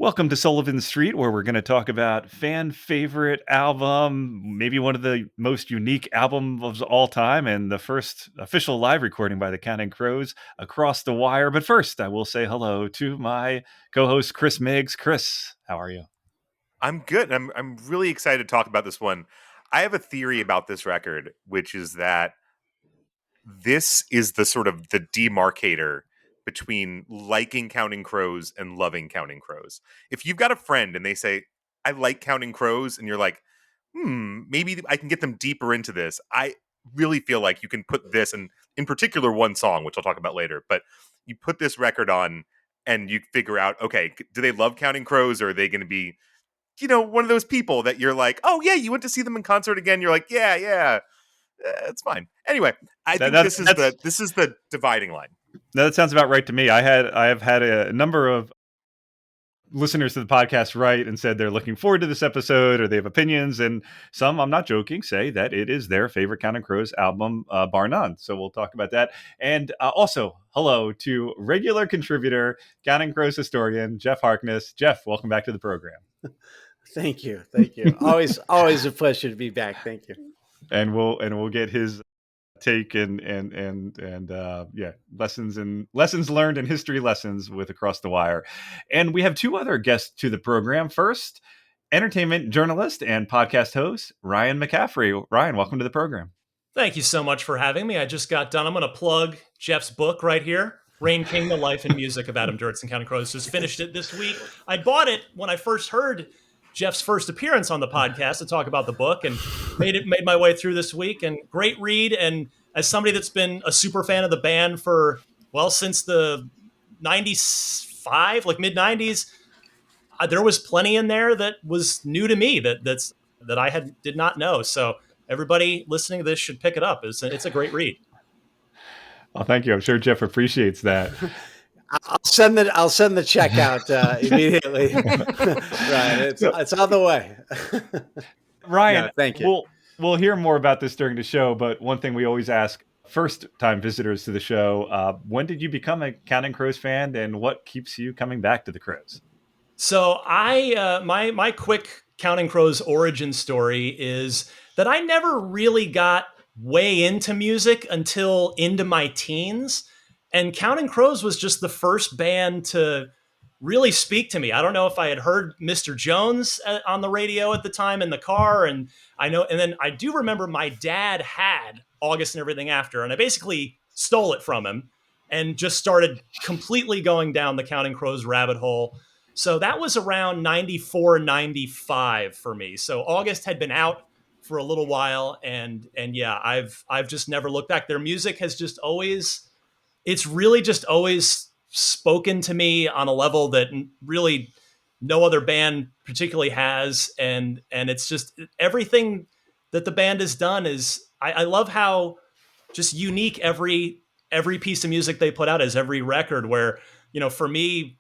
Welcome to Sullivan Street, where we're going to talk about fan favorite album, maybe one of the most unique albums of all time, and the first official live recording by the Counting Crows, Across the Wire. But first, I will say hello to my co-host Chris Miggs. Chris, how are you? I'm good. I'm really excited to talk about this one. I have a theory about this record, which is that this is the sort of the demarcator between liking Counting Crows and loving Counting Crows. If you've got a friend and they say, I like Counting Crows, and you're like, maybe I can get them deeper into this. I really feel like you can put this, and in particular one song, which I'll talk about later, but you put this record on and you figure out, okay, do they love Counting Crows, or are they going to be one of those people that you're like, oh yeah, you went to see them in concert again. You're like, yeah, it's fine. Anyway, I That, think that's, this is that's, the dividing line. that sounds about right to me. I have had a number of listeners to the podcast write and said they're looking forward to this episode or they have opinions, and some, I'm not joking, say that it is their favorite Counting Crows album, bar none. So we'll talk about that. And also, hello to regular contributor, Counting Crows historian, Geoff Harkness. Jeff, welcome back to the program. Thank you. Always a pleasure to be back. Thank you. And we'll get his take and lessons learned and history lessons with Across the Wire. And we have two other guests to the program. First, entertainment journalist and podcast host Ryan McCaffrey. Ryan, welcome to the program. Thank you so much for having me. I just got done. I'm going to plug Jeff's book right here, Reign King: The Life and Music of Adam Duritz and Counting Crows. Just finished it this week. I bought it when I first heard Jeff's first appearance on the podcast to talk about the book, and made my way through this week. And great read. And as somebody that's been a super fan of the band for, since the 95, like mid 90s, there was plenty in there that was new to me that I did not know. So everybody listening to this should pick it up. It's a great read. Well, thank you. I'm sure Jeff appreciates that. I'll send the check out immediately. Right, it's on the way. Ryan, no, thank you. We'll hear more about this during the show, but one thing we always ask first-time visitors to the show, when did you become a Counting Crows fan, and what keeps you coming back to the Crows? So my quick Counting Crows origin story is that I never really got way into music until into my teens. And Counting Crows was just the first band to really speak to me. I don't know if I had heard Mr. Jones on the radio at the time in the car. And then I do remember my dad had August and Everything After, and I basically stole it from him and just started completely going down the Counting Crows rabbit hole. So that was around 94, 95 for me. So August had been out for a little while, and yeah, I've just never looked back. Their music has just always, it's really just always spoken to me on a level that really no other band particularly has. And it's just everything that the band has done is, I love how just unique every piece of music they put out is, every record, where, for me,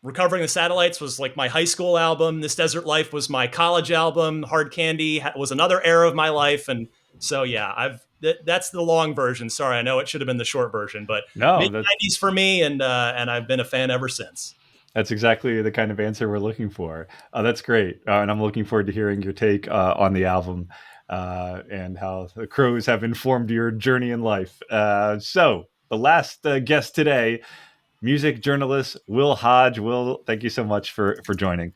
Recovering the Satellites was like my high school album. This Desert Life was my college album. Hard Candy was another era of my life. And so, yeah, that's the long version. Sorry, I know it should have been the short version, but mid-90s for me, and I've been a fan ever since. That's exactly the kind of answer we're looking for. That's great. And I'm looking forward to hearing your take on the album and how the Crows have informed your journey in life. So the last guest today, music journalist Will Hodge. Will, thank you so much for joining.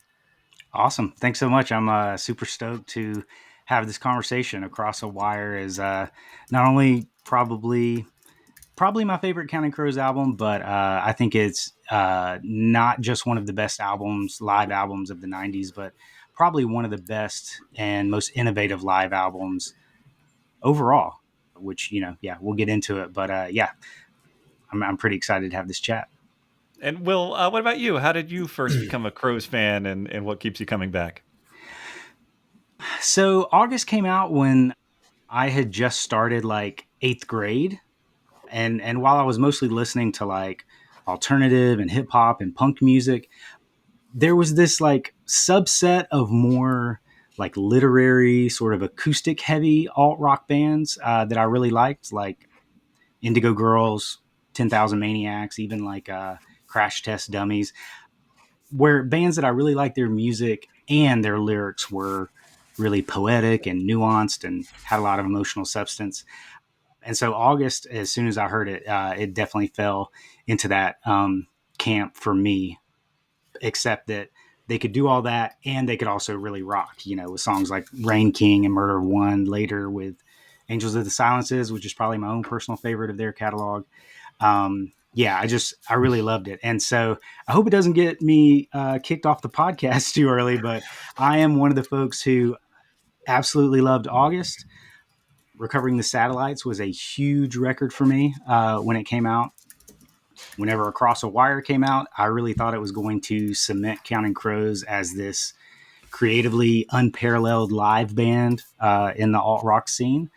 Awesome. Thanks so much. I'm super stoked to have this conversation. Across a Wire is not only probably my favorite Counting Crows album, but I think it's not just one of the best live albums of the 90s, but probably one of the best and most innovative live albums overall, which, we'll get into it. But I'm pretty excited to have this chat. And Will, what about you? How did you first become a Crows fan, and what keeps you coming back? So August came out when I had just started like 8th grade. And while I was mostly listening to like alternative and hip hop and punk music, there was this like subset of more like literary, sort of acoustic heavy alt rock bands that I really liked, like Indigo Girls, 10,000 Maniacs, even like Crash Test Dummies. where bands that I really liked their music and their lyrics were really poetic and nuanced and had a lot of emotional substance. And so August, as soon as I heard it, it definitely fell into that camp for me, except that they could do all that and they could also really rock, with songs like Rain King and Murder of One, later with Angels of the Silences, which is probably my own personal favorite of their catalog. Yeah, I really loved it. And so I hope it doesn't get me kicked off the podcast too early, but I am one of the folks who absolutely loved August. Recovering the Satellites was a huge record for me when it came out. Whenever Across a Wire came out, I really thought it was going to cement Counting Crows as this creatively unparalleled live band in the alt rock scene.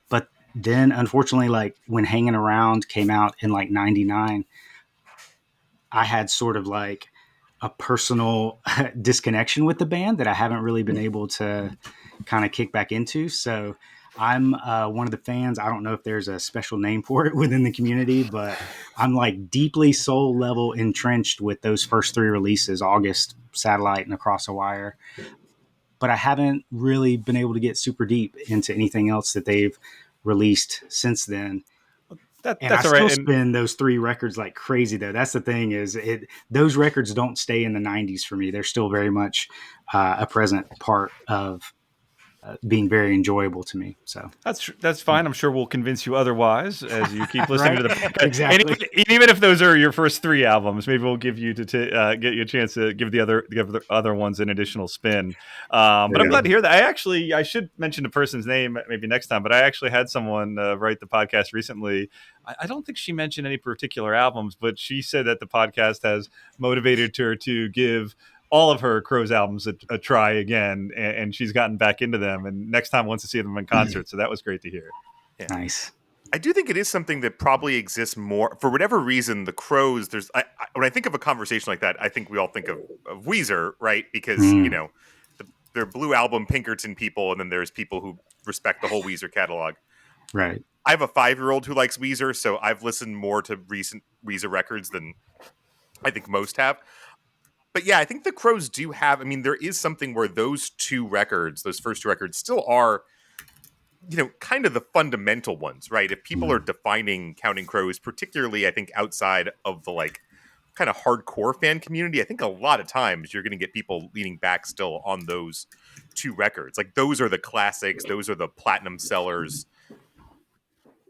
But then, unfortunately, like when Hanging Around came out in like '99, I had sort of like a personal disconnection with the band that I haven't really been able to kind of kick back into. So I'm one of the fans. I don't know if there's a special name for it within the community, but I'm like deeply soul level entrenched with those first three releases, August, Satellite, and Across a Wire. But I haven't really been able to get super deep into anything else that they've released since then. And that's I all right. still spin those three records like crazy, though. That's the thing is those records don't stay in the 90s for me. They're still very much a present part of being very enjoyable to me. So that's fine. I'm sure we'll convince you otherwise as you keep listening to the podcast. Exactly. And even if those are your first three albums, maybe we'll give you get you a chance to give the other ones an additional spin. But I'm glad to hear that. I should mention the person's name maybe next time. But I actually had someone write the podcast recently. I don't think she mentioned any particular albums, but she said that the podcast has motivated her to give all of her Crows albums a try again, and she's gotten back into them, and next time wants to see them in concert. So that was great to hear. Yeah. Nice. I do think it is something that probably exists more for whatever reason. The Crows, when I think of a conversation like that, I think we all think of Weezer, right? Because they're Blue Album Pinkerton people, and then there's people who respect the whole Weezer catalog. Right. I have a 5-year-old who likes Weezer, so I've listened more to recent Weezer records than I think most have. But yeah, I think the Crows do have, there is something where those first two records still are, kind of the fundamental ones, right? If people are defining Counting Crows, particularly I think outside of the like kind of hardcore fan community, I think a lot of times you're going to get people leaning back still on those two records. Like those are the classics. Those are the platinum sellers.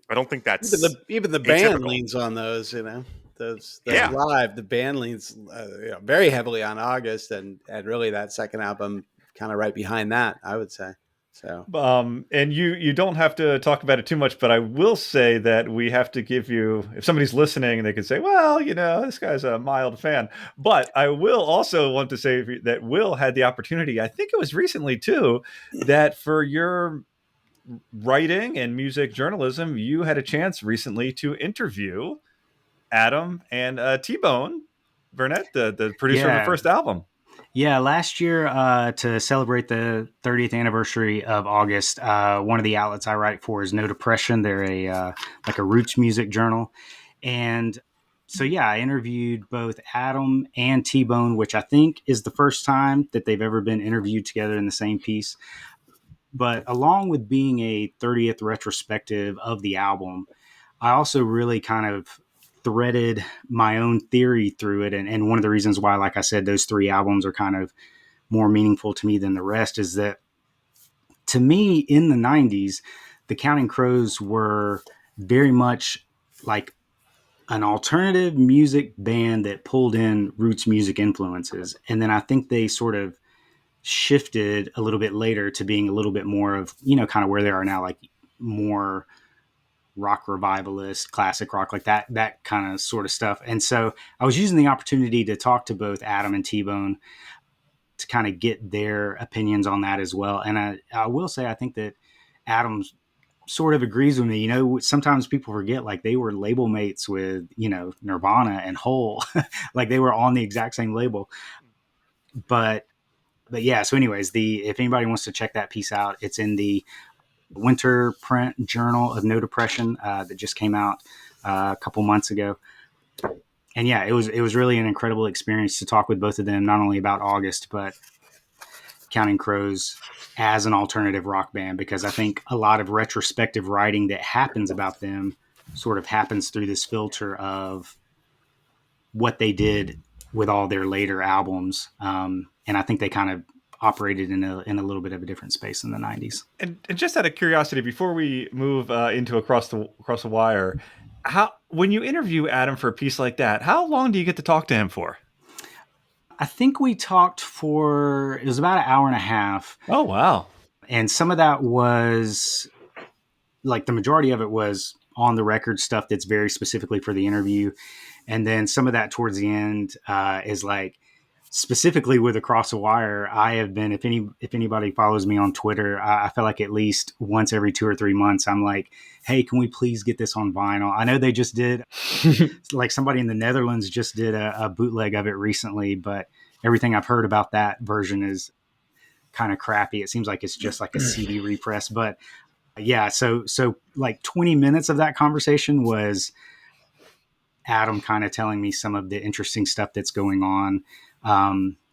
I don't think that's even the band atypical. leans on those, those Yeah. live. The band leans very heavily on August, and really that second album kind of right behind that, I would say. So, and you don't have to talk about it too much, but I will say that we have to give you, if somebody's listening and they can say, well, this guy's a mild fan, but I will also want to say that Will had the opportunity, I think it was recently too, that for your writing and music journalism, you had a chance recently to interview Adam and T-Bone Burnett, the producer of the first album. Yeah, last year to celebrate the 30th anniversary of August, one of the outlets I write for is No Depression. They're a roots music journal, and so yeah, I interviewed both Adam and T-Bone, which I think is the first time that they've ever been interviewed together in the same piece. But along with being a 30th retrospective of the album, I also really kind of threaded my own theory through it. And one of the reasons why, like I said, those three albums are kind of more meaningful to me than the rest is that to me in the 90s, the Counting Crows were very much like an alternative music band that pulled in roots music influences. And then I think they sort of shifted a little bit later to being a little bit more of, kind of where they are now, like more rock revivalist, classic rock, like that kind of sort of stuff. And so I was using the opportunity to talk to both Adam and T-Bone to kind of get their opinions on that as well. And I will say, I think that Adam sort of agrees with me. Sometimes people forget, like they were label mates with, Nirvana and Hole, like they were on the exact same label. But yeah, so anyways, if anybody wants to check that piece out, it's in the winter print journal of No Depression that just came out a couple months ago. yeah, it was really an incredible experience to talk with both of them, not only about August, but Counting Crows as an alternative rock band, because I think a lot of retrospective writing that happens about them sort of happens through this filter of what they did with all their later albums. And I think they kind of operated in a little bit of a different space in the 90s. And just out of curiosity, before we move into Across the Wire, when you interview Adam for a piece like that, how long do you get to talk to him for? I think we talked for, it was about an hour and a half. Oh, wow. And some of that was, like, the majority of it was on the record stuff that's very specifically for the interview. And then some of that towards the end is like, specifically with Across the Wire, I have been, if anybody follows me on Twitter, I feel like at least once every 2 or 3 months, I'm like, hey, can we please get this on vinyl? I know they just did, like somebody in the Netherlands just did a bootleg of it recently, but everything I've heard about that version is kind of crappy. It seems like it's just like a CD repress. But yeah, so like 20 minutes of that conversation was Adam kind of telling me some of the interesting stuff that's going on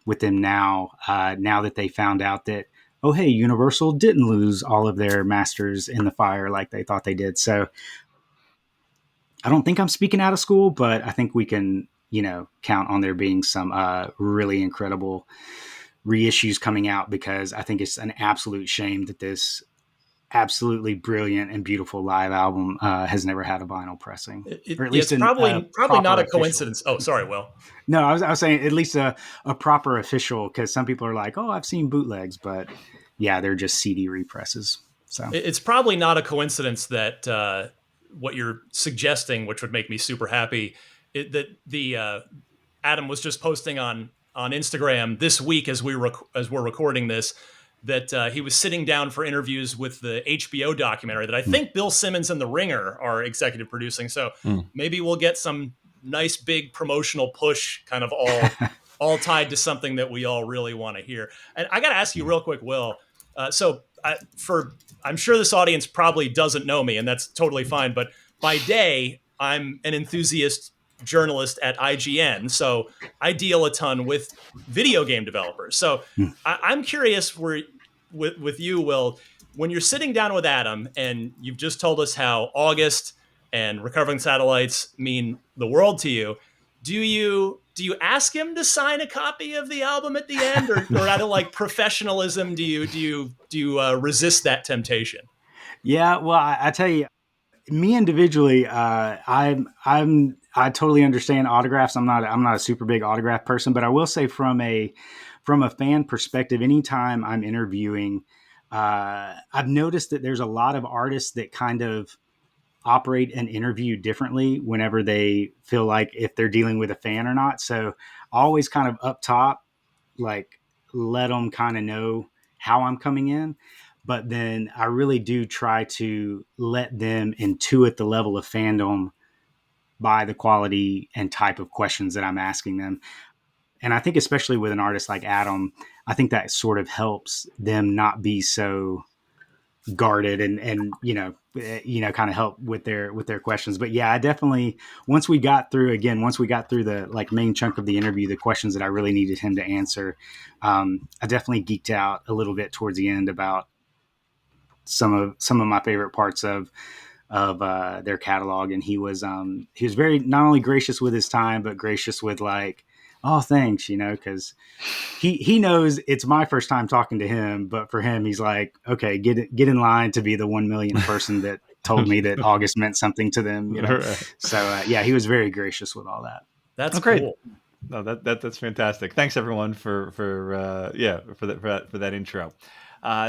with them now that they found out that, oh, hey, Universal didn't lose all of their masters in the fire like they thought they did. So I don't think I'm speaking out of school, but I think we can, count on there being some really incredible reissues coming out, because I think it's an absolute shame that this absolutely brilliant and beautiful live album has never had a vinyl pressing. Or at least it's probably not a coincidence. Oh, sorry, Will. No, I was saying at least a proper official, because some people are like, oh, I've seen bootlegs, but yeah, they're just CD represses. So it's probably not a coincidence that what you're suggesting, which would make me super happy, that the Adam was just posting on Instagram this week as we're recording this, that he was sitting down for interviews with the HBO documentary that I think Bill Simmons and The Ringer are executive producing. So maybe we'll get some nice big promotional push, kind of all tied to something that we all really want to hear. And I got to ask you real quick, Will. I'm sure this audience probably doesn't know me, and that's totally fine. But by day, I'm an enthusiast journalist at IGN, so I deal a ton with video game developers. So I'm curious, with you, Will, when you're sitting down with Adam and you've just told us how August and Recovering Satellites mean the world to you, do you ask him to sign a copy of the album at the end, or out of like professionalism, do you resist that temptation? Yeah, well, I tell you, me individually, I totally understand autographs. I'm not a super big autograph person, but I will say from a fan perspective, anytime I'm interviewing, I've noticed that there's a lot of artists that kind of operate an interview differently whenever they feel like if they're dealing with a fan or not. So always kind of up top, like, let them kind of know how I'm coming in. But then I really do try to let them intuit the level of fandom by the quality and type of questions that I'm asking them. And I think especially with an artist like Adam, I think that sort of helps them not be so guarded and kind of help with their questions. But yeah, I definitely, once we got through the like main chunk of the interview, the questions that I really needed him to answer, I definitely geeked out a little bit towards the end about some of my favorite parts of their catalog. And he was very not only gracious with his time, but gracious with like, oh, thanks, because he knows it's my first time talking to him, but for him, he's like, okay, get in line to be the 1 millionth person that told me that August meant something to them. Right. So yeah, he was very gracious with all that. That's great. Cool. No, that's fantastic. Thanks everyone for that intro.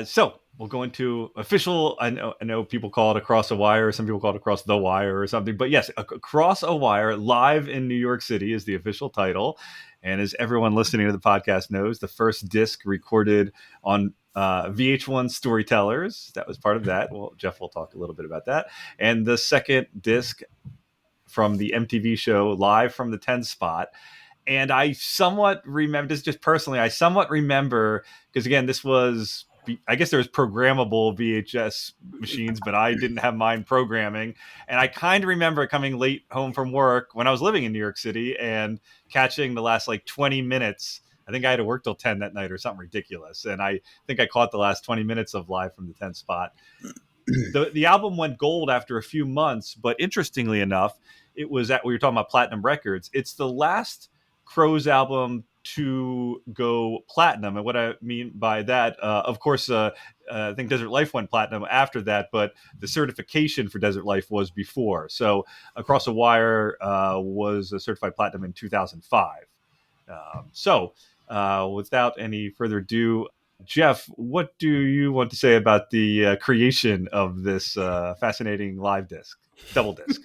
So we'll go into official. I know people call it Across a Wire, or some people call it Across the Wire or something. But yes, Across a Wire, live in New York City is the official title. And as everyone listening to the podcast knows, the first disc recorded on VH1 Storytellers, that was part of that. Well, Geoff will talk a little bit about that. And the second disc from the MTV show Live from the 10 Spot. And I somewhat remember, this just personally, because again, this was I guess there was programmable VHS machines, but I didn't have mine programming. And I kind of remember coming late home from work when I was living in New York City and catching the last like 20 minutes. I think I had to work till 10 that night or something ridiculous. And I think I caught the last 20 minutes of Live from the 10th Spot. The album went gold after a few months, but interestingly enough, we were talking about Platinum Records. It's the last Crows album to go platinum. And what I mean by that, of course, I think Desert Life went platinum after that, but the certification for Desert Life was before. So Across the Wire was certified platinum in 2005. Without any further ado, Geoff, what do you want to say about the creation of this fascinating live disc, double disc?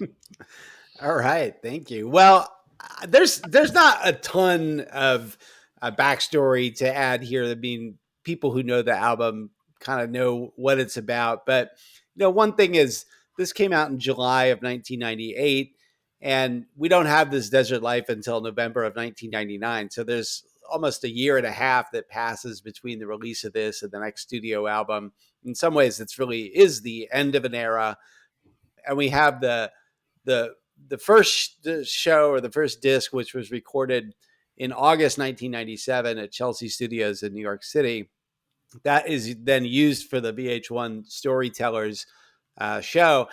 All right, thank you. Well, there's not a ton of backstory to add here. I mean, people who know the album kind of know what it's about. But one thing is, this came out in July of 1998, and we don't have this Desert Life until November of 1999. So there's almost a year and a half that passes between the release of this and the next studio album. In some ways, it's really is the end of an era, and we have the first show, or the first disc, which was recorded in August 1997 at Chelsea Studios in New York City. That is then used for the VH1 Storytellers show.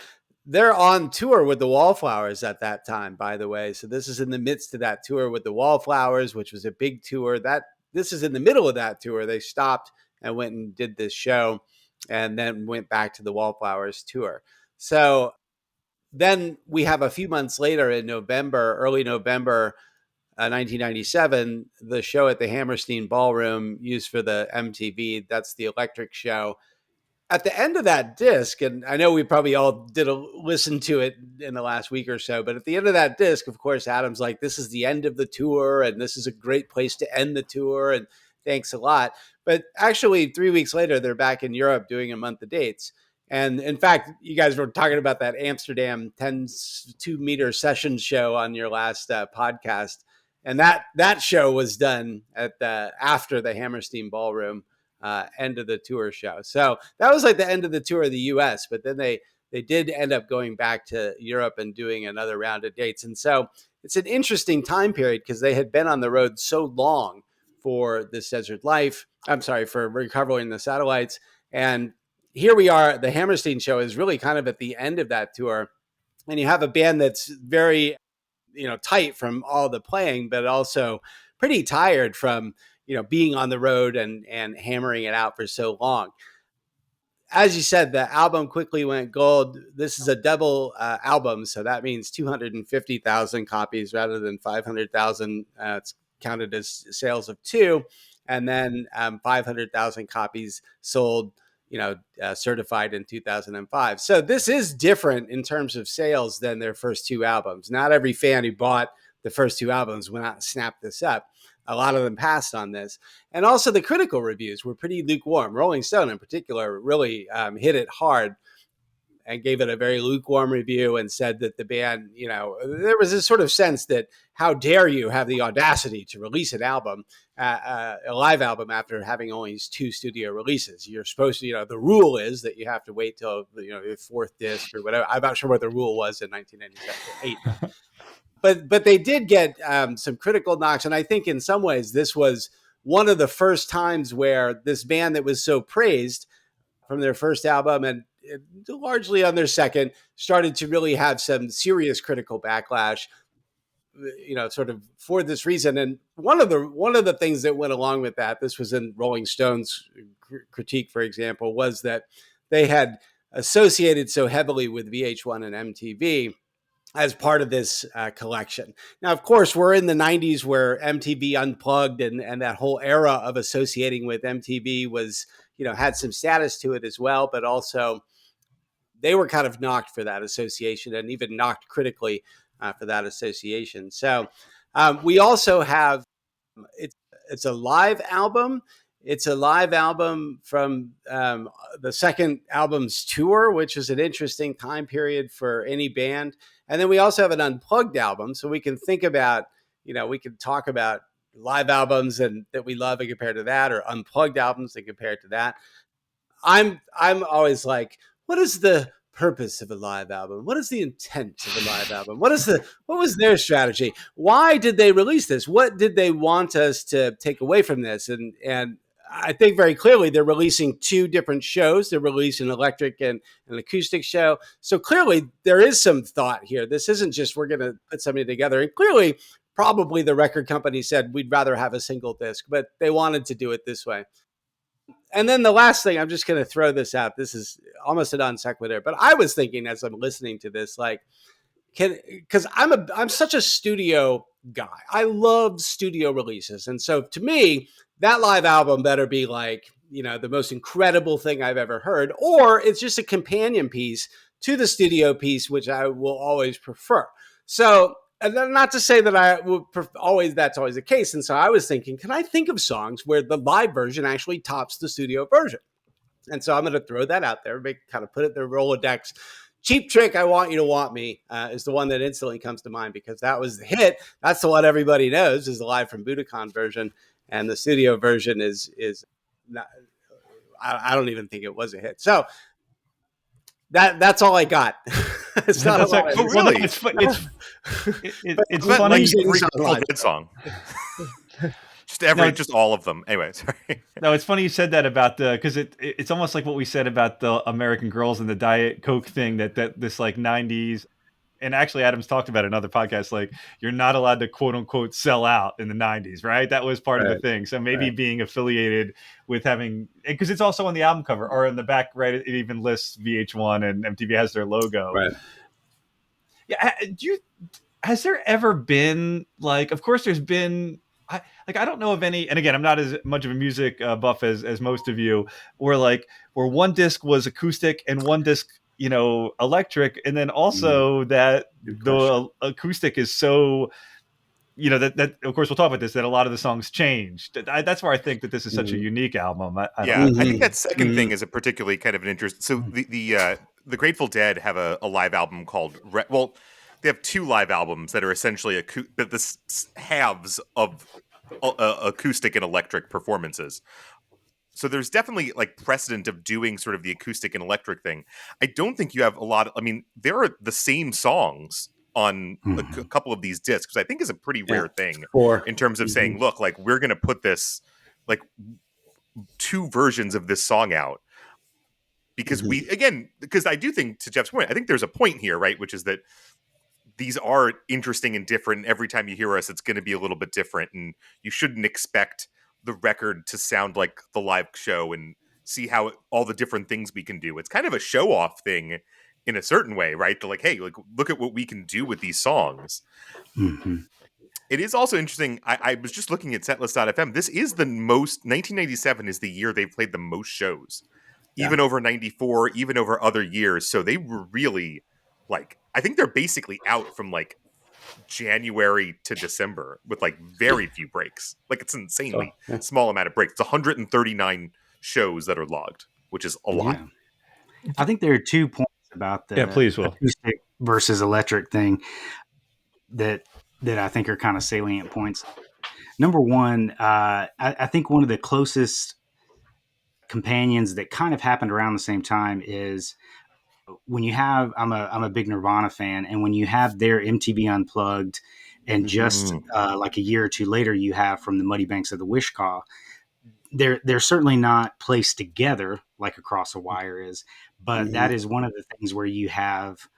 They're on tour with the Wallflowers at that time, by the way. So this is in the midst of that tour with the Wallflowers, which was a big tour. This is in the middle of that tour. They stopped and went and did this show, and then went back to the Wallflowers tour. So then we have a few months later in early November 1997, the show at the Hammerstein Ballroom used for the MTV. That's the Electric Show. At the end of that disc, and I know we probably all did listen to it in the last week or so, but at the end of that disc, of course, Adam's like, this is the end of the tour, and this is a great place to end the tour, and thanks a lot. But actually, 3 weeks later, they're back in Europe doing a month of dates. And in fact, you guys were talking about that Amsterdam 10-meter session show on your last podcast. And that show was done after the Hammerstein Ballroom end of the tour show. So that was like the end of the tour of the US, but then they did end up going back to Europe and doing another round of dates. And so it's an interesting time period because they had been on the road so long for this Desert Life. I'm sorry, for Recovering the Satellites. And here we are. The Hammerstein show is really kind of at the end of that tour. And you have a band that's very, tight from all the playing, but also pretty tired from, being on the road and hammering it out for so long. As you said, the album quickly went gold. This is a double album, so that means 250,000 copies rather than 500,000. It's counted as sales of two, and then 500,000 copies sold, certified in 2005. So this is different in terms of sales than their first two albums. Not every fan who bought the first two albums went out and snapped this up. A lot of them passed on this. And also the critical reviews were pretty lukewarm. Rolling Stone in particular really hit it hard and gave it a very lukewarm review and said that the band, there was this sort of sense that how dare you have the audacity to release an album, a live album, after having only two studio releases. You're supposed to, the rule is that you have to wait till, the fourth disc or whatever. I'm not sure what the rule was in 1997, 8. But they did get some critical knocks. And I think in some ways, this was one of the first times where this band that was so praised from their first album and largely on their second started to really have some serious critical backlash, sort of for this reason. And one of the things that went along with that, this was in Rolling Stone's critique, for example, was that they had associated so heavily with VH1 and MTV as part of this collection. Now, of course, we're in the 90s where MTV Unplugged and that whole era of associating with MTV was, had some status to it as well, but also they were kind of knocked for that association and even knocked critically for that association. So we also have, it's a live album. It's a live album from the second album's tour, which is an interesting time period for any band. And then we also have an unplugged album. So we can think about, we can talk about live albums and that we love and compare to that, or unplugged albums and compare to that. I'm always like, what is the purpose of a live album? What is the intent of a live album? What was their strategy? Why did they release this? What did they want us to take away from this? And I think very clearly they're releasing two different shows. They're releasing an electric and an acoustic show. So clearly there is some thought here. This isn't just we're going to put something together. And clearly, probably the record company said we'd rather have a single disc, but they wanted to do it this way. And then the last thing, I'm just going to throw this out. This is almost a non sequitur, but I was thinking as I'm listening to this, like, because I'm such a studio guy. I love studio releases, and so to me, that live album better be like, the most incredible thing I've ever heard, or it's just a companion piece to the studio piece, which I will always prefer. So, and not to say that I would that's always the case. And so I was thinking, can I think of songs where the live version actually tops the studio version? And so I'm going to throw that out there, kind of put it in the Rolodex. Cheap Trick, I Want You to Want Me is the one that instantly comes to mind because that was the hit. That's the one everybody knows is the live from Budokan version. And the studio version is not, I don't even think it was a hit. So that's all I got. It's not a lot. Oh, really? It's funny. Like Grateful Dead song. Just all of them. Anyway, sorry. No, it's funny you said that about because it's almost like what we said about the American Girls and the Diet Coke thing that this like 90s. And actually, Adam's talked about it in other podcasts. Like, you're not allowed to quote unquote sell out in the 90s, right? That was part of the thing. So maybe being affiliated with having, because it's also on the album cover or in the back, right? It even lists VH1 and MTV has their logo. Right. Yeah. Has there ever been like? Of course, there's been. I don't know of any, and again, I'm not as much of a music buff as most of you, where one disc was acoustic and one disc, electric, and then also that the acoustic is so, that of course we'll talk about this, that a lot of the songs changed. That's where I think that this is such a unique album. I think that second thing is a particularly kind of an interest. So the Grateful Dead have a live album called they have two live albums that are essentially the halves of acoustic and electric performances. So there's definitely like precedent of doing sort of the acoustic and electric thing. I don't think you have a lot. I mean, there are the same songs on a couple of these discs, which I think is a pretty rare thing in terms of saying, look, like we're going to put this like two versions of this song out. Because because I do think, to Jeff's point, I think there's a point here, right? Which is that these are interesting and different. And every time you hear us, it's going to be a little bit different. And you shouldn't expect the record to sound like the live show and see how all the different things we can do. It's kind of a show off thing in a certain way, right? To like, hey, like look at what we can do with these songs. Mm-hmm. It is also interesting. I was just looking at setlist.fm. This is the most, 1997 is the year they've played the most shows, even over 94, even over other years. So they were really like, I think they're basically out from like January to December with like very few breaks. Like it's an insanely small amount of breaks. It's 139 shows that are logged, which is a lot. Yeah. I think there are 2 points about the acoustic versus electric thing that I think are kind of salient points. Number one, I think one of the closest companions that kind of happened around the same time is when you have, I'm a big Nirvana fan, and when you have their MTV Unplugged, and just like a year or two later, you have From the Muddy Banks of the Wishkah, they're certainly not placed together like Across a Wire is, but that is one of the things where you have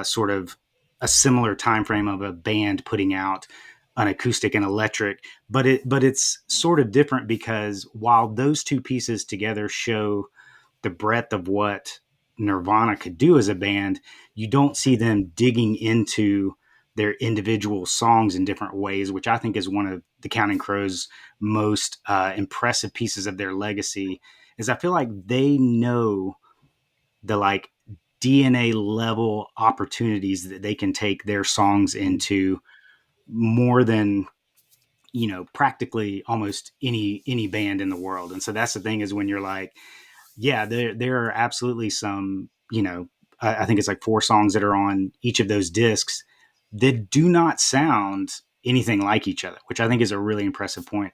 sort of a similar time frame of a band putting out an acoustic and electric, but it's sort of different because while those two pieces together show the breadth of what Nirvana could do as a band, you don't see them digging into their individual songs in different ways, which I think is one of the Counting Crows' most impressive pieces of their legacy. Is I feel like they know the like DNA level opportunities that they can take their songs into more than practically almost any band in the world. And so that's the thing, is when you're like, yeah, there are absolutely some, I think it's like 4 songs that are on each of those discs that do not sound anything like each other, which I think is a really impressive point.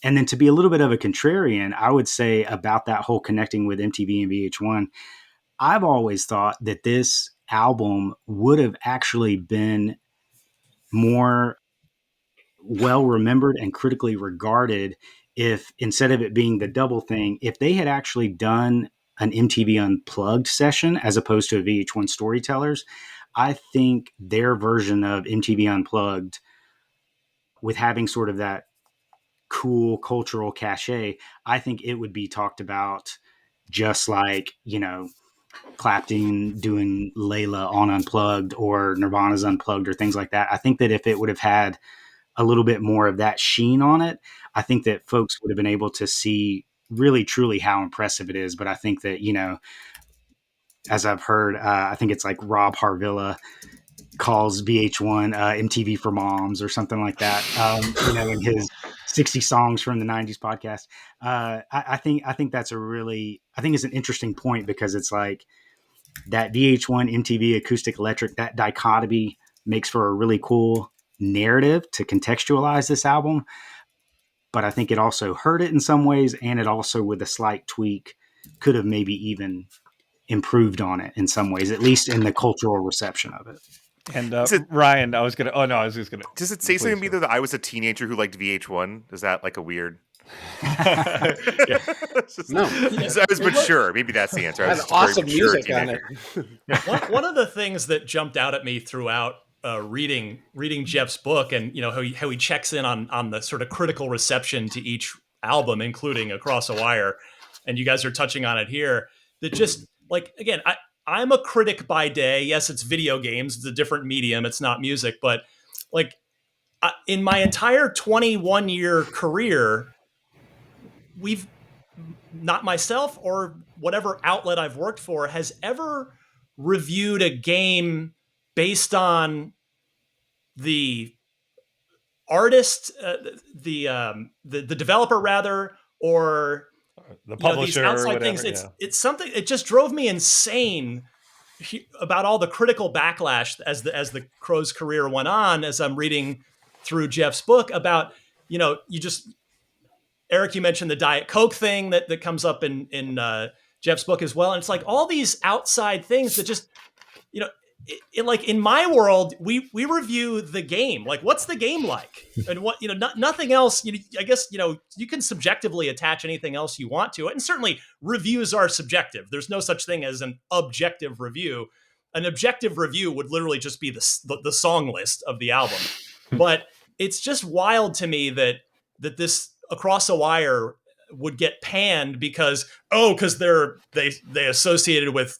And then to be a little bit of a contrarian, I would say about that whole connecting with MTV and VH1, I've always thought that this album would have actually been more well remembered and critically regarded if, instead of it being the double thing, if they had actually done an MTV Unplugged session as opposed to a VH1 Storytellers. I think their version of MTV Unplugged, with having sort of that cool cultural cachet, I think it would be talked about just like, Clapton doing Layla on Unplugged or Nirvana's Unplugged or things like that. I think that if it would have had a little bit more of that sheen on it, I think that folks would have been able to see really truly how impressive it is. But I think that, as I've heard, I think it's like Rob Harvilla calls VH1 MTV for moms or something like that, in his 60 songs from the 90s podcast. I think that's I think it's an interesting point, because it's like that VH1 MTV acoustic electric, that dichotomy makes for a really cool narrative to contextualize this album. But I think it also hurt it in some ways, and it also, with a slight tweak, could have maybe even improved on it in some ways, at least in the cultural reception of it. And Ryan, I was just gonna. Does it say something to me though that I was a teenager who liked VH1? Is that like a weird? No, I was mature. Maybe that's the answer. I was had awesome music on it. One of the things that jumped out at me throughout reading Geoff's book, and how he checks in on the sort of critical reception to each album, including Across a Wire, and you guys are touching on it here, that just like, again, I'm a critic by day. Yes, it's video games. It's a different medium. It's not music. But like in my entire 21-year career, we've not myself or whatever outlet I've worked for has ever reviewed a game based on the artist, the developer rather, or the publisher, these outside or whatever, things. It's something. It just drove me insane about all the critical backlash as the Crow's career went on. As I'm reading through Geoff's book about, Eric, you mentioned the Diet Coke thing that comes up in Geoff's book as well, and it's like all these outside things that just, like in my world, we review the game. Like, what's the game like, and what nothing else. I guess you can subjectively attach anything else you want to it, and certainly reviews are subjective. There's no such thing as an objective review. An objective review would literally just be the song list of the album. But it's just wild to me that this Across a Wire would get panned because they associated with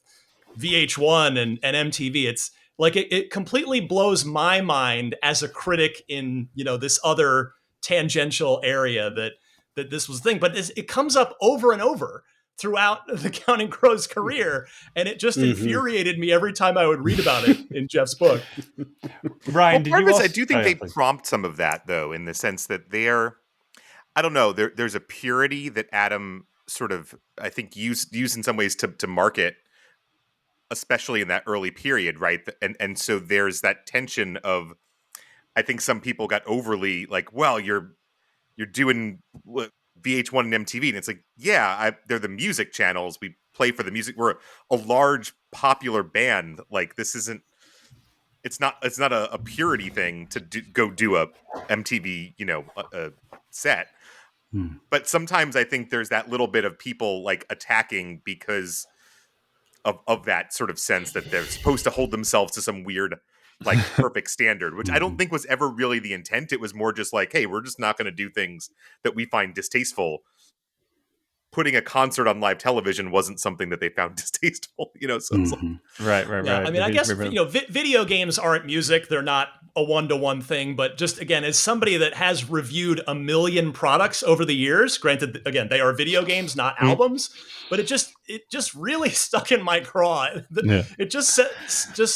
VH1 and MTV. It's like it completely blows my mind as a critic in this other tangential area that this was the thing. But it comes up over and over throughout the Counting Crows career, and it just infuriated me every time I would read about it in Geoff's book. Ryan, I do think they prompt some of that though, in the sense that they're, I don't know, there's a purity that Adam sort of, I think, used in some ways to market, especially in that early period, right? And so there's that tension of, I think some people got overly like, well, you're doing VH1 and MTV, and it's like, yeah, they're the music channels. We play for the music. We're a large popular band. Like, this isn't. It's not a purity thing to go do a MTV, a set. But sometimes I think there's that little bit of people like attacking because of that sort of sense that they're supposed to hold themselves to some weird, like, perfect standard, which I don't think was ever really the intent. It was more just like, hey, we're just not going to do things that we find distasteful. Putting a concert on live television wasn't something that they found distasteful, So it's like, right. Yeah, I mean, I guess video games aren't music; they're not a one-to-one thing. But just again, as somebody that has reviewed a million products over the years, granted, again, they are video games, not albums. But it just really stuck in my craw. It just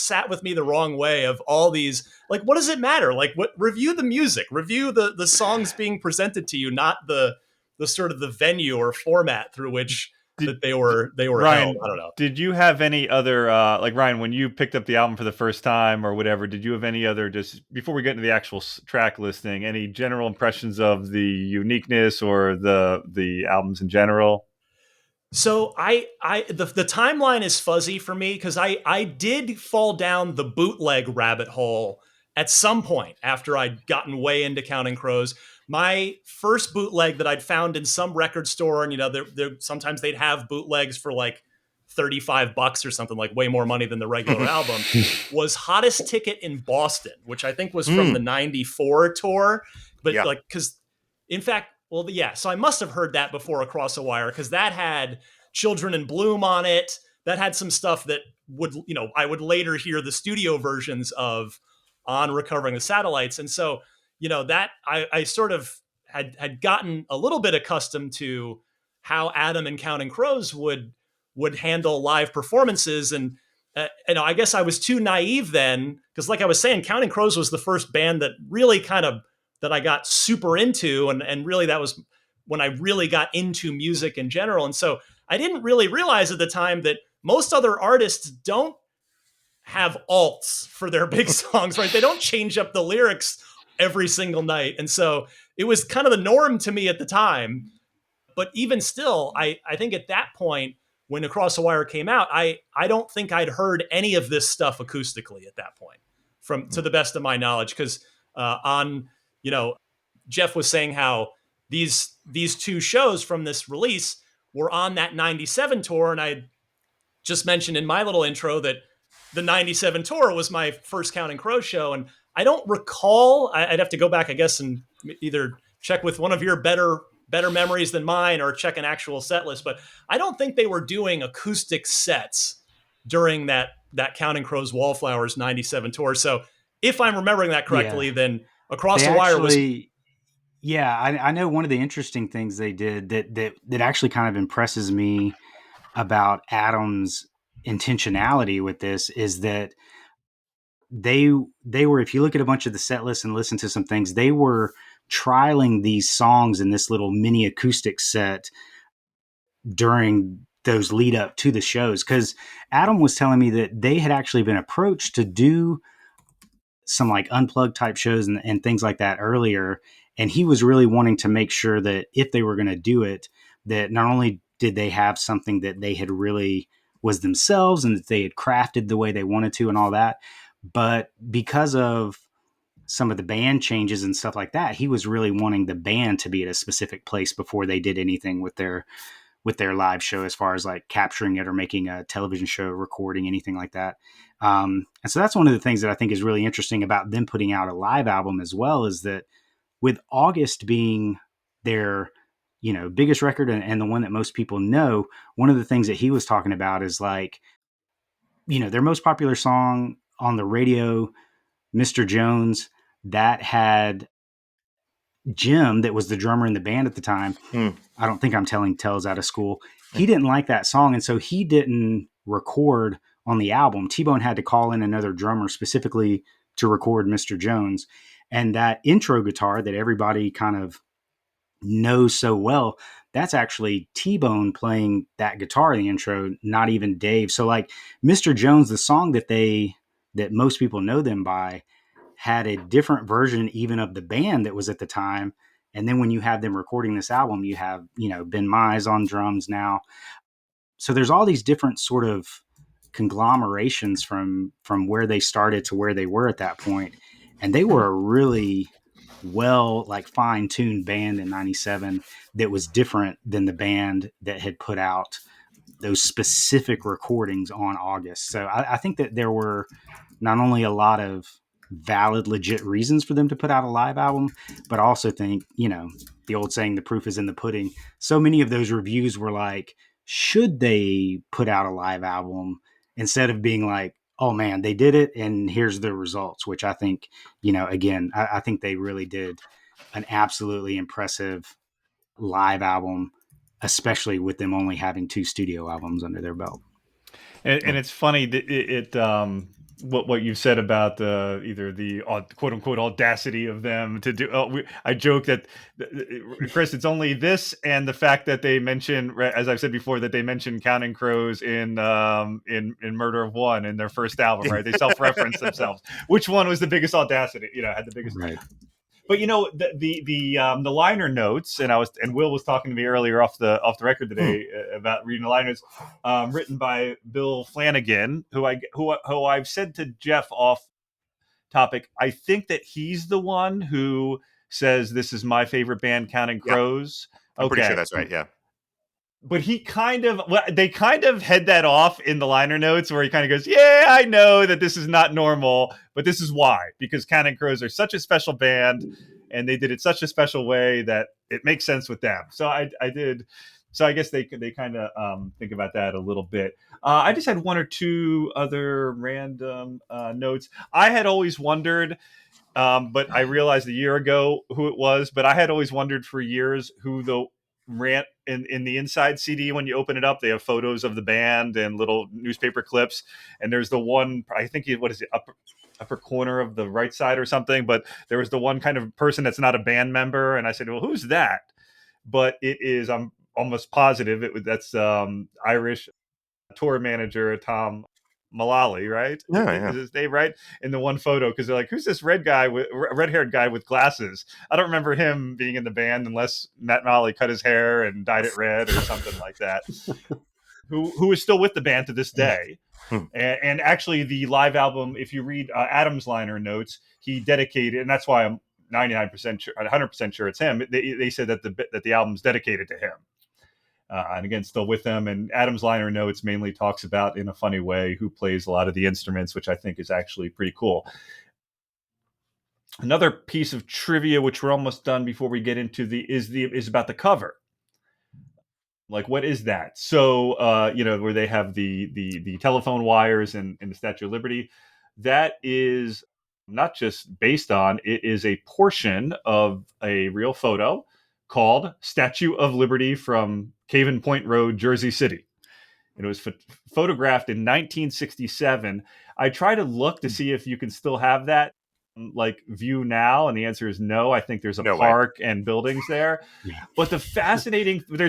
sat with me the wrong way. Of all these, like, what does it matter? Like, review the music, review the songs being presented to you, not the sort of the venue or format through which that they were Ryan, held. I don't know. did you have any other like Ryan, when you picked up the album for the first time or whatever, did you have any other, just before we get into the actual track listing, any general impressions of the uniqueness or the albums in general? So the timeline is fuzzy for me because I did fall down the bootleg rabbit hole at some point after I'd gotten way into Counting Crows. My first bootleg that I'd found in some record store, and they're sometimes they'd have bootlegs for like $35 or something, like way more money than the regular album, was Hottest Ticket in Boston, which I think was from the '94 tour. But like, because in fact, well, yeah, so I must have heard that before Across a Wire, because that had Children in Bloom on it. That had some stuff that would, I would later hear the studio versions of on Recovering the Satellites. And so, that I sort of had gotten a little bit accustomed to how Adam and Counting Crows would handle live performances. And, I guess I was too naive then, because like I was saying, Counting Crows was the first band that really that I got super into. And really that was when I really got into music in general. And so I didn't really realize at the time that most other artists don't have alts for their big songs, right? They don't change up the lyrics every single night. And so it was kind of the norm to me at the time. But even still, I think at that point, when Across the Wire came out, I don't think I'd heard any of this stuff acoustically at that point, to the best of my knowledge. Because Geoff was saying how these two shows from this release were on that '97 tour, and I just mentioned in my little intro that the '97 tour was my first Counting Crows show, and I don't recall. I'd have to go back, I guess, and either check with one of your better memories than mine, or check an actual set list. But I don't think they were doing acoustic sets during that Counting Crows Wallflowers '97 tour. So if I'm remembering that correctly, then Across the Wire was. Yeah, I know one of the interesting things they did that actually kind of impresses me about Adam's intentionality with this is that they were, if you look at a bunch of the set lists and listen to some things, they were trialing these songs in this little mini acoustic set during those lead up to the shows. Because Adam was telling me that they had actually been approached to do some like unplugged type shows and things like that earlier. And he was really wanting to make sure that if they were going to do it, that not only did they have something that they had really was themselves and that they had crafted the way they wanted to and all that, but because of some of the band changes and stuff like that, he was really wanting the band to be at a specific place before they did anything with their live show, as far as like capturing it or making a television show, recording anything like that. And so that's one of the things that I think is really interesting about them putting out a live album as well, is that with August being their, biggest record and the one that most people know, one of the things that he was talking about is like, their most popular song on the radio, Mr. Jones, that had Jim, that was the drummer in the band at the time. I don't think I'm telling tales out of school. He didn't like that song. And so he didn't record on the album. T-Bone had to call in another drummer specifically to record Mr. Jones. And that intro guitar that everybody kind of knows so well, that's actually T-Bone playing that guitar in the intro, not even Dave. So like Mr. Jones, the song that most people know them by, had a different version even of the band that was at the time. And then when you have them recording this album, you have, Ben Mize on drums now. So there's all these different sort of conglomerations from where they started to where they were at that point. And they were a really well, like fine-tuned band in '97 that was different than the band that had put out those specific recordings on August. So I think that there were not only a lot of valid, legit reasons for them to put out a live album, but I also think, the old saying, the proof is in the pudding. So many of those reviews were like, should they put out a live album, instead of being like, oh man, they did it and here's the results, which I think, again, I think they really did an absolutely impressive live album, especially with them only having 2 studio albums under their belt. And it's funny that what you've said about either the quote unquote audacity of them to do. I joke that Chris, it's only this and the fact that they mention, as I've said before, that they mention Counting Crows in Murder of One in their first album, right? They self-reference themselves. Which one was the biggest audacity? Had the biggest. Right. But the liner notes, and Will was talking to me earlier off the record today about reading the liner notes, written by Bill Flanagan, who I've said to Geoff off topic. I think that he's the one who says this is my favorite band, Counting Crows. I'm pretty sure that's right. Yeah. But they kind of head that off in the liner notes where he kind of goes, yeah, I know that this is not normal, but this is why, because Counting Crows are such a special band and they did it such a special way that it makes sense with them. So I did. So I guess they kind of think about that a little bit. I just had one or two other random notes. I had always wondered, but I realized a year ago who it was, but I had always wondered for years who the rant in the inside CD, when you open it up, they have photos of the band and little newspaper clips, and there's the one, I think, what is it, upper corner of the right side or something, but there was the one kind of person that's not a band member, and I said, well, who's that? But it is, I'm almost positive that's Irish tour manager Tom Mullally, right? Is his name, right? In the one photo, because they're like, who's this red-haired guy with glasses? I don't remember him being in the band unless Matt Mullally cut his hair and dyed it red or something like that. Who is still with the band to this day. And actually the live album, if you read Adam's liner notes, he dedicated, and that's why I'm 99% sure, 100% sure it's him. They said that the album's dedicated to him. And again, still with them. And Adam's liner notes mainly talks about, in a funny way, who plays a lot of the instruments, which I think is actually pretty cool. Another piece of trivia, which we're almost done before we get into is about the cover. Like, what is that? So, where they have the telephone wires and the Statue of Liberty, that is not just based on, it is a portion of a real photo called Statue of Liberty from Caven Point Road, Jersey City. It was photographed in 1967. I try to look to see if you can still have that view now, and the answer is no. I think there's a park and buildings there. Yeah. But there's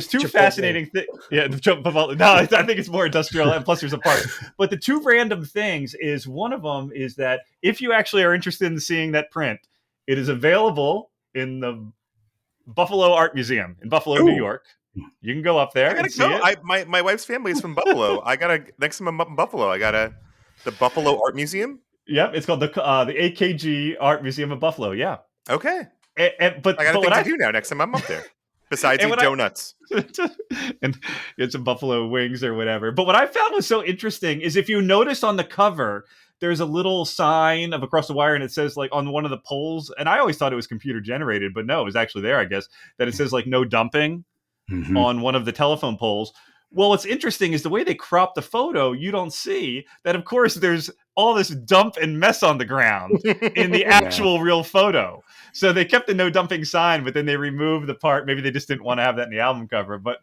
two fascinating things. Yeah, no, I think it's more industrial, and plus there's a park. But the two random things is, one of them is that if you actually are interested in seeing that print, it is available in the Buffalo Art Museum in Buffalo, New York. You can go up there. I gotta go. My wife's family is from Buffalo. Next time I'm up in Buffalo, the Buffalo Art Museum. Yep, it's called the AKG Art Museum of Buffalo. Yeah. Okay. But I got things to do now next time I'm up there. Besides eat donuts and get some buffalo wings or whatever. But what I found was so interesting is, if you notice on the cover, there's a little sign of Across the Wire, and it says, like, on one of the poles, and I always thought it was computer generated, but no, it was actually there, I guess, that it says like no dumping on one of the telephone poles. Well, what's interesting is the way they crop the photo, you don't see that, of course, there's all this dump and mess on the ground in the actual real photo. So they kept the no dumping sign, but then they removed the part. Maybe they just didn't want to have that in the album cover. But,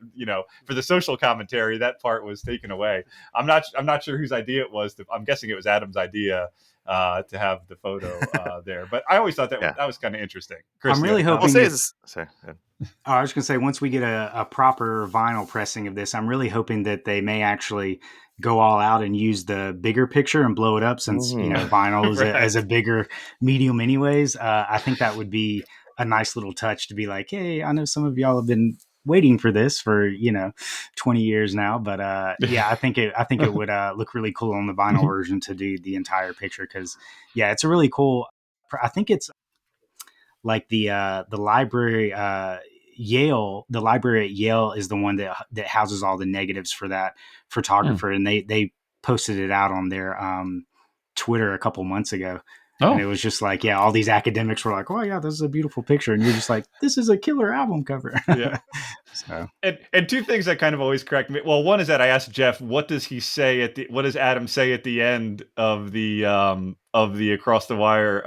for the social commentary, that part was taken away. I'm not sure whose idea it was. I'm guessing it was Adam's idea to have the photo there. But I always thought that was kind of interesting. Chris, I'm really hoping. Sorry. I was going to say, once we get a proper vinyl pressing of this, I'm really hoping that they may actually go all out and use the bigger picture and blow it up, since vinyl is as a bigger medium anyways. I think that would be a nice little touch to be like, hey, I know some of y'all have been waiting for this for 20 years now, but I think it would look really cool on the vinyl version to do the entire picture, because it's a really cool. I think it's like the library. The library at Yale is the one that houses all the negatives for that photographer, and they posted it out on their Twitter a couple months ago. And it was just like, all these academics were like, oh yeah, this is a beautiful picture, and you're just like, this is a killer album cover. So and two things that kind of always correct me. Well, one is that I asked Geoff, what does Adam say at the end of the Across the Wire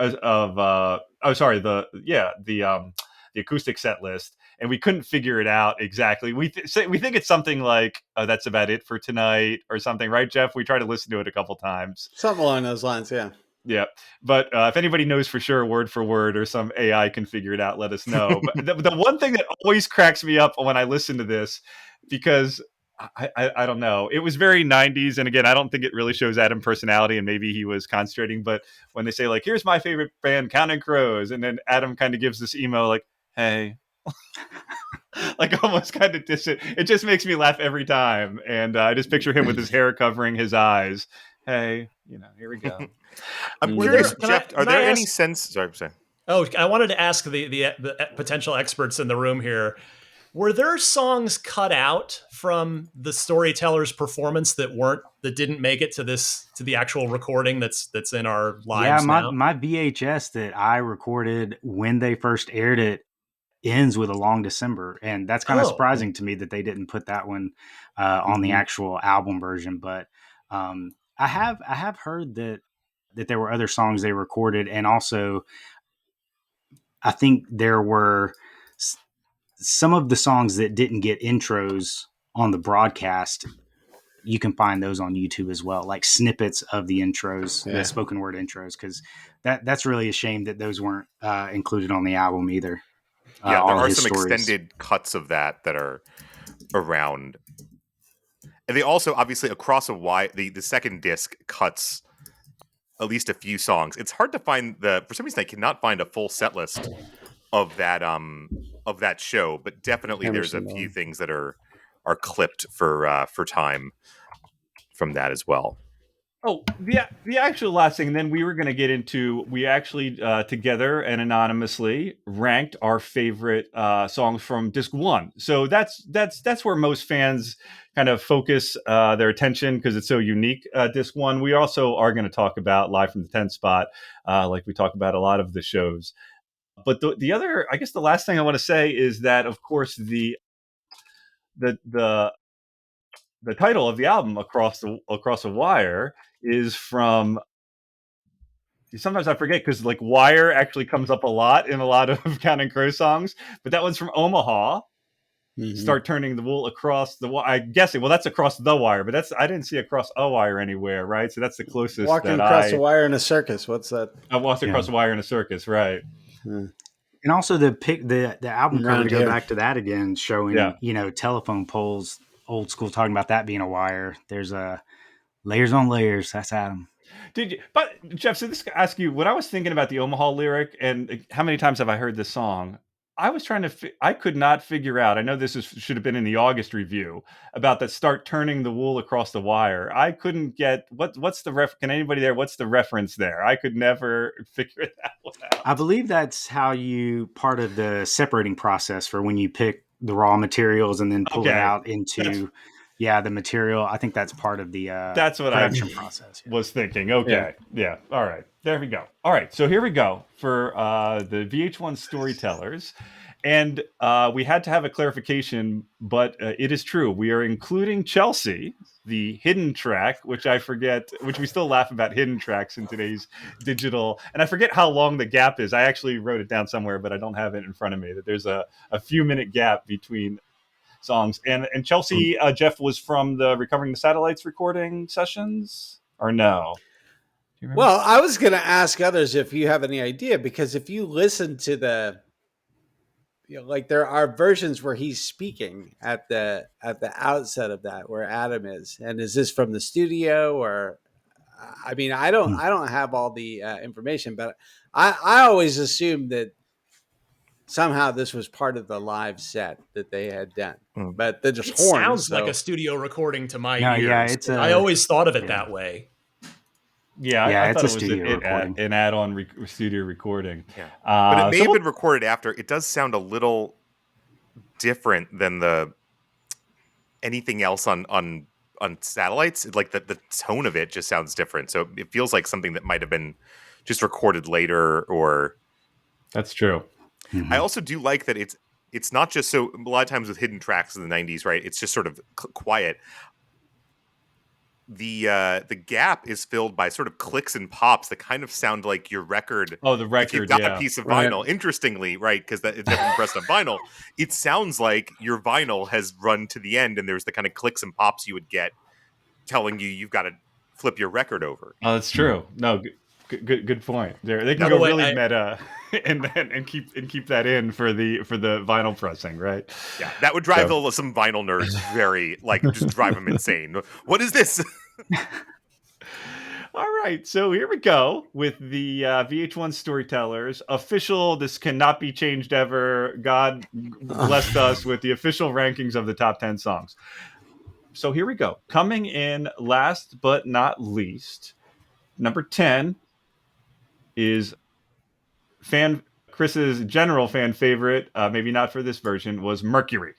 the acoustic set list. and we couldn't figure it out exactly. We think it's something like, "Oh, that's about it for tonight," or something, right, Geoff? We tried to listen to it a couple times. Something along those lines, yeah. Yeah, but if anybody knows for sure, word for word, or some AI can figure it out, let us know. But the one thing that always cracks me up when I listen to this, because I don't know, it was very 90s, and again, I don't think it really shows Adam personality, and maybe he was concentrating. But when they say like, "Here's my favorite band, Counting Crows," and then Adam kind of gives this emo like, "Hey." Like almost kind of distant. It just makes me laugh every time, and I just picture him with his hair covering his eyes. Hey, here we go. I'm curious, Geoff, are there any ask- sense? Sorry. Oh, I wanted to ask the potential experts in the room here. Were there songs cut out from the storyteller's performance that didn't make it to the actual recording that's in our lives now? My VHS that I recorded when they first aired it ends with A Long December, and that's kind of surprising to me that they didn't put that one on the actual album version. But I have heard that there were other songs they recorded, and also I think there were some of the songs that didn't get intros on the broadcast. You can find those on YouTube as well, like snippets of the intros, the spoken word intros, because that's really a shame that those weren't included on the album either. Yeah, there are some extended cuts of that are around. And they also, obviously, Across a Wire, the second disc cuts at least a few songs. It's hard to find for some reason I cannot find a full set list of that show, but definitely there's a few things that are clipped for time from that as well. Oh, the actual last thing, and then we were going to get into, we actually together and anonymously ranked our favorite songs from disc 1. So that's where most fans kind of focus their attention because it's so unique. Disc 1. We also are going to talk about Live from the 10th Spot, like we talk about a lot of the shows. But the other, I guess, the last thing I want to say is that, of course, the title of the album, Across a Wire, is from, sometimes I forget because like wire actually comes up a lot in a lot of Counting Crows songs, but that one's from Omaha. Start turning the wool across the wire. I'm guessing, well, that's Across the Wire, but I didn't see Across a Wire anywhere, right? So that's the closest. Walking across a wire in a circus. What's that? I walked across a wire in a circus, right? And also the album cover, to go back to that again, showing telephone poles, old school, talking about that being a wire. There's layers on layers. That's Adam. Did you? But Geoff, so this ask you, when I was thinking about the Omaha lyric and how many times have I heard this song, I was trying to, I could not figure out. I know this should have been in the August review about that start turning the wool across the wire. I couldn't get what's the can anybody there? What's the reference there? I could never figure that one out. I believe that's how part of the separating process for when you pick the raw materials and then pull it out into the material. I think that's part of the that's what production process. Was thinking. Okay. Yeah. All right. There we go. All right. So here we go for the VH1 Storytellers. And we had to have a clarification, but it is true. We are including Chelsea, the hidden track, which I forget, which we still laugh about hidden tracks in today's digital. And I forget how long the gap is. I actually wrote it down somewhere, but I don't have it in front of me, that there's a few minute gap between songs. And Chelsea, Geoff, was from the Recovering the Satellites recording sessions, or no? Well, I was going to ask others if you have any idea, because if you listen to like there are versions where he's speaking at the outset of that, where Adam is, and is this from the studio? Or I mean, I don't have all the information, but I always assumed that somehow this was part of the live set that they had done. But the just horns sounds like a studio recording to my ears. Yeah, I always thought of it that way. Yeah, I it's thought a it was studio recording. An add-on studio recording. Yeah, but it may have been recorded after. It does sound a little different than anything else on satellites. Like the tone of it just sounds different. So it feels like something that might have been just recorded later. Or that's true. Mm-hmm. I also do like that it's not just so. A lot of times with hidden tracks in the 90s, right? It's just sort of quiet. the gap is filled by sort of clicks and pops that kind of sound like your record. Oh, the If you've record, got a yeah. piece of Right. vinyl, interestingly, right, because that it's definitely pressed on vinyl, it sounds like your vinyl has run to the end, and there's the kind of clicks and pops you would get telling you you've got to flip your record over. Oh, that's true. No, good point. They can By the go way, really meta and keep that in for the vinyl pressing, right? Yeah, that would drive So- some vinyl nerds very, like, just drive them insane. What is this? All right, so here we go with the VH1 Storytellers official. This cannot be changed ever. God blessed us with the official rankings of the top 10 songs. So here we go. Coming in last but not least, number 10 is Chris's general fan favorite, maybe not for this version, was Mercury.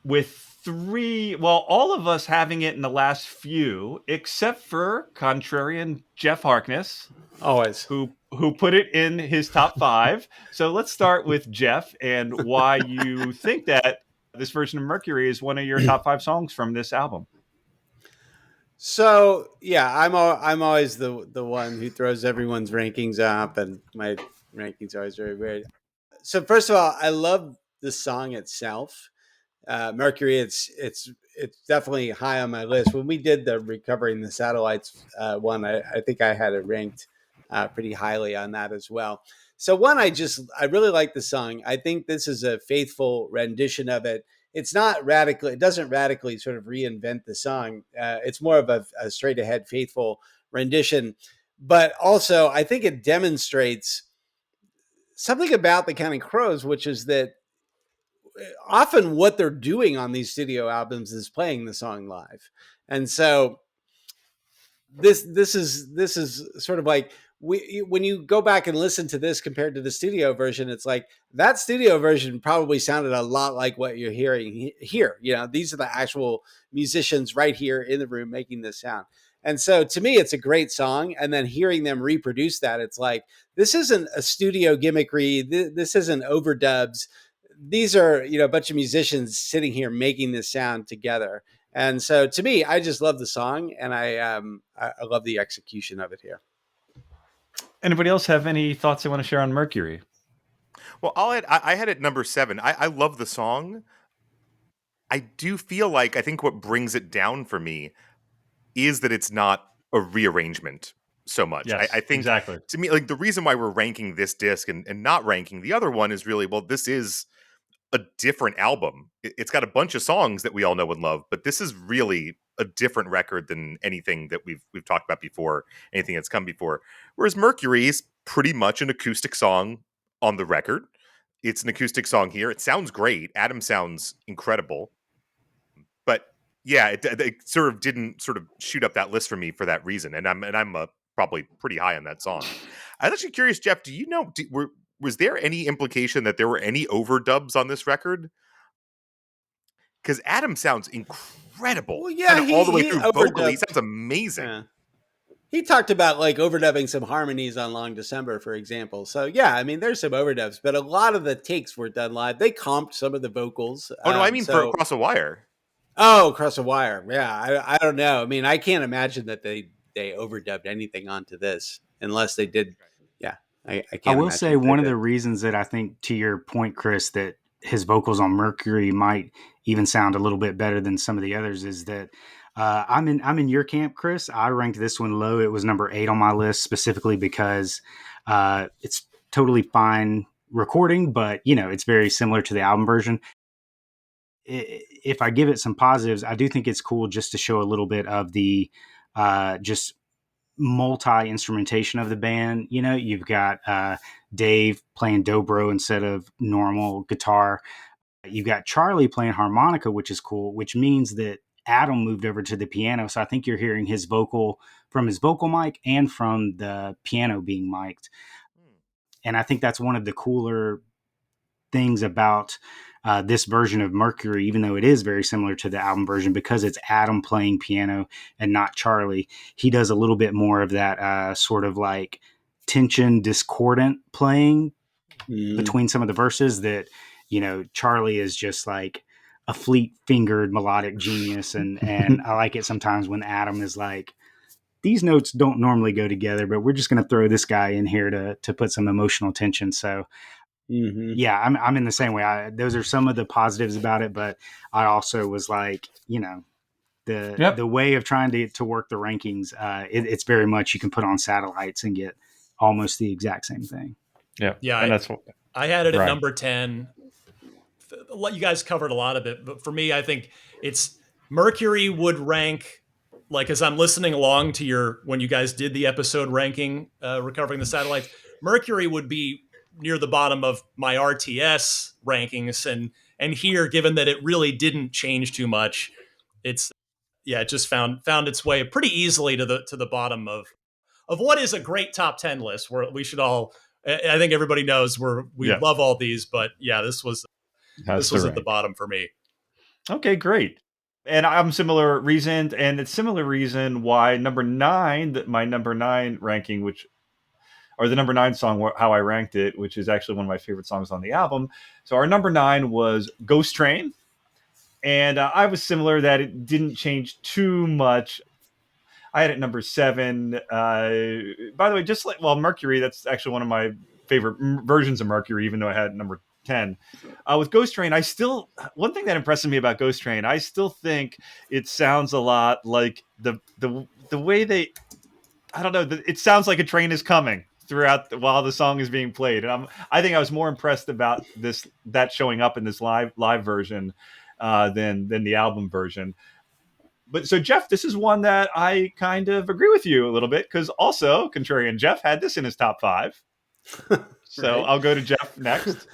With all of us having it in the last few, except for contrarian Geoff Harkness, Always. who put it in his top 5. So let's start with Geoff and why you think that this version of Mercury is one of your top 5 songs from this album. So yeah, I'm always the one who throws everyone's rankings up, and my rankings are always very weird. So first of all, I love the song itself. Mercury, it's definitely high on my list. When we did the Recovering the Satellites one, I think I had it ranked pretty highly on that as well. So one, I really like the song. I think this is a faithful rendition of it. It's not radical. It doesn't radically sort of reinvent the song. It's more of a straight ahead, faithful rendition. But also, I think it demonstrates something about the Counting Crows, which is that often what they're doing on these studio albums is playing the song live. And so this is sort of like, when you go back and listen to this compared to the studio version, it's like that studio version probably sounded a lot like what you're hearing here. You know, these are the actual musicians right here in the room making this sound. And so to me, it's a great song. And then hearing them reproduce that, it's like, this isn't a studio gimmickry. This isn't overdubs. These are, a bunch of musicians sitting here making this sound together. And so to me, I just love the song, and I love the execution of it here. Anybody else have any thoughts they want to share on Mercury? Well, I had it number 7. I love the song. I do feel like, I think what brings it down for me is that it's not a rearrangement so much. Yes, I think exactly. to me, like, the reason why we're ranking this disc and not ranking the other one is really, well, this is a different album. It's got a bunch of songs that we all know and love, but this is really a different record than anything that we've talked about before, anything that's come before. Whereas Mercury is pretty much an acoustic song on the record. It's an acoustic song here. It sounds great. Adam sounds incredible. But yeah, it sort of didn't sort of shoot up that list for me for that reason. And I'm probably pretty high on that song. I was actually curious, Geoff, do you know, was there any implication that there were any overdubs on this record? Because Adam sounds incredible. Well, yeah, kind of all the way he through vocally. He overdubbed. sounds amazing. Yeah. He talked about like overdubbing some harmonies on Long December, for example. So yeah, I mean, there's some overdubs, but a lot of the takes were done live. They comped some of the vocals. Oh no, I mean for Across a Wire. Oh, Across a Wire. Yeah, I don't know. I mean, I can't imagine that they overdubbed anything onto this unless they did. Yeah, I can't. I will say one of the reasons that I think, to your point, Chris, that his vocals on Mercury might even sound a little bit better than some of the others is that I'm in your camp, Chris. I ranked this one low. It was number 8 on my list specifically because it's totally fine recording, but it's very similar to the album version. If I give it some positives, I do think it's cool just to show a little bit of the just multi-instrumentation of the band. You've got Dave playing dobro instead of normal guitar. You've got Charlie playing harmonica, which is cool, which means that Adam moved over to the piano. So I think you're hearing his vocal from his vocal mic and from the piano being mic'd. And I think that's one of the cooler things about this version of Mercury, even though it is very similar to the album version, because it's Adam playing piano and not Charlie. He does a little bit more of that sort of like tension discordant playing between some of the verses that, Charlie is just like a fleet fingered melodic genius. And I like it sometimes when Adam is like, these notes don't normally go together, but we're just going to throw this guy in here to put some emotional tension. So yeah, I'm in the same way. Those are some of the positives about it, but I also was like, the way of trying to work the rankings, it's very much you can put on satellites and get almost the exact same thing. Yeah. And that's what I had it at Right. number 10. You guys covered a lot of it, but for me, I think it's Mercury would rank, like, as I'm listening along to when you guys did the episode ranking, Recovering the Satellites, Mercury would be near the bottom of my RTS rankings. And here, given that it really didn't change too much, it just found its way pretty easily to the bottom of what is a great top 10 list, where we should all, I think everybody knows we love all these, but yeah, this was at the bottom for me. Okay, great. And I'm similar reasoned, and it's similar reason why my number 9 ranking, or the number 9 song, how I ranked it, which is actually one of my favorite songs on the album. So our number 9 was Ghost Train. And I was similar, that it didn't change too much. I had it number 7. By the way, Mercury, that's actually one of my favorite versions of Mercury, even though I had it number 10. With Ghost Train, one thing that impresses me about Ghost Train, I still think it sounds a lot like the way I don't know, it sounds like a train is coming while the song is being played. And I think I was more impressed about that showing up in this live version than the album version. But so Geoff, this is one that I kind of agree with you a little bit, because also Contrarian Geoff had this in his top 5. So Right. I'll go to Geoff next.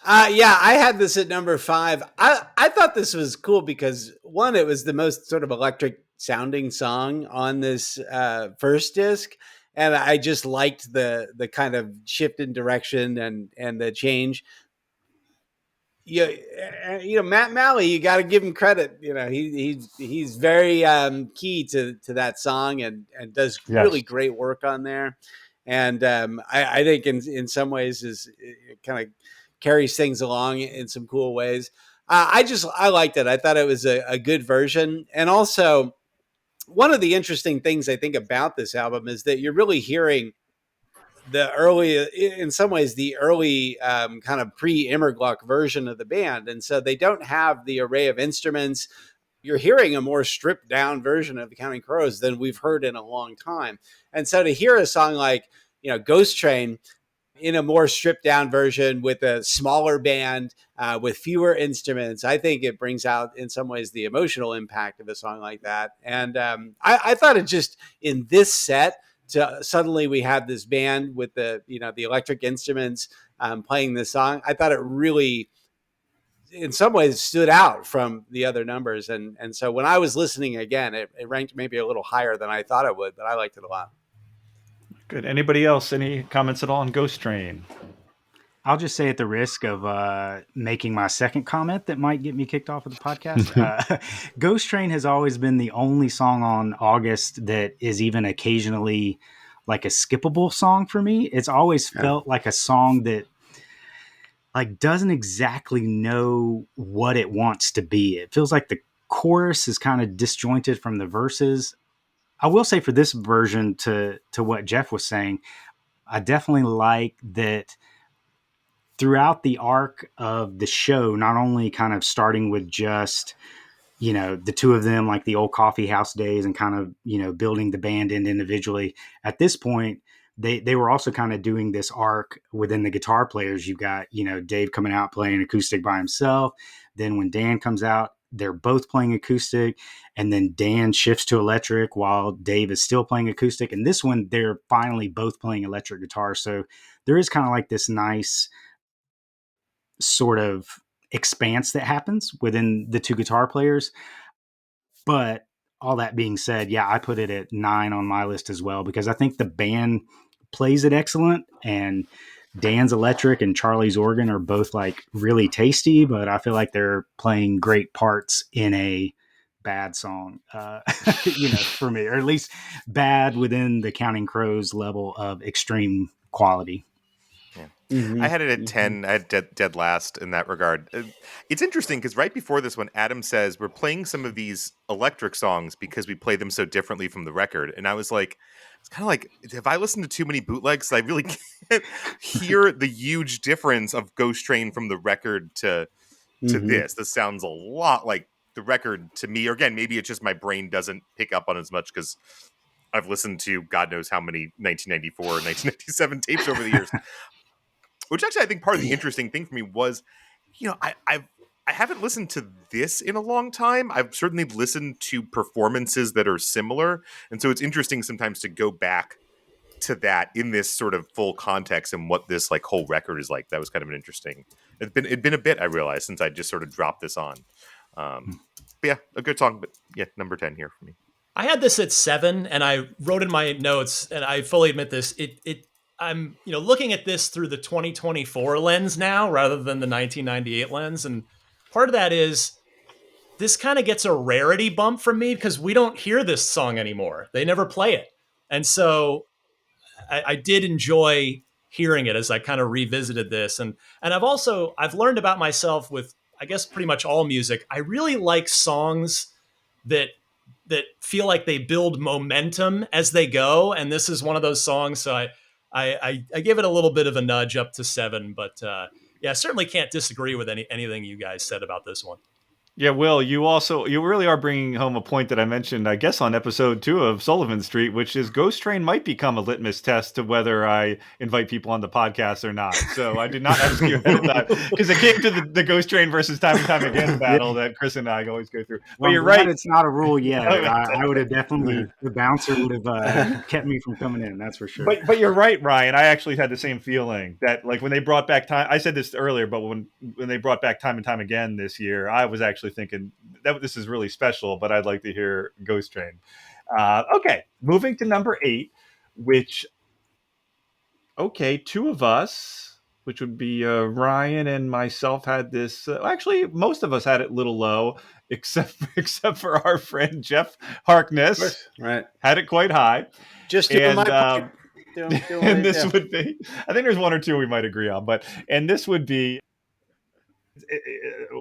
Yeah, I had this at number 5. I thought this was cool because, one, it was the most sort of electric sounding song on this first disc. And I just liked the kind of shift in direction and the change. Matt Malley, you got to give him credit. He's very key to that song and does really great work on there. And I think in some ways it kind of carries things along in some cool ways. I liked it. I thought it was a good version. And also, one of the interesting things I think about this album is that you're really hearing in some ways, the early kind of pre-Immergluck version of the band. And so they don't have the array of instruments. You're hearing a more stripped down version of the Counting Crows than we've heard in a long time. And so to hear a song like, Ghost Train in a more stripped down version with a smaller band, with fewer instruments, I think it brings out in some ways the emotional impact of a song like that. And I thought it just, in this set, suddenly we had this band with the electric instruments playing this song. I thought it really, in some ways, stood out from the other numbers. And so when I was listening again, it ranked maybe a little higher than I thought it would, but I liked it a lot. Good. Anybody else? Any comments at all on Ghost Train? I'll just say, at the risk of making my second comment that might get me kicked off of the podcast, Ghost Train has always been the only song on August that is even occasionally like a skippable song for me. It's always felt like a song that doesn't exactly know what it wants to be. It feels like the chorus is kind of disjointed from the verses. I will say, for this version, to what Geoff was saying, I definitely like that throughout the arc of the show, not only kind of starting with just, the two of them, like the old coffee house days, and kind of, building the band in individually. At this point, they were also kind of doing this arc within the guitar players. You've got, Dave coming out playing acoustic by himself. Then when Dan comes out, they're both playing acoustic, and then Dan shifts to electric while Dave is still playing acoustic. And this one, they're finally both playing electric guitar. So there is kind of like this nice sort of expanse that happens within the two guitar players. But all that being said, yeah, I put it at 9 on my list as well, because I think the band plays it excellent, and Dan's electric and Charlie's organ are both really tasty, but I feel like they're playing great parts in a bad song, for me, or at least bad within the Counting Crows level of extreme quality. Yeah. I had it at Mhm. 10. I had dead last in that regard. It's interesting because right before this one, Adam says we're playing some of these electric songs because we play them so differently from the record. And I was like, it's kind of like, have I listened to too many bootlegs? I really can't hear the huge difference of Ghost Train from the record to Mhm. this. This sounds a lot like the record to me. Or again, maybe it's just my brain doesn't pick up on as much because I've listened to God knows how many 1994 or 1997 tapes over the years. Which actually I think part of the interesting thing for me was, I haven't listened to this in a long time. I've certainly listened to performances that are similar, and so it's interesting sometimes to go back to that in this sort of full context and what this like whole record is like. That was kind of an interesting. It'd been a bit, I realized, since I just sort of dropped this on. But yeah, a good song, but yeah, number 10 here for me. I had this at 7, and I wrote in my notes, and I fully admit this. I'm looking at this through the 2024 lens now rather than the 1998 lens, and part of that is this kind of gets a rarity bump from me because we don't hear this song anymore. They never play it, and so I did enjoy hearing it as I kind of revisited this, and I've learned about myself with, I guess, pretty much all music. I really like songs that feel like they build momentum as they go, and this is one of those songs. So I give it a little bit of a nudge up to 7, but yeah, certainly can't disagree with anything you guys said about this one. Yeah, Will, you really are bringing home a point that I mentioned, I guess, on episode 2 of Sullivan Street, which is Ghost Train might become a litmus test to whether I invite people on the podcast or not. So I did not ask you ahead of time because it came to the Ghost Train versus Time and Time Again battle that Chris and I always go through. But Well, you're I'm glad right. it's not a rule yet. I would have definitely, the bouncer would have kept me from coming in. That's for sure. But you're right, Ryan. I actually had the same feeling that, like, when they brought back time, I said this earlier, but when they brought back Time and Time Again this year, I was actually thinking that this is really special, but I'd like to hear Ghost Train. Okay, moving to number 8, which, okay, 2 of us, which would be Ryan and myself, had this. Actually, most of us had it a little low, except for our friend Geoff Harkness. Right. Had it quite high. Just doing my part. And this would be, I think there's 1 or 2 we might agree on, and this would be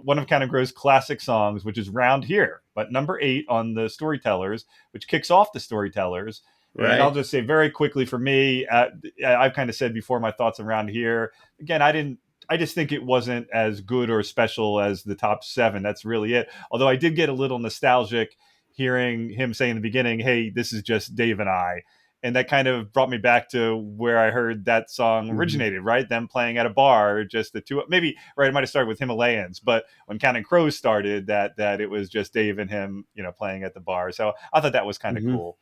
one of Counting Crows' classic songs, which is Round Here, but number 8 on the Storytellers, which kicks off the Storytellers. Right. And I'll just say very quickly for me, I've kind of said before my thoughts around here. Again, I just think it wasn't as good or special as the top 7. That's really it. Although I did get a little nostalgic hearing him say in the beginning, "Hey, this is just Dave and I." And that kind of brought me back to where I heard that song originated, right? Them playing at a bar, just the two, maybe, right? It might have started with Himalayans, but when Counting Crows started, that it was just Dave and him, playing at the bar. So I thought that was kind of cool.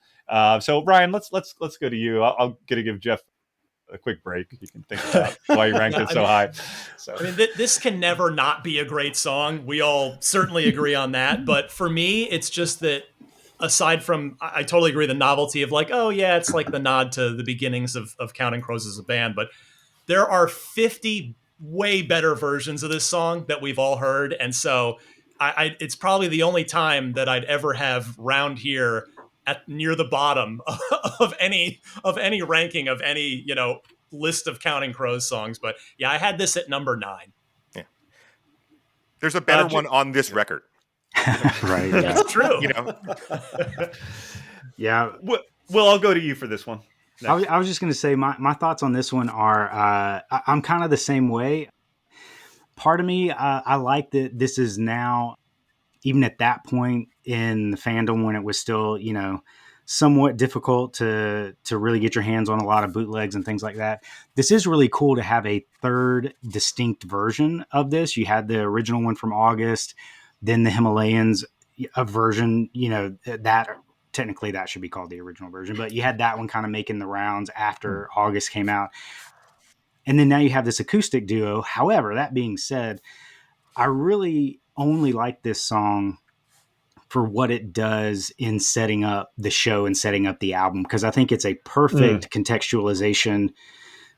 So Ryan, let's go to you. I'll get to give Geoff a quick break. You can think about why you ranked it so high. So I mean, this can never not be a great song. We all certainly agree on that. But for me, it's just that, aside from, I totally agree, the novelty of like, oh yeah, it's like the nod to the beginnings of Counting Crows as a band, but there are 50 way better versions of this song that we've all heard. And so it's probably the only time that I'd ever have Round Here at near the bottom of any ranking of any, list of Counting Crows songs. But yeah, I had this at number 9. Yeah. There's a better one on this record. Right. That's true. Yeah. Well, I'll go to you for this one. I was just going to say my thoughts on this one are I'm kind of the same way. Part of me, I like that this is now, even at that point in the fandom when it was still, somewhat difficult to really get your hands on a lot of bootlegs and things like that. This is really cool to have a third distinct version of this. You had the original one from August, then the Himalayans, a version, that technically that should be called the original version, but you had that one kind of making the rounds after August came out. And then now you have this acoustic duo. However, that being said, I really only like this song for what it does in setting up the show and setting up the album, because I think it's a perfect contextualization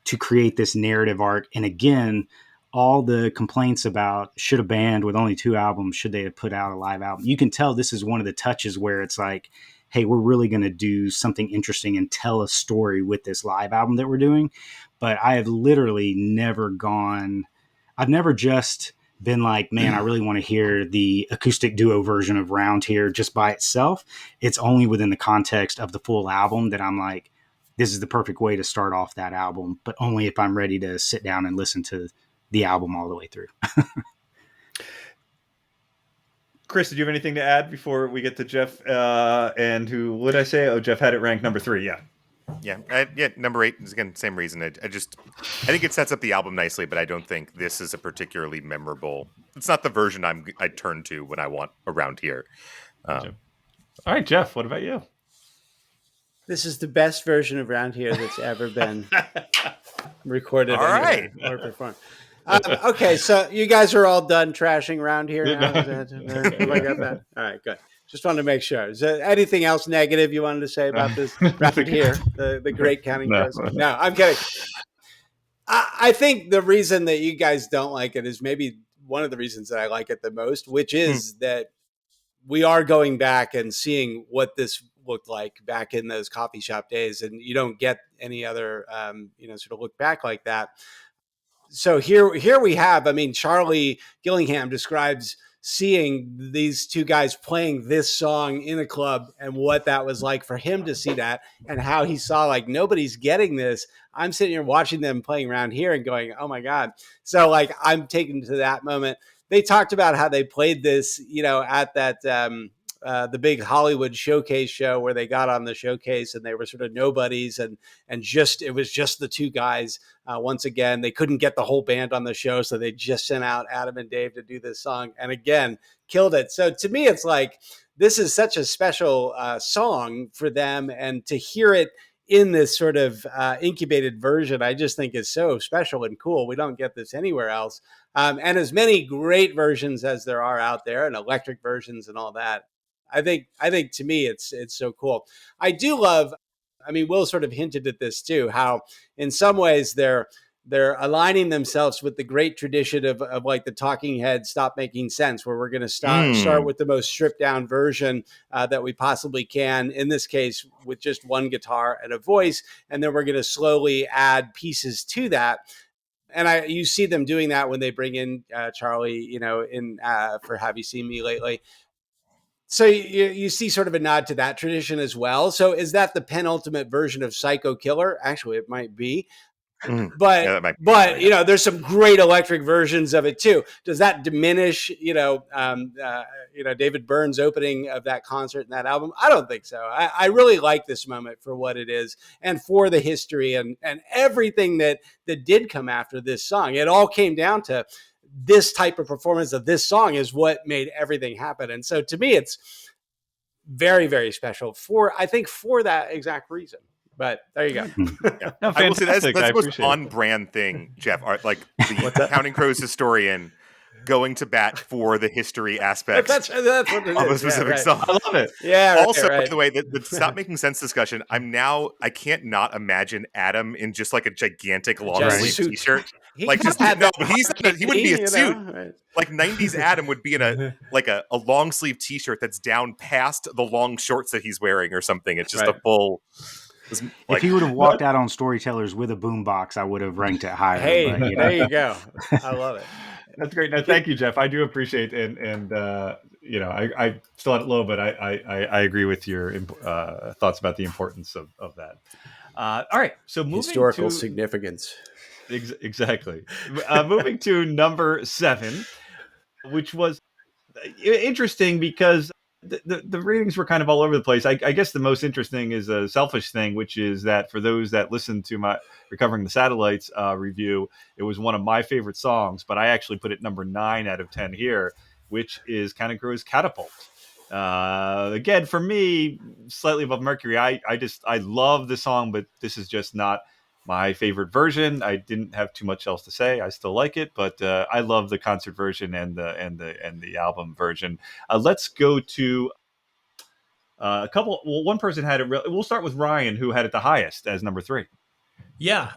to create this narrative arc. And again, all the complaints about should a band with only 2 albums, should they have put out a live album? You can tell this is one of the touches where it's like, hey, we're really going to do something interesting and tell a story with this live album that we're doing. But I have literally I've never just been like, man, I really want to hear the acoustic duo version of Round Here just by itself. It's only within the context of the full album that I'm like, this is the perfect way to start off that album, but only if I'm ready to sit down and listen to the album all the way through. Chris, did you have anything to add before we get to Geoff? And who would I say? Oh, Geoff had it ranked number 3. Yeah. Yeah, number 8 is, again, same reason. I think it sets up the album nicely, but I don't think this is a particularly memorable. It's not the version I turn to when I want Around Here. All right, Geoff, what about you? This is the best version of Round Here that's ever been recorded. All right. Or performed. Okay, so you guys are all done trashing Round Here now? Have I got that? All right, good. Just wanted to make sure. Is there anything else negative you wanted to say about this Round Here, the great Counting Crows? No, I'm kidding. I think the reason that you guys don't like it is maybe one of the reasons that I like it the most, which is that we are going back and seeing what this looked like back in those coffee shop days, and you don't get any other sort of look back like that. So here we have, I mean, Charlie Gillingham describes seeing these two guys playing this song in a club and what that was like for him to see that, and how he saw like nobody's getting this. I'm sitting here watching them playing Around Here and going, oh my God. So like I'm taken to that moment. They talked about how they played this, at that the big Hollywood showcase show where they got on the showcase and they were sort of nobodies, and it was just the two guys. Once again, they couldn't get the whole band on the show, so they just sent out Adam and Dave to do this song, and again killed it. So to me, it's like this is such a special song for them, and to hear it in this sort of incubated version, I just think is so special and cool. We don't get this anywhere else. And as many great versions as there are out there, and electric versions and all that, I think to me, it's so cool. I do love, I mean, Will sort of hinted at this too, how in some ways they're aligning themselves with the great tradition of like the Talking Heads Stop Making Sense, where we're going to start with the most stripped down version that we possibly can, in this case with just one guitar and a voice, and then we're going to slowly add pieces to that. And you see them doing that when they bring in Charlie, in for Have You Seen Me Lately? So you see sort of a nod to that tradition as well. So is that the penultimate version of Psycho Killer? Actually, it might be. But Yeah, that might be but there's some great electric versions of it too. Does that diminish David Byrne's opening of that concert and that album? I don't think so. I really like this moment for what it is, and for the history and everything that did come after this song. It all came down to this type of performance of this song is what made everything happen. And so to me, it's very, very special for that exact reason. But there you go. Yeah. I will say that's the most on-brand thing, Geoff. Like the Counting Crows historian going to bat for the history aspects that's what it is. Of a specific song. I love it. Yeah. Also, right. by the way, the Stop Making Sense discussion, I can't not imagine Adam in just like a gigantic long sleeve t-shirt. Like just but he wouldn't be a suit. Right. Like 90s Adam would be in a long sleeve t-shirt that's down past the long shorts that he's wearing or something. It's just a full. If he would have walked out on Storytellers with a boombox, I would have ranked it higher. Hey, but, there you go. I love it. That's great. No, thank you, Geoff. I do appreciate and I still had it low, but I agree with your thoughts about the importance of that. All right, so moving historical to significance. Exactly. Moving to number 7, which was interesting because the ratings were kind of all over the place. I guess the most interesting is a selfish thing, which is that for those that listened to my Recovering the Satellites review, it was one of my favorite songs, but I actually put it number 9 out of 10 here, which is Counting Crows' Catapult. Again, for me, slightly above Mercury. I love the song, but this is just not my favorite version. I didn't have too much else to say. I still like it, but I love the concert version and the album version. Let's go to a couple. Well, one person had it. We'll start with Ryan, who had it the highest as number 3. Yeah.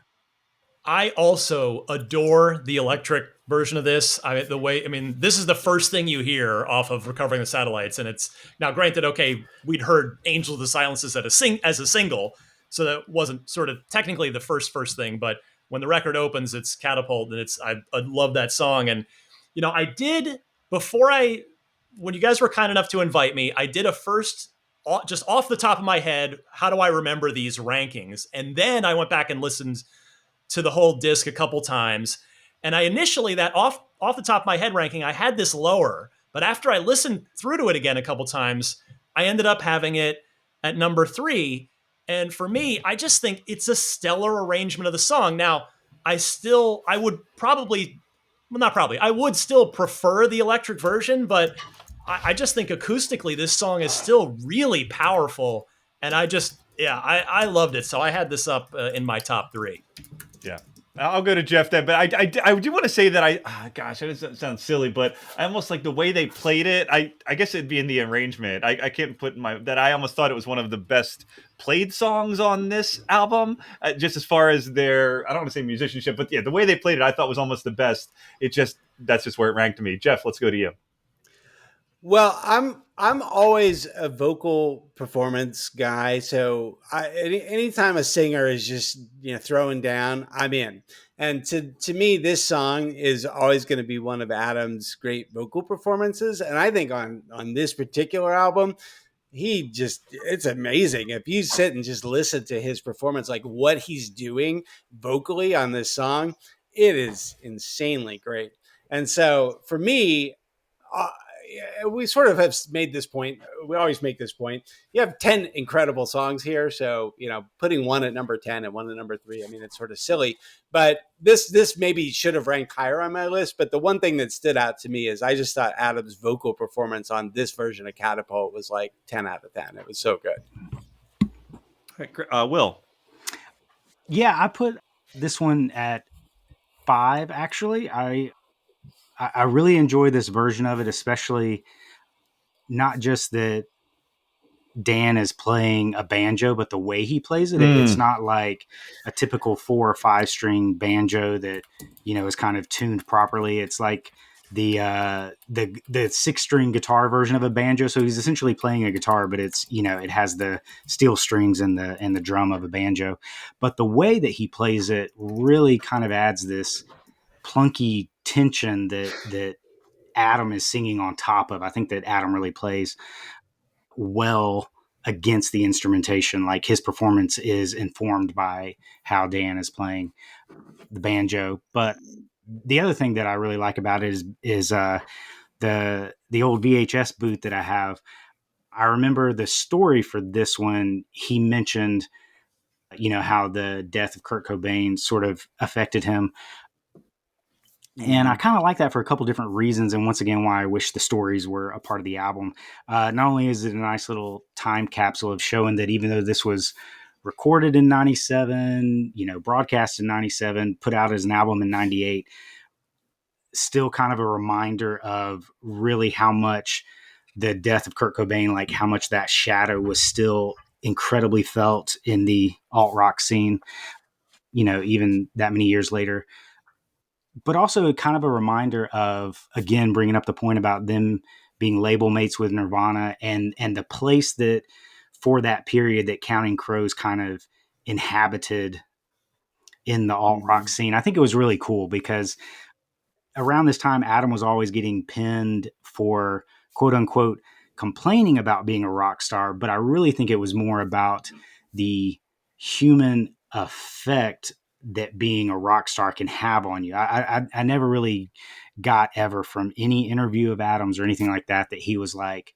I also adore the electric version of this. This is the first thing you hear off of Recovering the Satellites. And it's now granted, okay, we'd heard Angel of the Silences as a single. So that wasn't sort of technically the first thing, but when the record opens, it's Catapult, and I love that song. And, I did, when you guys were kind enough to invite me, I did a first, just off the top of my head, how do I remember these rankings? And then I went back and listened to the whole disc a couple times. And I initially, that off the top of my head ranking, I had this lower. But after I listened through to it again a couple times, I ended up having it at number 3. And for me, I just think it's a stellar arrangement of the song. Now, I would still prefer the electric version, but I just think acoustically, this song is still really powerful. And I loved it. So I had this up in my top 3. Yeah. I'll go to Geoff then, but I do want to say that gosh, it sounds silly, but I almost like the way they played it. I guess it'd be in the arrangement. I can't put in I almost thought it was one of the best played songs on this album, just as far as their, I don't want to say musicianship, but yeah, the way they played it, I thought was almost the best. That's just where it ranked to me. Geoff, let's go to you. Well, I'm always a vocal performance guy, so anytime a singer is just throwing down, I'm in. And to me, this song is always going to be one of Adam's great vocal performances. And I think on this particular album, it's amazing. If you sit and just listen to his performance, like what he's doing vocally on this song, it is insanely great. And so for me, we sort of have made this point. We always make this point. You have 10 incredible songs here. So, putting one at number 10 and one at number 3, I mean, it's sort of silly, but this maybe should have ranked higher on my list. But the one thing that stood out to me is I just thought Adam's vocal performance on this version of Catapult was like 10 out of 10. It was so good. Right, Will. Yeah, I put this one at 5, actually. I really enjoy this version of it, especially not just that Dan is playing a banjo, but the way he plays it. It's not like a typical 4 or 5 string banjo that, is kind of tuned properly. It's like the 6 string guitar version of a banjo. So he's essentially playing a guitar, but it's, it has the steel strings and the drum of a banjo. But the way that he plays it really kind of adds this plunky tension that Adam is singing on top of. I think that Adam really plays well against the instrumentation. Like his performance is informed by how Dan is playing the banjo. But the other thing that I really like about it is the old VHS boot that I have. I remember the story for this one. He mentioned, how the death of Kurt Cobain sort of affected him. And I kind of like that for a couple different reasons. And once again, why I wish the stories were a part of the album. Not only is it a nice little time capsule of showing that even though this was recorded in 97, broadcast in 97, put out as an album in 98, still kind of a reminder of really how much the death of Kurt Cobain, like how much that shadow was still incredibly felt in the alt rock scene, even that many years later. But also kind of a reminder of, again, bringing up the point about them being label mates with Nirvana and the place that for that period that Counting Crows kind of inhabited in the alt rock scene. I think it was really cool because around this time, Adam was always getting pinned for quote unquote complaining about being a rock star. But I really think it was more about the human effect that being a rock star can have on you. I never really got ever from any interview of Adam's or anything like that he was like,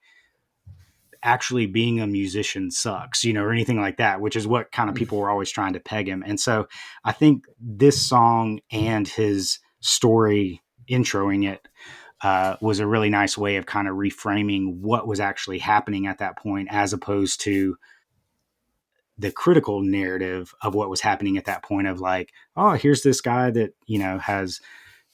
actually being a musician sucks, or anything like that, which is what kind of people were always trying to peg him. And so I think this song and his story introing it was a really nice way of kind of reframing what was actually happening at that point, as opposed to the critical narrative of what was happening at that point of like, oh, here's this guy that, has,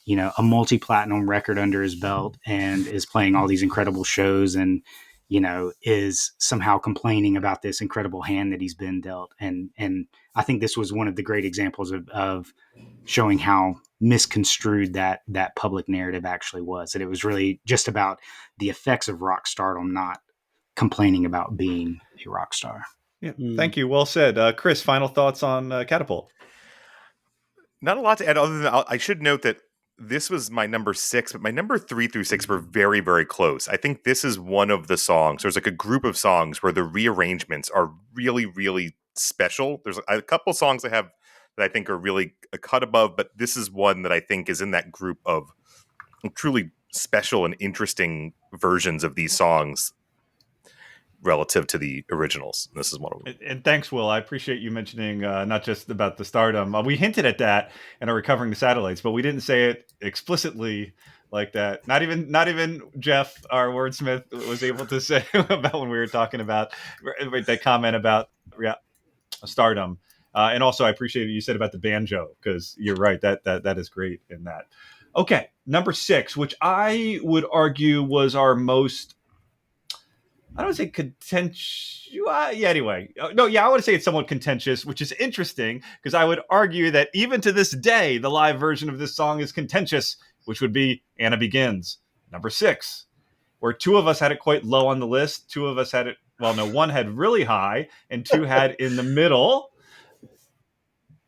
a multi-platinum record under his belt and is playing all these incredible shows and, is somehow complaining about this incredible hand that he's been dealt. And I think this was one of the great examples of showing how misconstrued that public narrative actually was, that it was really just about the effects of rock stardom, not complaining about being a rock star. Yeah, thank you. Well said. Chris, final thoughts on Catapult? Not a lot to add other than I should note that this was my number 6, but my number 3 through 6 were very, very close. I think this is one of the songs. There's like a group of songs where the rearrangements are really, really special. There's a couple songs I have that I think are really a cut above, but this is one that I think is in that group of truly special and interesting versions of these songs relative to the originals. This is one of them. And thanks, Will. I appreciate you mentioning not just about the stardom. We hinted at that in our Recovering the Satellites, but we didn't say it explicitly like that. Not even Geoff, our wordsmith, was able to say about when we were talking about that comment about stardom. And also, I appreciate what you said about the banjo, because you're right. That is great in that. Okay, number 6, which I would argue was our most, I don't say contentious. Anyway. I want to say it's somewhat contentious, which is interesting because I would argue that even to this day, the live version of this song is contentious, which would be Anna Begins, number 6, where 2 of us had it quite low on the list. 2 of us had it, one had really high and 2 had in the middle.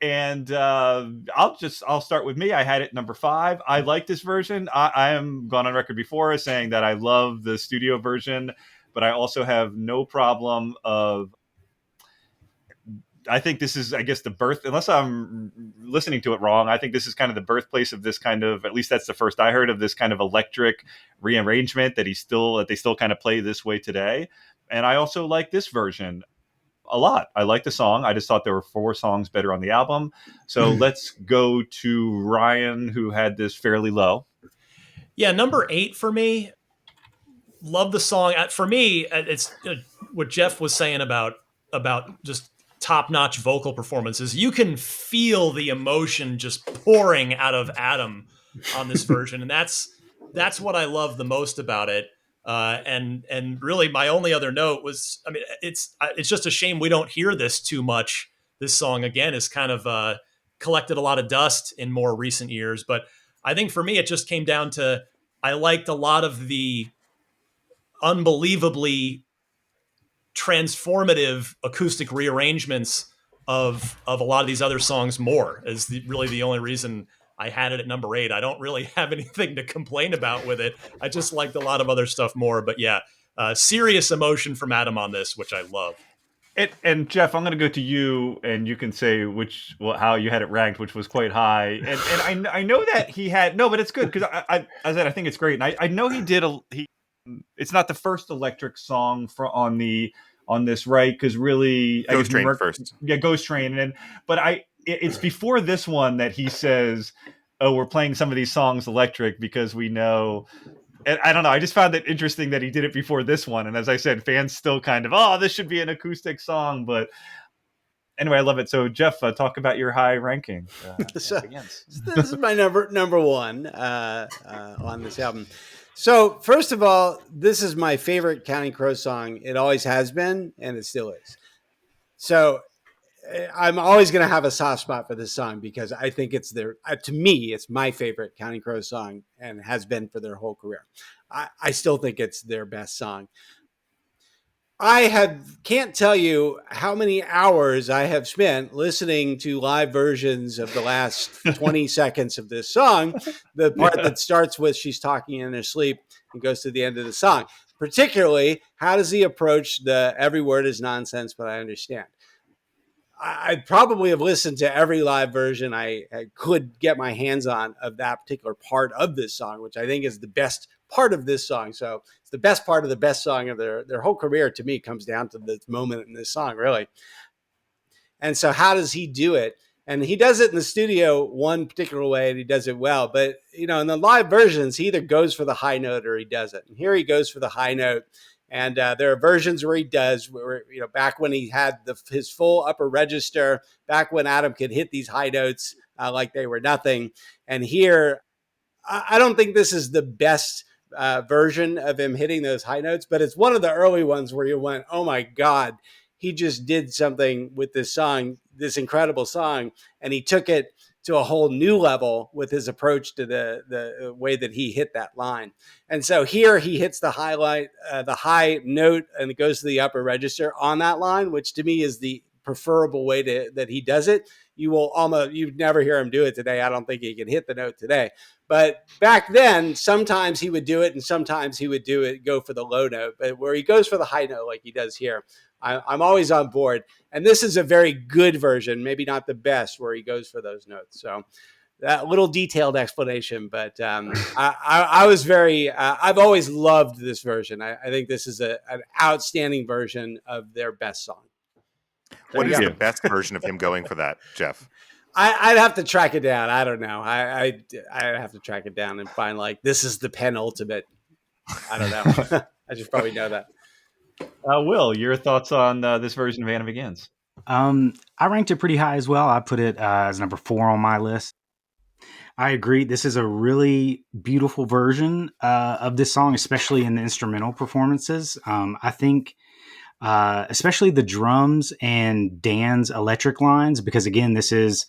And I'll start with me. I had it number 5. I like this version. I am gone on record before as saying that I love the studio version, but I also have no problem of, I think this is, I guess, the birth, unless I'm listening to it wrong, I think this is kind of the birthplace of this kind of, at least that's the first I heard of this kind of electric rearrangement that they still kind of play this way today. And I also like this version a lot. I like the song. I just thought there were 4 songs better on the album. So let's go to Ryan, who had this fairly low. Yeah, number 8 for me. Love the song. For me, it's what Geoff was saying about just top-notch vocal performances. You can feel the emotion just pouring out of Adam on this version, and that's what I love the most about it. And really, my only other note was, I mean, it's just a shame we don't hear this too much. This song again is kind of collected a lot of dust in more recent years, but I think for me, it just came down to I liked a lot of the unbelievably transformative acoustic rearrangements of a lot of these other songs more is really the only reason I had it at number 8. I don't really have anything to complain about with it. I just liked a lot of other stuff more, but yeah, serious emotion from Adam on this, which I love. And Geoff, I'm going to go to you, and you can say how you had it ranked, which was quite high. And I know that he had but it's good because I said I think it's great, and I know he did it's not the first electric song on this, right? Because really, Ghost Train first. Yeah, Ghost Train, it's before this one that he says, "Oh, we're playing some of these songs electric because we know." And I don't know. I just found it interesting that he did it before this one. And as I said, fans still kind of, this should be an acoustic song. But anyway, I love it. So, Geoff, talk about your high ranking. This is my number 1 on this album. So, first of all, this is my favorite Counting Crows song. It always has been, and it still is. So, I'm always going to have a soft spot for this song because I think it's to me, it's my favorite Counting Crows song and has been for their whole career. I still think it's their best song. Can't tell you how many hours I have spent listening to live versions of the last 20 seconds of this song, the part that starts with she's talking in her sleep and goes to the end of the song. Particularly, how does he approach the every word is nonsense, but I understand. I'd probably have listened to every live version I could get my hands on of that particular part of this song, which I think is the best part of this song. So it's the best part of the best song of their whole career. To me, comes down to this moment in this song, really. And so how does he do it? And he does it in the studio one particular way, and he does it well. But, in the live versions, he either goes for the high note or he doesn't. And here he goes for the high note. And there are versions where he does, where, back when he had his full upper register, back when Adam could hit these high notes like they were nothing. And here, I don't think this is the best version of him hitting those high notes, but it's one of the early ones where you went, oh my God, he just did something with this song, this incredible song, and he took it to a whole new level with his approach to the way that he hit that line. And so here he hits the high note, and it goes to the upper register on that line, which to me is the preferable way that he does it. You'd never hear him do it today. I don't think he can hit the note today. But back then, sometimes he would do it, and sometimes he would go for the low note. But where he goes for the high note, like he does here, I'm always on board. And this is a very good version, maybe not the best, where he goes for those notes. So that little detailed explanation, but I was I've always loved this version. I think this is an outstanding version of their best song. What is the best version of him going for that, Geoff? I'd have to track it down. I don't know. I'd have to track it down and find this is the penultimate. I don't know. I just probably know that. Will, your thoughts on this version of Anna Begins? I ranked it pretty high as well. I put it as number 4 on my list. I agree. This is a really beautiful version of this song, especially in the instrumental performances. I think especially the drums and Dan's electric lines, because again, this is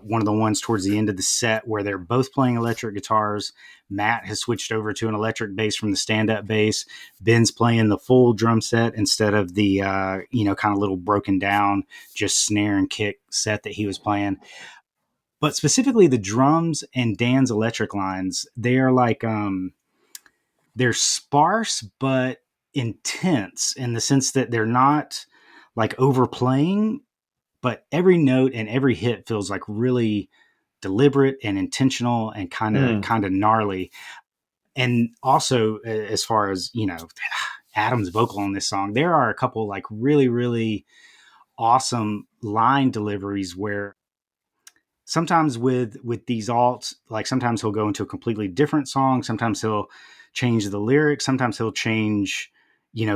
one of the ones towards the end of the set where they're both playing electric guitars. Matt has switched over to an electric bass from the stand-up bass. Ben's playing the full drum set instead of the, kind of little broken down, just snare and kick set that he was playing. But specifically the drums and Dan's electric lines, they are they're sparse, but intense in the sense that they're not overplaying, but every note and every hit feels really deliberate and intentional and kind of gnarly. And also, as far as Adam's vocal on this song, there are a couple really, really awesome line deliveries where sometimes with these alts, sometimes he'll go into a completely different song, sometimes he'll change the lyrics, sometimes he'll change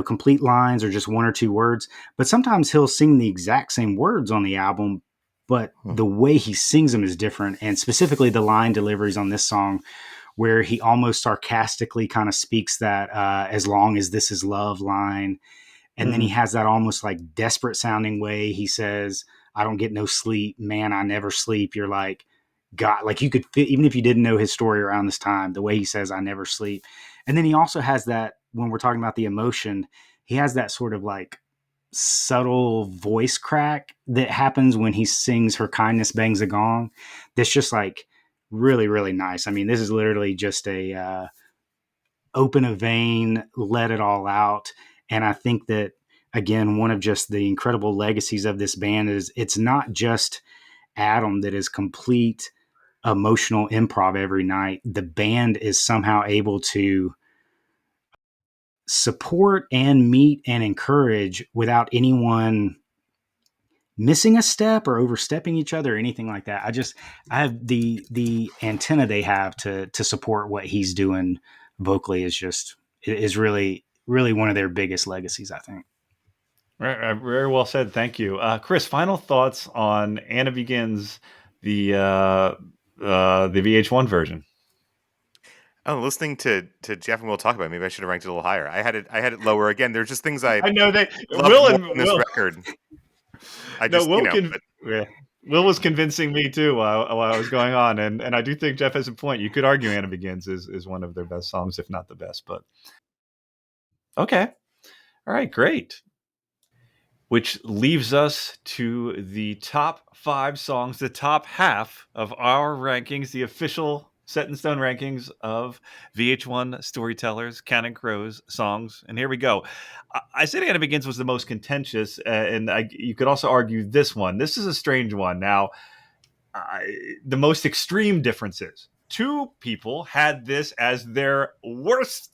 complete lines or just one or two words. But sometimes he'll sing the exact same words on the album, but the way he sings them is different. And specifically the line deliveries on this song, where he almost sarcastically kind of speaks that as long as this is love line. And then he has that almost desperate sounding way. He says, I don't get no sleep, man, I never sleep. You're God, you could fit, even if you didn't know his story around this time, the way he says, I never sleep. And then he also has that, when we're talking about the emotion, he has that sort of subtle voice crack that happens when he sings Her Kindness Bangs a Gong. That's just really, really nice. I mean, this is literally just a open a vein, let it all out. And I think that, again, one of just the incredible legacies of this band is it's not just Adam that is complete emotional improv every night. The band is somehow able to support and meet and encourage without anyone missing a step or overstepping each other or anything like that. I have the antenna they have to support what he's doing vocally is really, really one of their biggest legacies, I think. Very well said. Thank you. Chris, final thoughts on Anna Begins, the VH1 version. Oh, listening to Geoff and Will talk about it, maybe I should have ranked it a little higher. I had it lower. Again, there's just things I know they love more on this record. Will was convincing me too while I was going on, and I do think Geoff has a point. You could argue Anna Begins is one of their best songs, if not the best. But okay, all right, great. Which leaves us to the top 5 songs, the top half of our rankings, the official set in stone rankings of VH1 Storytellers, Counting Crows songs. And here we go. I said Anna Begins was the most contentious, and you could also argue this one. This is a strange one. Now, the most extreme differences. 2 people had this as their lowest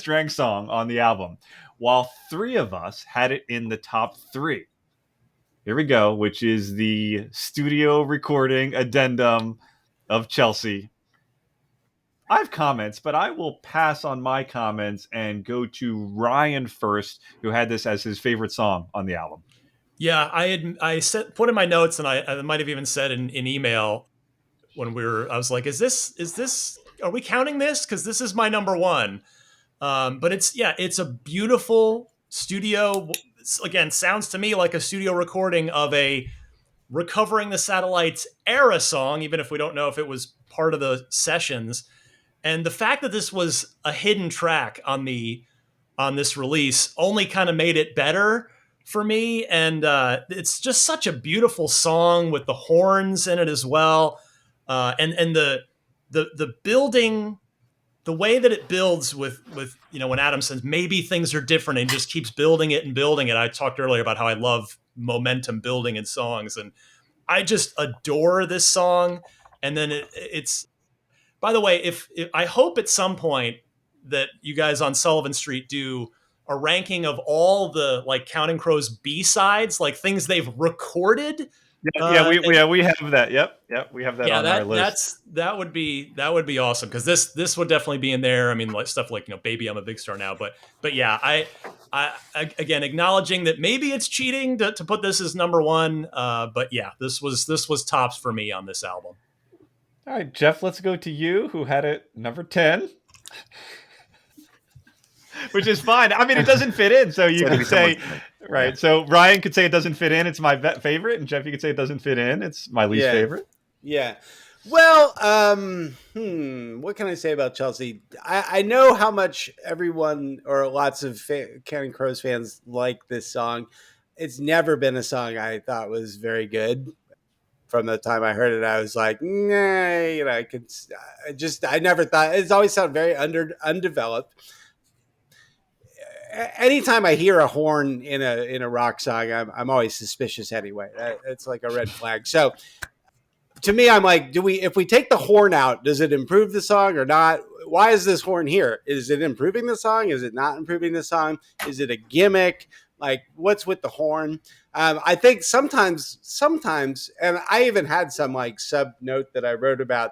ranked song on the album, while 3 of us had it in the top 3. Here we go, which is the studio recording addendum of Chelsea. I have comments, but I will pass on my comments and go to Ryan first, who had this as his favorite song on the album. Yeah, I put in my notes, and I might have even said in email when I was like, is this are we counting this? Because this is my number one. But it's a beautiful studio. Again, sounds to me like a studio recording of a Recovering the Satellites era song, even if we don't know if it was part of the sessions. And the fact that this was a hidden track on this release only kind of made it better for me. And it's just such a beautiful song with the horns in it as well, and the building, the way that it builds with when Adam says maybe things are different and just keeps building it and building it. I talked earlier about how I love momentum building in songs, and I just adore this song. And then it's, by the way, if I hope at some point that you guys on Sullivan Street do a ranking of all the like Counting Crows B-sides, like things they've recorded. We have that. Yep, we have that on our list. That would be awesome, because this would definitely be in there. I mean, like stuff like Baby I'm a Big Star Now, but yeah, I again acknowledging that maybe it's cheating to put this as number one, but yeah, this was tops for me on this album. All right, Geoff, let's go to you, who had it number 10. Which is fine. I mean, it doesn't fit in, so you could say, right. Yeah. So Ryan could say it doesn't fit in. It's my favorite, and Geoff, you could say it doesn't fit in. It's my least favorite. Yeah. Well, what can I say about Chelsea? I know how much everyone or lots of Counting Crows fans like this song. It's never been a song I thought was very good. From the time I heard it, I was like, nah, I never thought. It's always sounded very undeveloped. Anytime I hear a horn in a rock song, I'm always suspicious anyway. It's like a red flag. So to me, I'm like, if we take the horn out, does it improve the song or not? Why is this horn here? Is it improving the song? Is it not improving the song? Is it a gimmick? Like, what's with the horn? I think sometimes, and I even had some like sub note that I wrote about,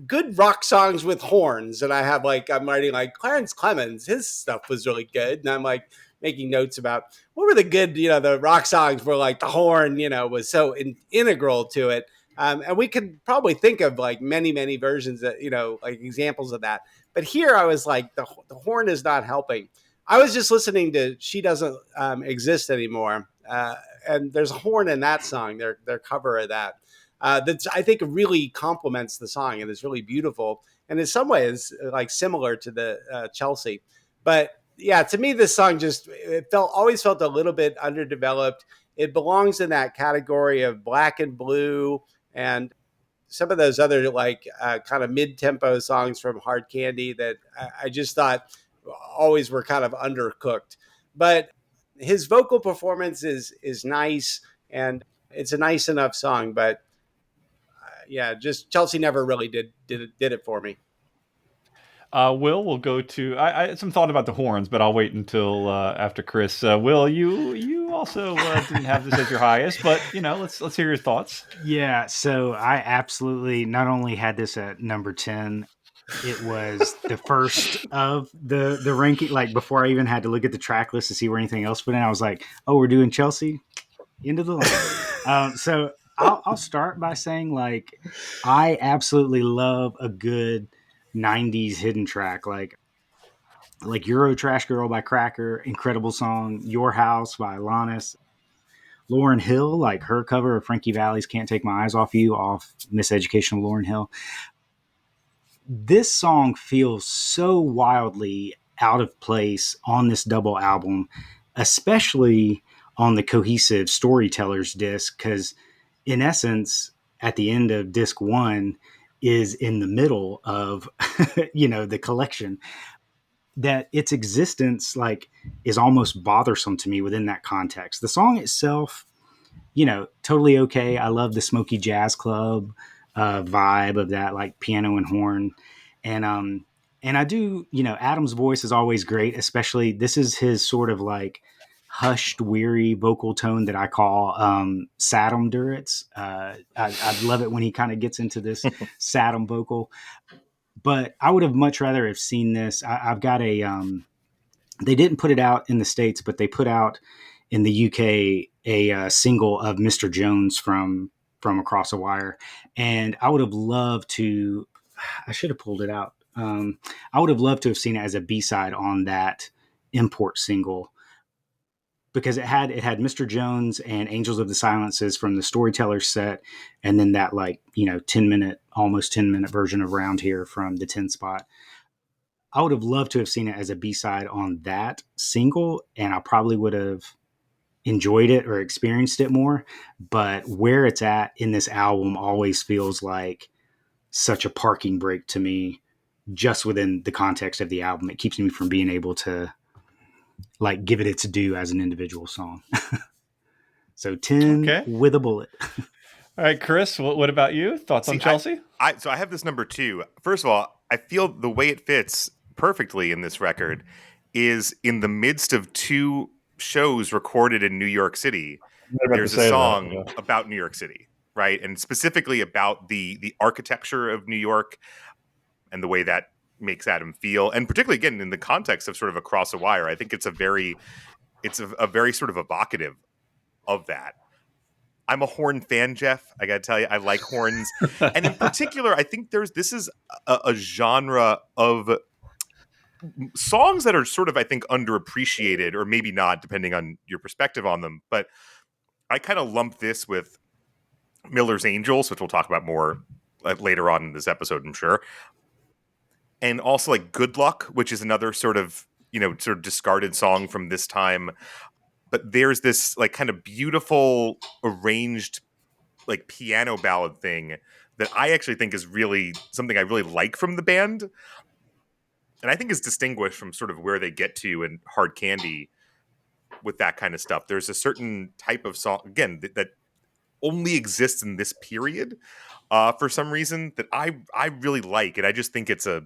good rock songs with horns. And I have I'm writing like Clarence Clemens, his stuff was really good. And I'm like making notes about what were the good, the rock songs where like the horn, was so integral to it. And we could probably think of like many, many versions that, like examples of that. But here I was like, the horn is not helping. I was just listening to She Doesn't Exist Anymore. And there's a horn in that song, their cover of that. That's, I think, really complements the song and is really beautiful. And in some ways, like similar to the Chelsea. But yeah, to me, this song always felt a little bit underdeveloped. It belongs in that category of Black and Blue and some of those other kind of mid-tempo songs from Hard Candy that I just thought always were kind of undercooked. But his vocal performance is nice, and it's a nice enough song. But just Chelsea never really did it for me. Will, we'll go to. I had some thought about the horns, but I'll wait until after Chris. Will, you also didn't have this as your highest, but let's hear your thoughts. Yeah, so I absolutely not only had this at number 10. It was the first of the ranking. Like before I even had to look at the track list to see where anything else went in, I was like, "Oh, we're doing Chelsea." Into the line. So I'll start by saying I absolutely love a good 90s hidden track, like Euro Trash Girl by Cracker, incredible song. Your House by Alanis. Lauryn Hill, like her cover of Frankie Valli's Can't Take My Eyes Off You, off Miseducation of Lauryn Hill. This song feels so wildly out of place on this double album, especially on the Cohesive Storytellers disc, because in essence, at the end of disc 1 is in the middle of, the collection, that its existence is almost bothersome to me within that context. The song itself, totally okay. I love the Smoky Jazz Club vibe of that, piano and horn. And I do, Adam's voice is always great, especially this is his sort of hushed, weary vocal tone that I call Saddam Duritz. I love it when he kind of gets into this Saddam vocal. But I would have much rather have seen this. I've got a they didn't put it out in the States, but they put out in the UK a single of Mr. Jones from Across the Wire. And I would have loved to I should have pulled it out. I would have loved to have seen it as a B-side on that import single, because it had Mr. Jones and Angels of the Silences from the Storyteller set, and then that, like, 10-minute, almost 10-minute version of Round Here from the 10 spot. I would have loved to have seen it as a B-side on that single, and I probably would have enjoyed it or experienced it more. But where it's at in this album always feels like such a parking brake to me, just within the context of the album. It keeps me from being able to, like, give it its due as an individual song. So 10 with a bullet. All right, Chris, what about you? Thoughts on Chelsea? So I have this number 2. First of all, I feel the way it fits perfectly in this record is in the midst of 2 shows recorded in New York City. There's a song about New York City, right? And specifically about the architecture of New York and the way that makes Adam feel. And particularly, again, in the context of sort of Across a Wire, I think it's a very sort of evocative of that. I'm a horn fan, Geoff. I got to tell you, I like horns. And in particular, I think this is a genre of songs that are sort of, I think, underappreciated, or maybe not, depending on your perspective on them. But I kind of lump this with Miller's Angels, which we'll talk about more later on in this episode, I'm sure. And also like Good Luck, which is another sort of discarded song from this time. But there's this like kind of beautiful arranged like piano ballad thing that I actually think is really something I really like from the band. And I think is distinguished from sort of where they get to in Hard Candy with that kind of stuff. There's a certain type of song, again, that only exists in this period for some reason that I really like. And I just think it's a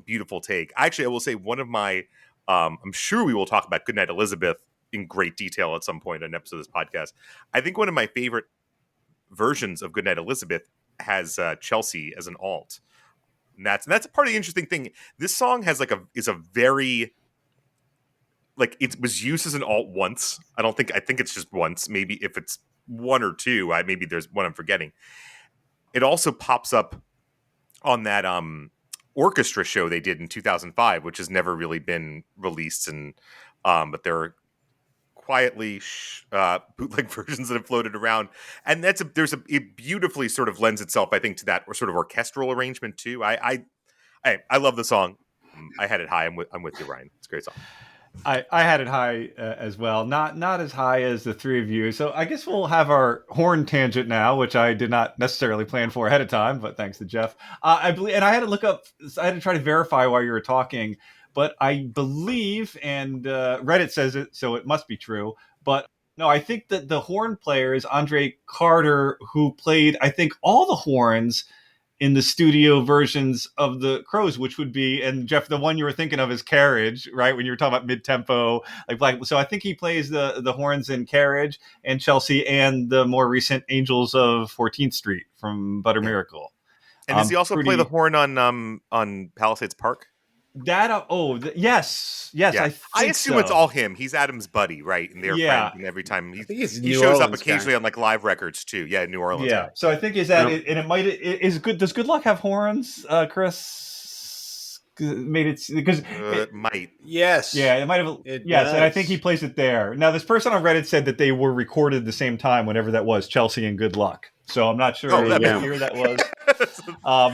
beautiful take. Actually, I will say one of my, I'm sure we will talk about Goodnight Elizabeth in great detail at some point in an episode of this podcast. I think one of my favorite versions of Goodnight Elizabeth has Chelsea as an alt. And that's a part of the interesting thing. This song has is a very, like, it was used as an alt once. I think it's just once. Maybe if it's 1 or 2, maybe there's one I'm forgetting. It also pops up on that orchestra show they did in 2005, which has never really been released, and but there are quietly bootleg versions that have floated around, and it beautifully sort of lends itself, I think, to that sort of orchestral arrangement too. I love the song. I had it high. I'm with you, Ryan. It's a great song. I had it high as well, not as high as the three of you. So I guess we'll have our horn tangent now, which I did not necessarily plan for ahead of time, but thanks to Geoff. I believe, and I had to look up, I had to try to verify while you were talking, but I believe, and Reddit says it, so it must be true. But no, I think that the horn player is Andre Carter, who played, I think, all the horns in the studio versions of the Crows, which would be, and Geoff, the one you were thinking of is Carriage, right? When you were talking about mid-tempo, like Black. So I think he plays the horns in Carriage and Chelsea and the more recent Angels of 14th Street from Butter Miracle. And does he also play the horn on Palisades Park? Yes. Yeah. I assume it's all him. He's Adam's buddy, right? And they're friends, and every time he shows up occasionally on like live records too. Yeah, New Orleans. Yeah. So I think and it might is good. Does Good Luck have horns, Chris? Made it because it might. Yes. Yeah, it might have. Yes, and I think he plays it there. Now, this person on Reddit said that they were recorded at the same time, whenever that was, Chelsea and Good Luck. So I'm not sure what year that was.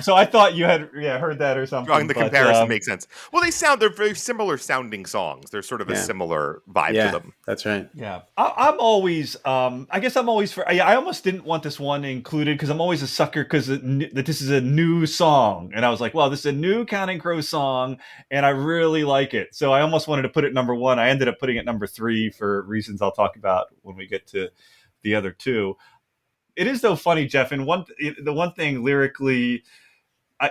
So I thought you had heard that or something. Drawing the comparison makes sense. Well, they're very similar sounding songs. They're sort of a similar vibe to them. That's right. Yeah, I'm always. I guess I'm always for. I almost didn't want this one included because I'm always a sucker because that this is a new song, and I was like, well, this is a new Counting Crows song, and I really like it. So I almost wanted to put it number 1. I ended up putting it number 3 for reasons I'll talk about when we get to the other 2. It is though funny, Geoff, and the one thing lyrically, I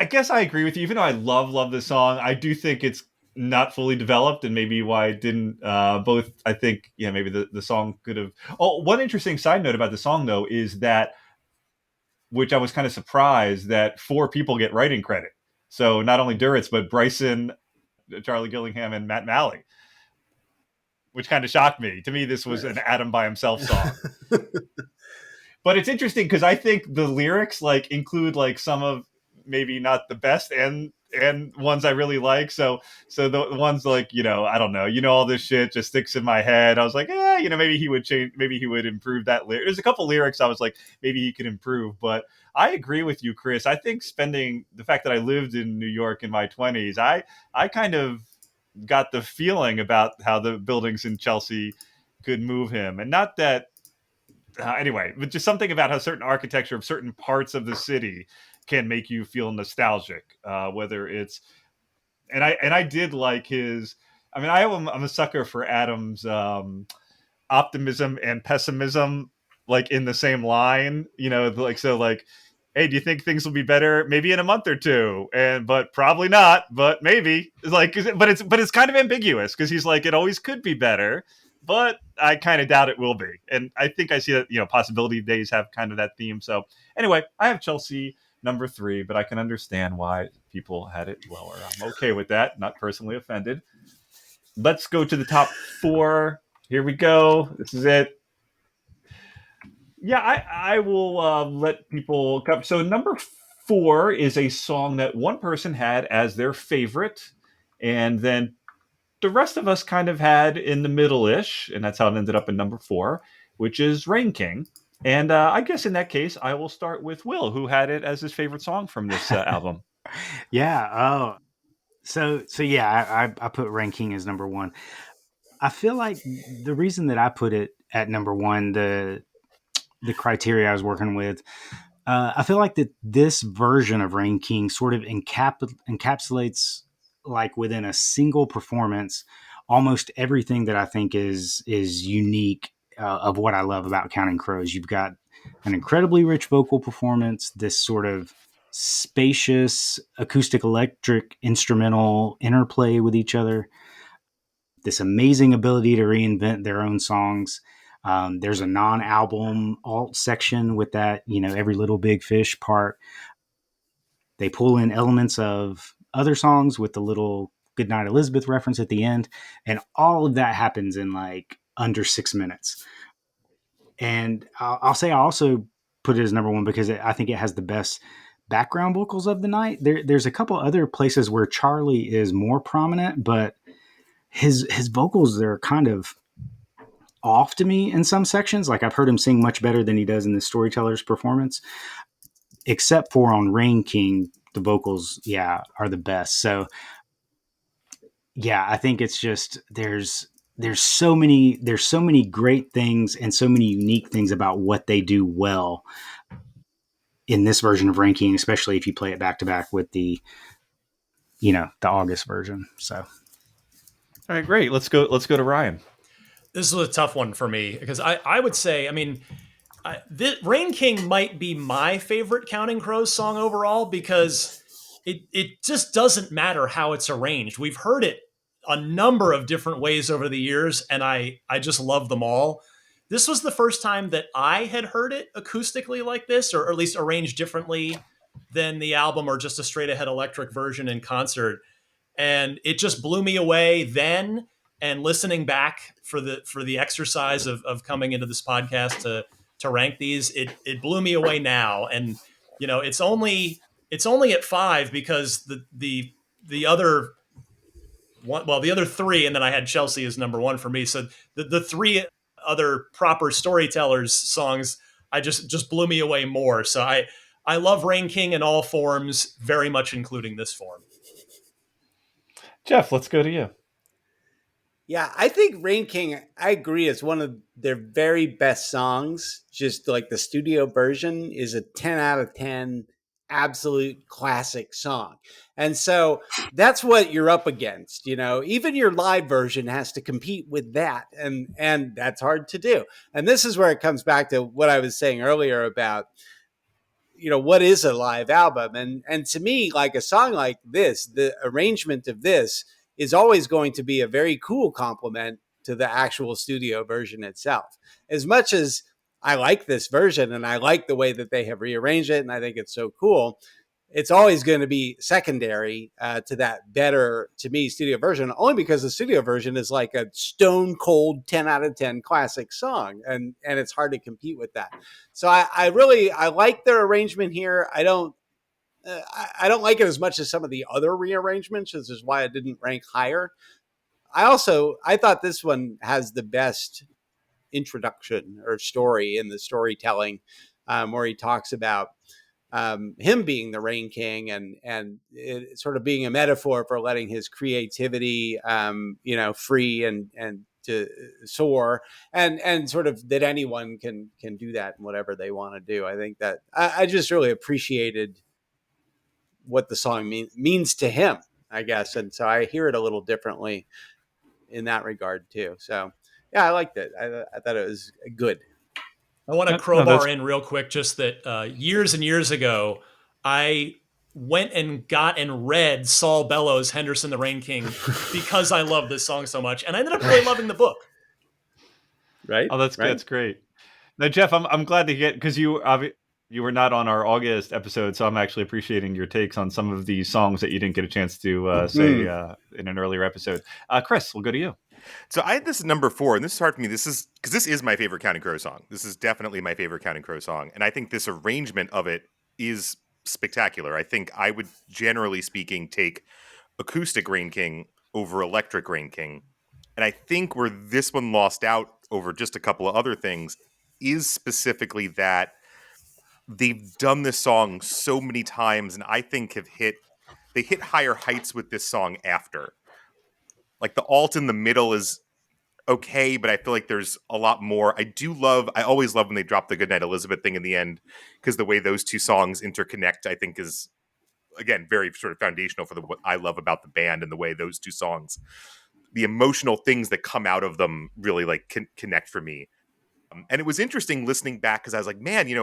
guess I agree with you. Even though I love this song, I do think it's not fully developed, and maybe why it didn't. Both, I think, maybe the song could have. Oh, one interesting side note about the song though is that, which I was kind of surprised that 4 people get writing credit. So not only Duritz, but Bryson, Charlie Gillingham, and Matt Malley. Which kind of shocked me. To me, this was an Adam by himself song. But it's interesting because I think the lyrics like include like some of maybe not the best and ones I really like. So the ones like, I don't know, all this shit just sticks in my head. I was like, maybe he would change, maybe he would improve that lyric. There's a couple lyrics I was like, maybe he could improve. But I agree with you, Chris. I think spending the fact that I lived in New York in my 20s, I kind of got the feeling about how the buildings in Chelsea could move him. And not that anyway, but just something about how certain architecture of certain parts of the city can make you feel nostalgic. Whether it's and I did like his. I mean, I'm a sucker for Adam's optimism and pessimism, like in the same line. Like so, like, hey, do you think things will be better? Maybe in a month or two, but probably not. But maybe it's like, but it's kind of ambiguous because he's like, it always could be better, but I kind of doubt it will be. And I think I see that possibility days have kind of that theme. So anyway, I have Chelsea number 3, but I can understand why people had it lower. I'm okay with that. Not personally offended. Let's go to the top 4. Here we go. This is it. Yeah, I will let people cover. So number 4 is a song that one person had as their favorite, and then the rest of us kind of had in the middle-ish, and that's how it ended up in number 4, which is Rain King. And I guess in that case, I will start with Will, who had it as his favorite song from this album. Yeah. Oh, so yeah, I put Rain King as number 1. I feel like the reason that I put it at number 1, the criteria I was working with, I feel like that this version of Rain King sort of encapsulates, like within a single performance, almost everything that I think is unique of what I love about Counting Crows. You've got an incredibly rich vocal performance, this sort of spacious acoustic electric instrumental interplay with each other, this amazing ability to reinvent their own songs. There's a non-album alt section with that, every little big fish part. They pull in elements of other songs with the little Goodnight Elizabeth reference at the end. And all of that happens in like under 6 minutes. And I'll say I also put it as number 1 because I think it has the best background vocals of the night. There's a couple other places where Charlie is more prominent, but his vocals, they're kind of off to me in some sections. Like I've heard him sing much better than he does in the Storyteller's performance, except for on Rain King, the vocals, are the best. So I think it's just, there's so many great things and so many unique things about what they do well in this version of Rain King, especially if you play it back to back with the August version. So. All right, great. Let's go to Ryan. This is a tough one for me because I would say, I mean, Rain King might be my favorite Counting Crows song overall because it just doesn't matter how it's arranged. We've heard it a number of different ways over the years, and I just love them all. This was the first time that I had heard it acoustically like this, or at least arranged differently than the album or just a straight ahead electric version in concert. And it just blew me away then. And listening back for the exercise of coming into this podcast to rank these, it blew me away now. And it's only at 5 because the other one, well, the other 3, and then I had Chelsea as number 1 for me. So the 3 other proper Storytellers songs I just blew me away more. So I love Rain King in all forms, very much including this form. Geoff, let's go to you. Yeah, I think Rain King, I agree, is one of their very best songs. Just like the studio version is a 10 out of 10 absolute classic song. And so that's what you're up against. Even your live version has to compete with that. And that's hard to do. And this is where it comes back to what I was saying earlier about, what is a live album? And to me, like a song like this, the arrangement of this is always going to be a very cool compliment to the actual studio version itself. As much as I like this version and I like the way that they have rearranged it and I think it's so cool, it's always going to be secondary to that better, to me, studio version, only because the studio version is like a stone cold 10 out of 10 classic song. And it's hard to compete with that. So I like their arrangement here. I don't like it as much as some of the other rearrangements, which is why it didn't rank higher. I thought this one has the best introduction or story in the storytelling, where he talks about him being the Rain King and it sort of being a metaphor for letting his creativity, free and to soar, and sort of that anyone can do that in whatever they want to do. I think that I just really appreciated what the song means to him, I guess. And so I hear it a little differently in that regard too. So yeah, I liked it. I thought it was good. I want to crowbar in real quick, just that years and years ago, I went and got and read Saul Bellows' Henderson the Rain King because I love this song so much. And I ended up really loving the book. Right. Oh, that's right. That's great. Now, Geoff, I'm glad to get, because you were not on our August episode, so I'm actually appreciating your takes on some of these songs that you didn't get a chance to say in an earlier episode. Chris, we'll go to you. So I had this at number 4, and this is hard for me. This is because this is my favorite Counting Crow song. This is definitely my favorite Counting Crow song, and I think this arrangement of it is spectacular. I think I would, generally speaking, take acoustic Rain King over electric Rain King, and I think where this one lost out over just a couple of other things is specifically that they've done this song so many times, and I think they hit higher heights with this song after. Like the alt in the middle is okay, but I feel like there's a lot more. I always love when they drop the Goodnight Elizabeth thing in the end, because the way those two songs interconnect, I think, is, again, very sort of foundational for what I love about the band, and the way those two songs, the emotional things that come out of them, really like connect for me. And it was interesting listening back, because I was like, man,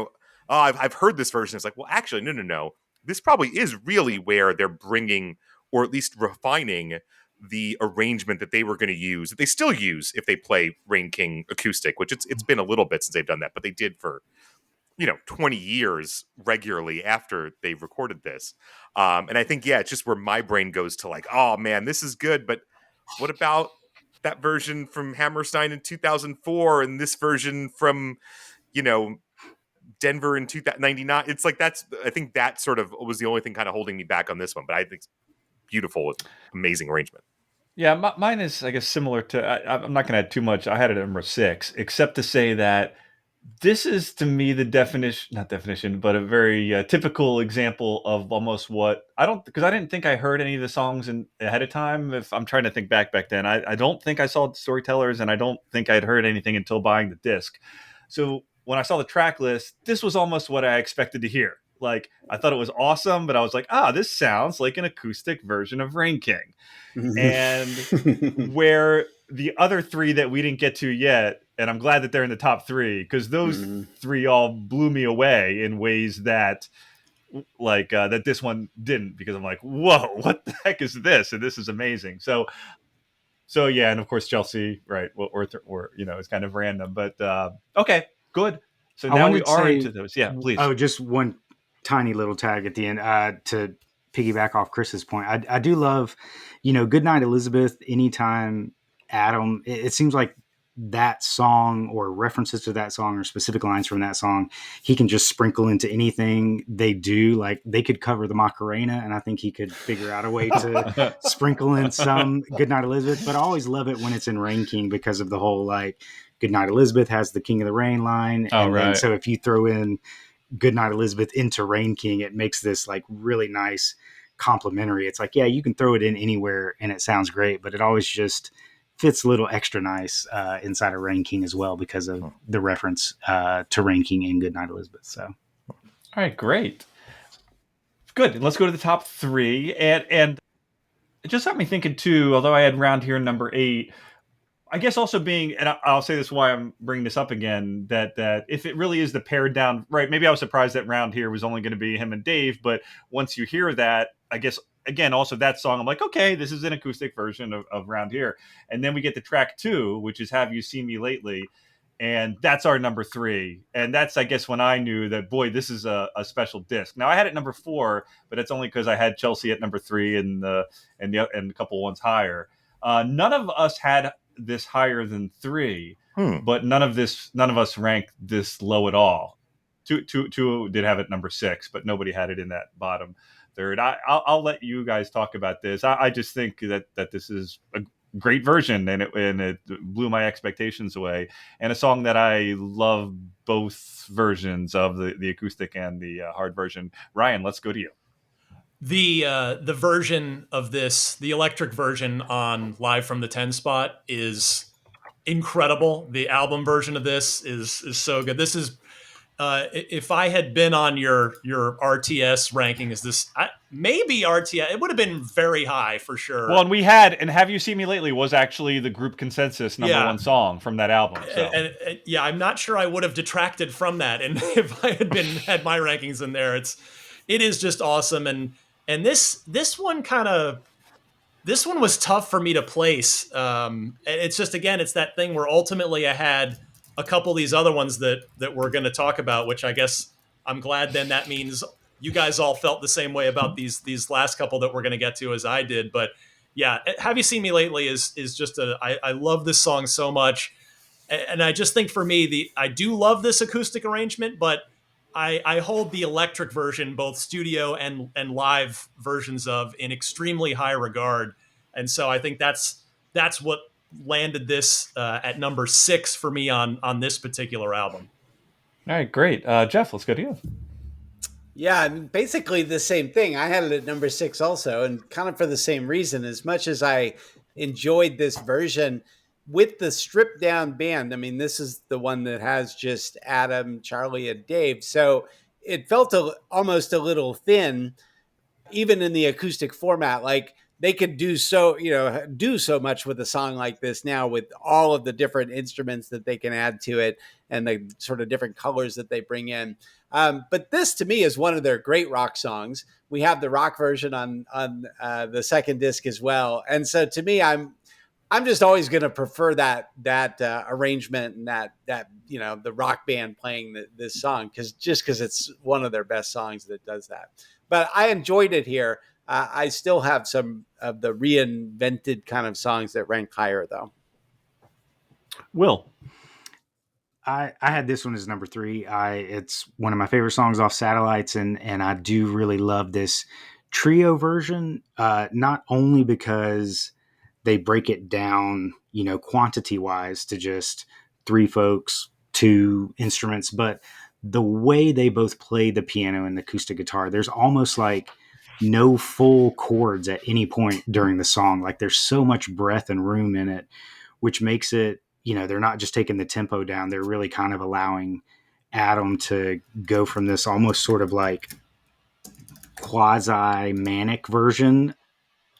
I've heard this version. It's like, well, actually, no. This probably is really where they're bringing, or at least refining, the arrangement that they were going to use, that they still use if they play Rain King acoustic, which it's been a little bit since they've done that, but they did for 20 years regularly after they recorded this. And I think, it's just where my brain goes to, like, oh man, this is good, but what about that version from Hammerstein in 2004 and this version from Denver in 1999? It's like, I think that sort of was the only thing kind of holding me back on this one, but I think it's beautiful, amazing arrangement. Yeah, mine is, I guess, similar to. I'm not going to add too much. I had it at number 6, except to say that this is, to me, the not definition, but a very typical example of almost what because I didn't think I heard any of the songs ahead of time. If I'm trying to think back then, I don't think I saw Storytellers, and I don't think I'd heard anything until buying the disc. So when I saw the track list, this was almost what I expected to hear. Like, I thought it was awesome, but I was like, this sounds like an acoustic version of Rain King. And where the other 3 that we didn't get to yet, and I'm glad that they're in the top 3, because those 3 all blew me away in ways that, like, that this one didn't, because I'm like, whoa, what the heck is this? And this is amazing. So yeah, and of course Chelsea, right? Or it's kind of random, but okay, good. So now we are into those. Yeah, please. Oh, just one tiny little tag at the end to piggyback off Chris's point. I do love, Goodnight Elizabeth. Anytime Adam, it seems like that song or references to that song or specific lines from that song, he can just sprinkle into anything they do. Like, they could cover the Macarena, and I think he could figure out a way to sprinkle in some Goodnight Elizabeth. But I always love it when it's in Rain King, because of the whole, like, Goodnight Elizabeth has the King of the Rain line. And so if you throw in Goodnight Elizabeth into Rain King, it makes this like really nice complementary. It's like, yeah, you can throw it in anywhere and it sounds great, but it always just fits a little extra nice inside of Rain King as well, because of the reference to Rain King in Goodnight Elizabeth. So, all right, great, good. Let's go to the top 3, and it just got me thinking too. Although I had Round Here number 8. I guess also being, and I'll say this why I'm bringing this up again, that if it really is the pared down, right, maybe I was surprised that Round Here was only going to be him and Dave, but once you hear that, I guess, again, also that song, I'm like, okay, this is an acoustic version of Round Here. And then we get to track 2, which is Have You Seen Me Lately? And that's our number 3. And that's, I guess, when I knew that, boy, this is a special disc. Now I had it number 4, but it's only because I had Chelsea at number 3 and a couple ones higher. None of us had this higher than 3, but none of us ranked this low at all. Two did have it number 6, but nobody had it in that bottom third. I'll let you guys talk about this. I just think that this is a great version, and it blew my expectations away, and a song that I love both versions of, the acoustic and the hard version. Ryan, let's go to you. The version of this, the electric version on Live from the 10 spot, is incredible. The album version of this is so good. This is if I had been on your RTS ranking, is this maybe RTS? It would have been very high for sure. Well, and Have You Seen Me Lately was actually the group consensus number 1 song from that album. So. And I'm not sure I would have detracted from that. And if I had my rankings in there, it is just awesome. And this one was tough for me to place. It's just, again, it's that thing where ultimately I had a couple of these other ones that we're going to talk about, which I guess I'm glad then that means you guys all felt the same way about these last couple that we're going to get to as I did. But yeah, Have You Seen Me Lately is just I love this song so much. And I just think for me, I do love this acoustic arrangement, but I hold the electric version, both studio and live versions of, in extremely high regard. And so I think that's what landed this at number 6 for me on this particular album. All right, great. Geoff, let's go to you. Yeah, I mean, basically the same thing. I had it at number 6 also, and kind of for the same reason. As much as I enjoyed this version with the stripped down band, I mean, this is the one that has just Adam, Charlie, and Dave. So it felt almost a little thin, even in the acoustic format. Like, they could do so much with a song like this now, with all of the different instruments that they can add to it and the sort of different colors that they bring in. But this, to me, is one of their great rock songs. We have the rock version on the second disc as well. And so to me, I'm just always going to prefer that arrangement and that the rock band playing this song, because it's one of their best songs that does that. But I enjoyed it here. I still have some of the reinvented kind of songs that rank higher, though. Will. I had this one as number 3. It's one of my favorite songs off Satellites, and I do really love this trio version, not only because they break it down, quantity wise to just 3 folks, 2 instruments, but the way they both play the piano and the acoustic guitar, there's almost like no full chords at any point during the song. Like, there's so much breath and room in it, which makes it, they're not just taking the tempo down. They're really kind of allowing Adam to go from this almost sort of like quasi manic version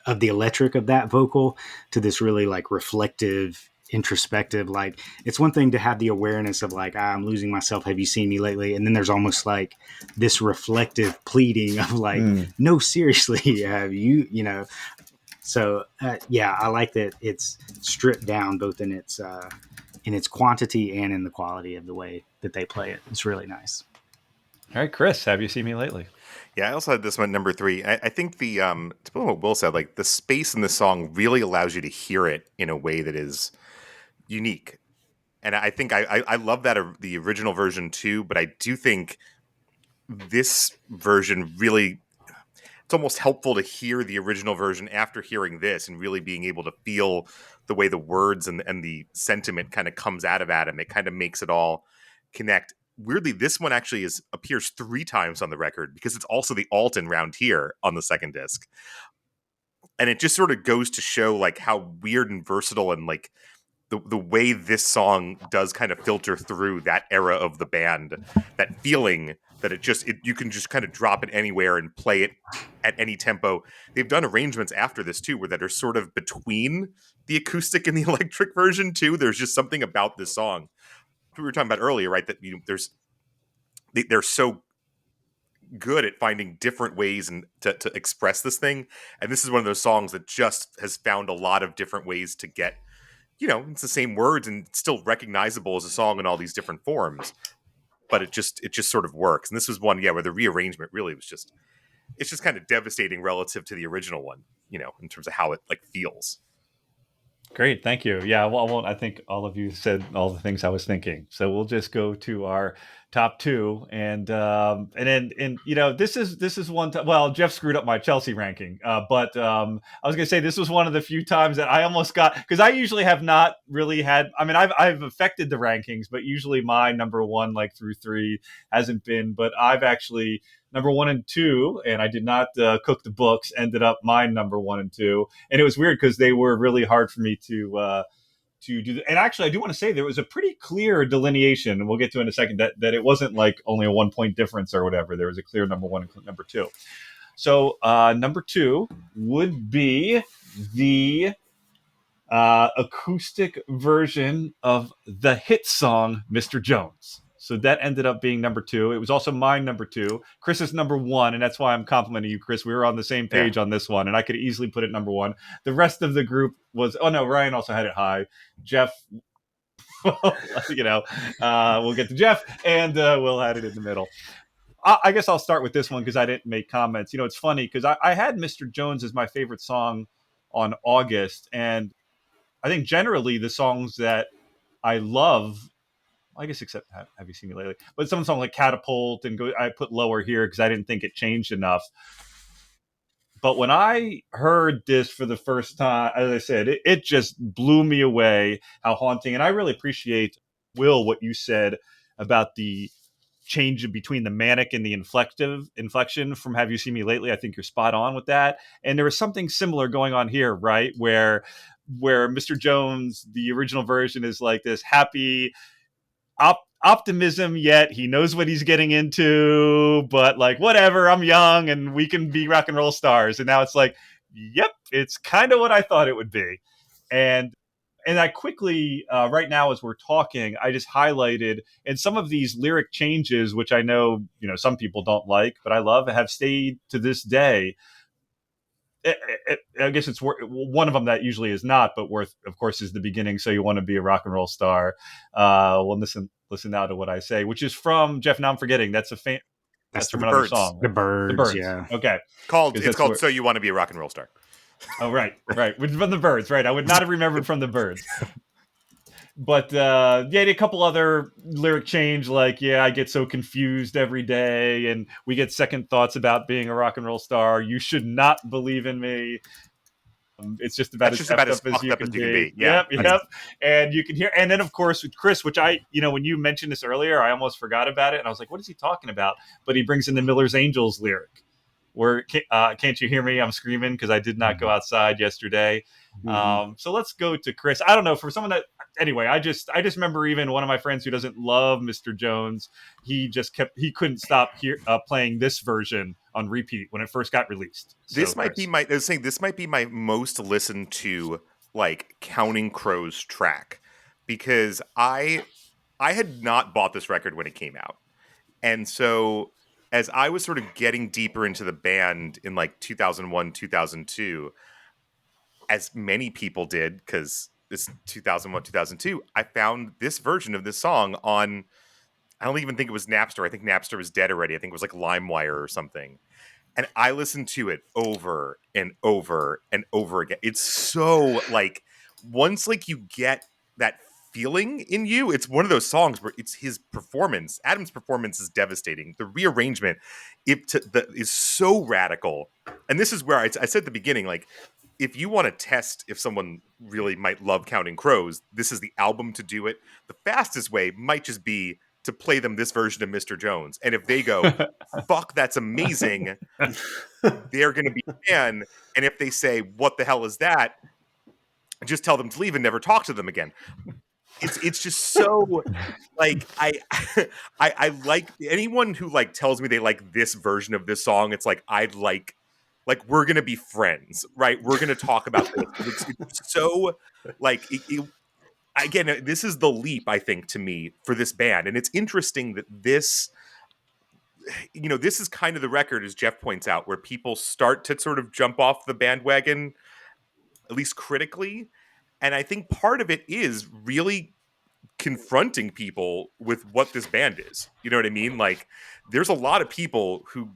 of the electric of that vocal to this really like reflective, introspective. Like, it's one thing to have the awareness of like, I'm losing myself, have you seen me lately? And then there's almost like this reflective pleading of like, no, seriously, have you, So I like that it's stripped down both in its quantity and in the quality of the way that they play it. It's really nice. All right, Chris, Have You Seen Me Lately? Yeah, I also had this one number 3. I think to put what Will said, like, the space in the song really allows you to hear it in a way that is unique. And I think I love that the original version too, but I do think this version really, it's almost helpful to hear the original version after hearing this and really being able to feel the way the words and the sentiment kind of comes out of Adam. It kind of makes it all connect. Weirdly, this one actually appears 3 times on the record, because it's also the Alton round here on the second disc. And it just sort of goes to show like how weird and versatile and like the way this song does kind of filter through that era of the band, that feeling that you can just kind of drop it anywhere and play it at any tempo. They've done arrangements after this too, that are sort of between the acoustic and the electric version too. There's just something about this song we were talking about earlier, right? That they're so good at finding different ways and to express this thing. And this is one of those songs that just has found a lot of different ways to get it's the same words and it's still recognizable as a song in all these different forms. But it just sort of works. And this was one, where the rearrangement really was it's just kind of devastating relative to the original one, in terms of how it like feels. Great, thank you. Yeah, well, I think all of you said all the things I was thinking. So we'll just go to our top two, and this is one. Well, Jeff screwed up my Chelsea ranking, but I was going to say this was one of the few times that I almost got, because I usually have not really had. I mean, I've affected the rankings, but usually my number one, like through three, hasn't been. But I've actually number one and two, and I did not cook the books. Ended up my number one and two, and it was weird because they were really hard for me to do. And actually, I do want to say there was a pretty clear delineation, and we'll get to in a second, that it wasn't like only a 1 point difference or whatever. There was a clear number one and number two. So number two would be the acoustic version of the hit song "Mr. Jones." So that ended up being number two. It was also my number two. Chris's number one, and that's why I'm complimenting you, Chris. We were on the same page on this one, and I could easily put it number one. The rest of the group was, Ryan also had it high. Jeff, we'll get to Jeff, and Will had it in the middle. I guess I'll start with this one because I didn't make comments. It's funny because I had Mr. Jones as my favorite song on August, and I think generally the songs that I love, I guess except Have You Seen Me Lately, but some songs like Catapult and I put lower here because I didn't think it changed enough. But when I heard this for the first time, as I said, it just blew me away how haunting. And I really appreciate, Will, what you said about the change between the manic and the inflection from Have You Seen Me Lately. I think you're spot on with that. And there was something similar going on here, right? Where Mr. Jones, the original version, is like this happy optimism, yet he knows what he's getting into, but like, whatever, I'm young and we can be rock and roll stars. And now it's like, yep, it's kind of what I thought it would be. And I quickly, right now as we're talking, I just highlighted, and some of these lyric changes, which I know, some people don't like, but I love, have stayed to this day. I guess it's one of them that usually is not, but worth, of course, is the beginning. So you want to be a rock and roll star. Well, listen now to what I say, which is from Jeff. Now I'm forgetting. That's that's from another song. The Birds. Yeah. Okay. It's called So You Want to Be a Rock and Roll Star. Oh, right. Which is from the Birds, right? I would not have remembered from the Birds. But a couple other lyric change, like, I get so confused every day, and we get second thoughts about being a rock and roll star. You should not believe in me. It's just about as fucked up as you can be. Yep. And you can hear, and then of course with Chris, which I, when you mentioned this earlier, I almost forgot about it, and I was like, what is he talking about? But he brings in the Miller's Angels lyric, where can't you hear me? I'm screaming because I did not go outside yesterday. So let's go to Chris. I don't know, for someone that, anyway, I just remember even one of my friends who doesn't love Mr. Jones, he couldn't stop playing this version on repeat when it first got released. This might be my most listened to, like, Counting Crows track, because I had not bought this record when it came out. And so as I was sort of getting deeper into the band in like 2001, 2002, as many people did, because this 2001, 2002, I found this version of this song on, I don't even think it was Napster. I think Napster was dead already. I think it was like LimeWire or something. And I listened to it over and over and over again. It's so, like, once like you get that feeling in you, it's one of those songs where it's his performance. Adam's performance is devastating. The rearrangement is so radical. And this is where I said at the beginning, like, if you want to test if someone really might love Counting Crows, this is the album to do it. The fastest way might just be to play them this version of Mr. Jones. And if they go, fuck, that's amazing, they're going to be a fan. And if they say, what the hell is that? Just tell them to leave and never talk to them again. It's just so, like, I like anyone who, like, tells me they like this version of this song. It's like, I'd like we're going to be friends, right? We're going to talk about this. It's so, like, again, this is the leap, I think, to me, for this band. And it's interesting that this is kind of the record, as Jeff points out, where people start to sort of jump off the bandwagon, at least critically. And I think part of it is really confronting people with what this band is. You know what I mean? Like, there's a lot of people who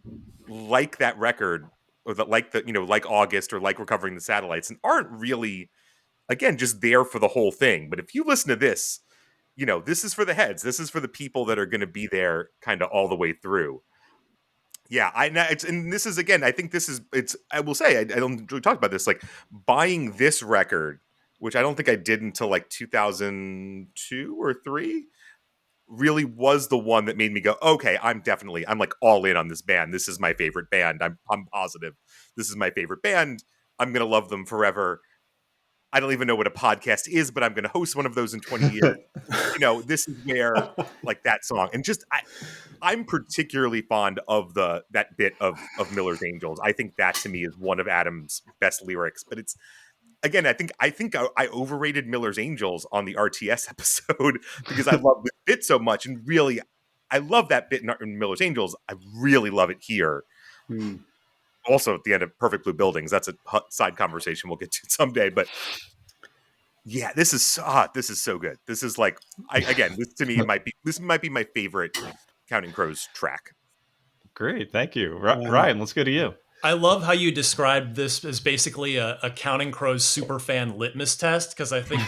like that record, or that like the, like August, or like Recovering the Satellites, and aren't really, again, just there for the whole thing. But if you listen to this, this is for the heads. This is for the people that are going to be there kind of all the way through. Yeah, and this is, again, I think this is, I will say, I don't really talk about this, like, buying this record, which I don't think I did until like 2002 or 3, really was the one that made me go, okay, I'm like all in on this band. This is my favorite band. I'm positive this is my favorite band. I'm going to love them forever. I don't even know what a podcast is, but I'm going to host one of those in 20 years. This is where, like, that song, and just, I'm particularly fond of that bit of Miller's Angels. I think that, to me, is one of Adam's best lyrics. But it's, again, I think I overrated Miller's Angels on the RTS episode because I love the bit so much, and really, I love that bit in Miller's Angels. I really love it here. Also, at the end of Perfect Blue Buildings, that's a side conversation we'll get to someday. But yeah, this is so good. This is like, this to me might be my favorite Counting Crows track. Great, thank you, Ryan. Let's go to you. I love how you described this as basically a Counting Crows superfan litmus test, because I think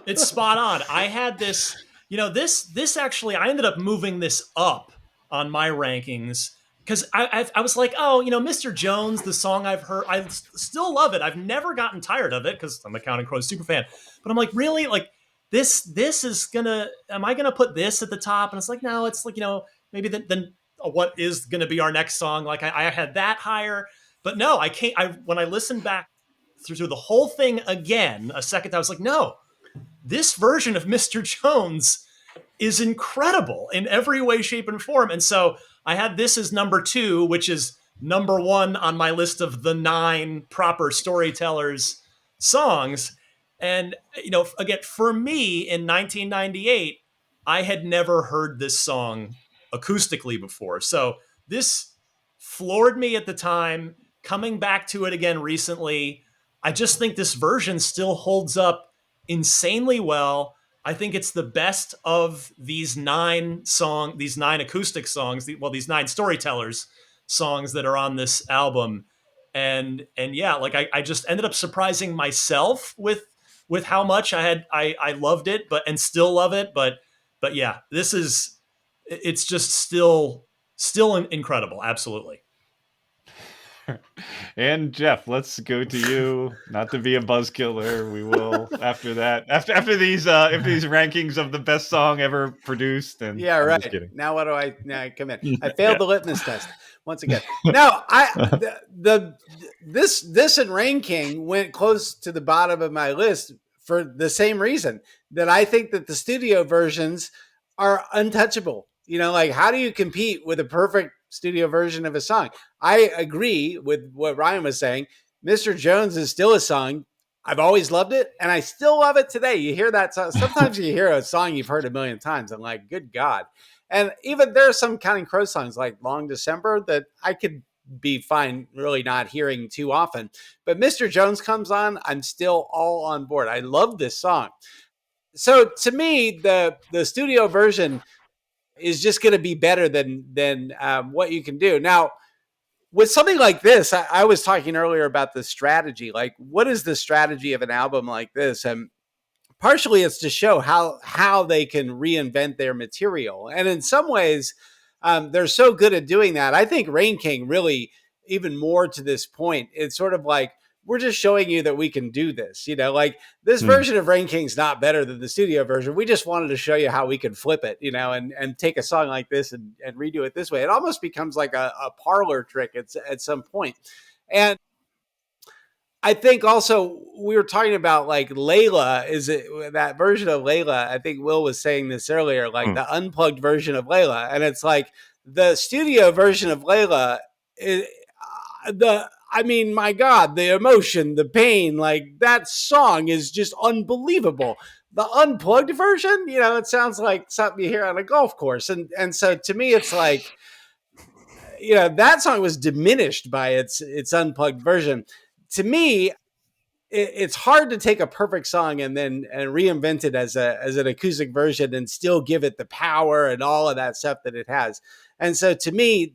it's spot on. I had this, this actually, I ended up moving this up on my rankings because I was like, Mr. Jones, the song I've heard, I still love it. I've never gotten tired of it because I'm a Counting Crows superfan. But I'm like, really, like this is am I gonna put this at the top? And it's like, no, it's like, maybe then what is going to be our next song. Like I had that higher, but no, I can't. When I listened back through the whole thing again, a second time, I was like, no, this version of Mr. Jones is incredible in every way, shape, and form. And so I had this as number 2, which is number 1 on my list of the 9 proper storytellers songs. And, again, for me in 1998, I had never heard this song acoustically before. So this floored me at the time. Coming back to it again recently, I just think this version still holds up insanely well. I think it's the best of these 9 acoustic songs, these 9 storytellers songs that are on this album. And yeah, like I just ended up surprising myself with how much I loved it, and still love it. But yeah, it's just still incredible. Absolutely. And Geoff, let's go to you. Not to be a buzzkiller, we will after that. After these rankings of the best song ever produced. And yeah, I'm right. just kidding. Now what do I come in? I failed the litmus test once again. No, this and Rain King went close to the bottom of my list for the same reason, that I think that the studio versions are untouchable. Like, how do you compete with a perfect studio version of a song? I agree with what Ryan was saying. Mr. Jones is still a song. I've always loved it, and I still love it today. You hear that song. Sometimes you hear a song you've heard a million times, and like, good God. And even there are some Counting Crows songs like Long December that I could be fine really not hearing too often. But Mr. Jones comes on, I'm still all on board. I love this song. So to me, the studio version is just going to be better than what you can do. Now, with something like this, I was talking earlier about the strategy. Like, what is the strategy of an album like this? And partially it's to show how they can reinvent their material. And in some ways, they're so good at doing that. I think Rain King really, even more to this point, it's sort of like, we're just showing you that we can do this. Like this version of Rain King's not better than the studio version. We just wanted to show you how we can flip it, and take a song like this and redo it this way. It almost becomes like a parlor trick at some point. And I think also we were talking about like Layla, is it that version of Layla? I think Will was saying this earlier, like the unplugged version of Layla. And it's like the studio version of Layla, my God, the emotion, the pain, like that song is just unbelievable. The unplugged version, it sounds like something you hear on a golf course. And so to me, it's like, that song was diminished by its unplugged version. To me, it's hard to take a perfect song and then reinvent it as an acoustic version and still give it the power and all of that stuff that it has. And so to me,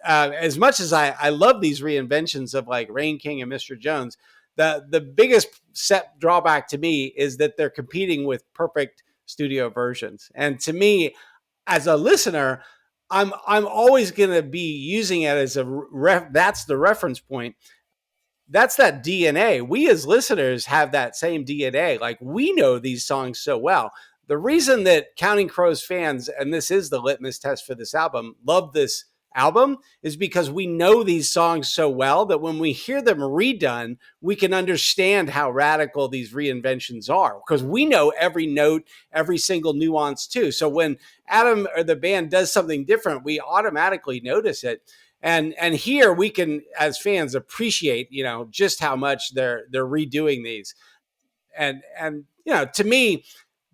as much as I love these reinventions of like Rain King and Mr. Jones, the biggest set drawback to me is that they're competing with perfect studio versions. And to me, as a listener, I'm always going to be using it as that's the reference point. That's that DNA. We as listeners have that same DNA. Like, we know these songs so well. The reason that Counting Crows fans, and this is the litmus test for this album, love this album is because we know these songs so well that when we hear them redone, we can understand how radical these reinventions are, because we know every note, every single nuance too. So when Adam or the band does something different, we automatically notice it. And here we can, as fans, appreciate, just how much they're redoing these. And to me,